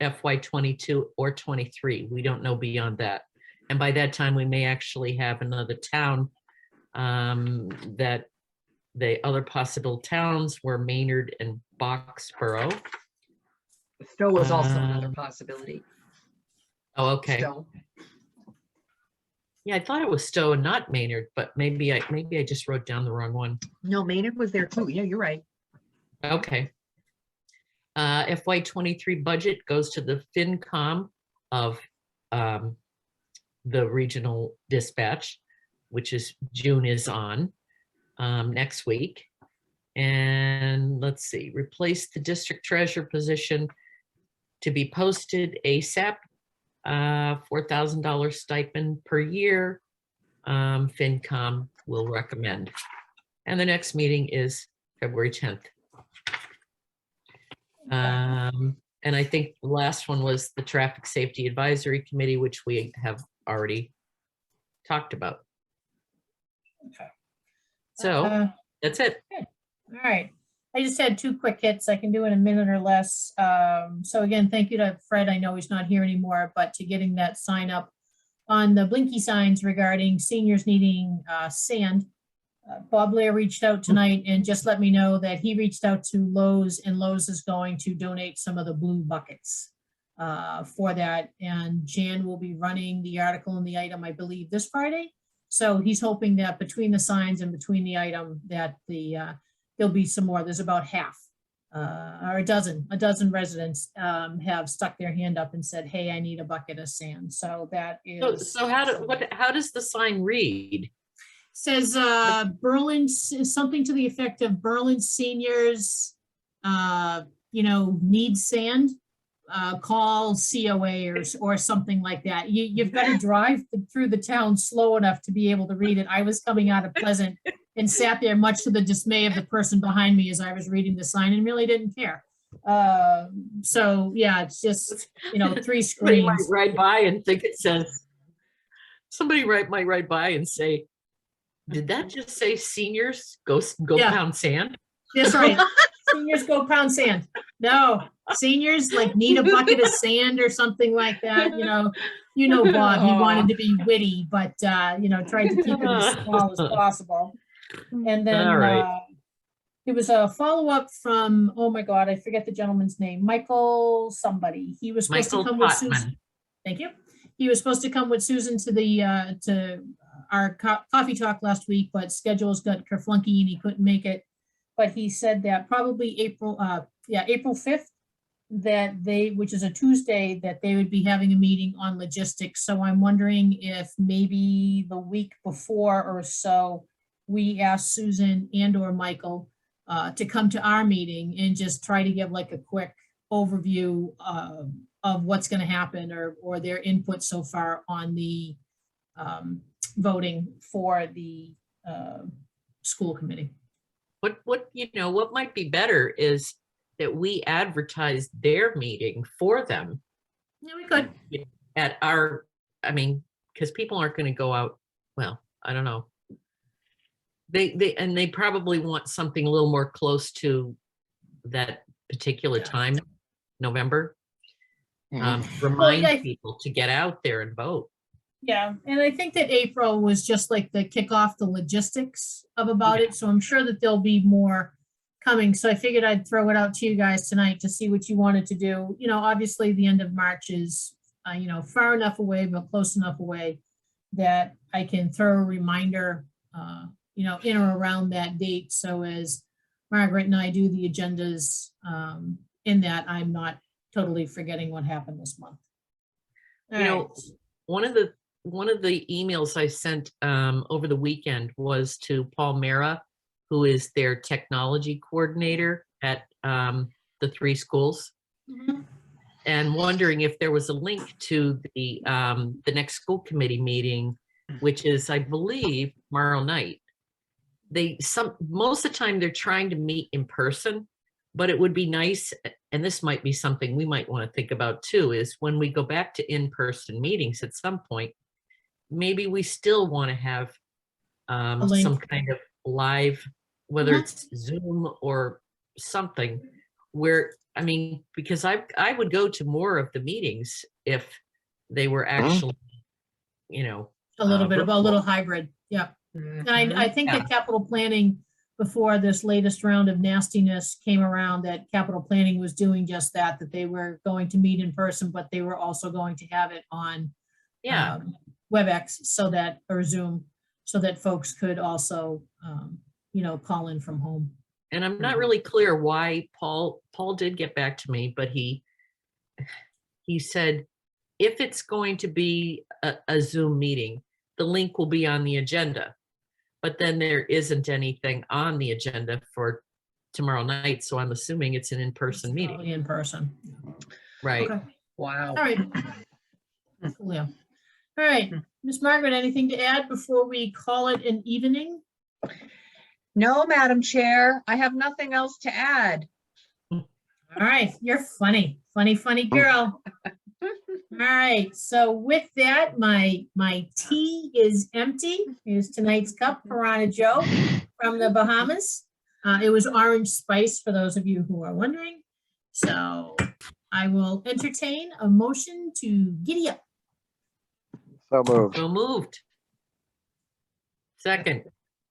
FY22 or 23. We don't know beyond that. And by that time, we may actually have another town. That the other possible towns were Maynard and Boxborough. Stowe was also another possibility. Oh, okay. Stowe. Yeah, I thought it was Stowe and not Maynard, but maybe I just wrote down the wrong one. No, Maynard was there too. Yeah, you're right. Okay. FY23 budget goes to the FinCom of the regional dispatch, which is June is on next week. And let's see, replace the district treasurer position. to be posted ASAP, $4,000 stipend per year. FinCom will recommend. And the next meeting is February 10th. And I think the last one was the Traffic Safety Advisory Committee, which we have already talked about. Okay. So that's it. All right. I just had 2 quick hits. I can do it in a minute or less. So again, thank you to Fred. I know he's not here anymore, but to getting that sign up on the blinky signs regarding seniors needing sand. Bob Blair reached out tonight and just let me know that he reached out to Lowe's, and Lowe's is going to donate some of the blue buckets for that. And Jan will be running the article and the item, I believe, this Friday. So he's hoping that between the signs and between the item that there'll be some more. There's about half or a dozen residents have stuck their hand up and said, hey, I need a bucket of sand. So that is. So how does the sign read? Says Berlin, something to the effect of Berlin seniors, need sand, call COA or something like that. You've got to drive through the town slow enough to be able to read it. I was coming out of Pleasant and sat there much to the dismay of the person behind me as I was reading the sign and really didn't care. So yeah, it's just, 3 screens. Somebody might ride by and think it says, might ride by and say, did that just say seniors go Yeah. pound sand? That's right. Seniors go pound sand. No, seniors like need a bucket of sand or something like that. Bob, he wanted to be witty, but tried to keep it as small as possible. And then All right. there was a follow-up from, oh my God, I forget the gentleman's name, Michael somebody. He was supposed Michael to come with Potman. Susan. Thank you. He was supposed to come with Susan to the to our coffee talk last week, but schedules got kerflunky and he couldn't make it. But he said that probably April 5th, which is a Tuesday, that they would be having a meeting on logistics. So I'm wondering if maybe the week before or so, we ask Susan and or Michael to come to our meeting and just try to give like a quick overview of what's going to happen or their input so far on the voting for the school committee. What might be better is that we advertise their meeting for them. Yeah, we could. Because people aren't going to go out. Well, I don't know. They probably want something a little more close to that particular time, November. Remind people to get out there and vote. Yeah, and I think that April was just like the kickoff, the logistics of about it. So I'm sure that there'll be more coming. So I figured I'd throw it out to you guys tonight to see what you wanted to do. Obviously the end of March is, far enough away, but close enough away that I can throw a reminder, in or around that date. So as Margaret and I do the agendas, in that I'm not totally forgetting what happened this month. All right. One of the emails I sent over the weekend was to Paul Mera, who is their technology coordinator at the 3 schools, and wondering if there was a link to the next school committee meeting, which is, I believe, tomorrow night. Most of the time they're trying to meet in person, but it would be nice, and this might be something we might want to think about too, is when we go back to in-person meetings at some point, maybe we still want to have some kind of live, whether it's Zoom or something where, because I would go to more of the meetings if they were actually, a little bit of a little hybrid. Yeah. And I think that capital planning, before this latest round of nastiness came around, that capital planning was doing just that they were going to meet in person, but they were also going to have it on WebEx or Zoom, so that folks could also, call in from home. And I'm not really clear why Paul did get back to me, but he said, if it's going to be a Zoom meeting, the link will be on the agenda. But then there isn't anything on the agenda for tomorrow night, so I'm assuming it's an in-person meeting. In person. Right. Okay, Wow. all right. Cool, yeah. All right, Miss Margaret, anything to add before we call it an evening? No, Madam Chair, I have nothing else to add. All right, you're funny, funny girl. All right, so with that, my tea is empty. Here's tonight's cup, Piranha Joe from the Bahamas. It was orange spice for those of you who are wondering. So I will entertain a motion to giddy up. So moved. So moved. Second.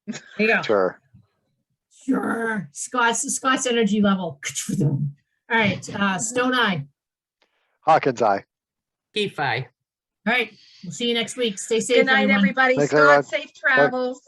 There you go. Sure. Sure. Scott's energy level. All right, Stone Eye. Hawkins, aye. Key-fi. All right, we'll see you next week. Stay safe, Good night, everyone. everybody. Thanks, everyone. Scott, safe travels.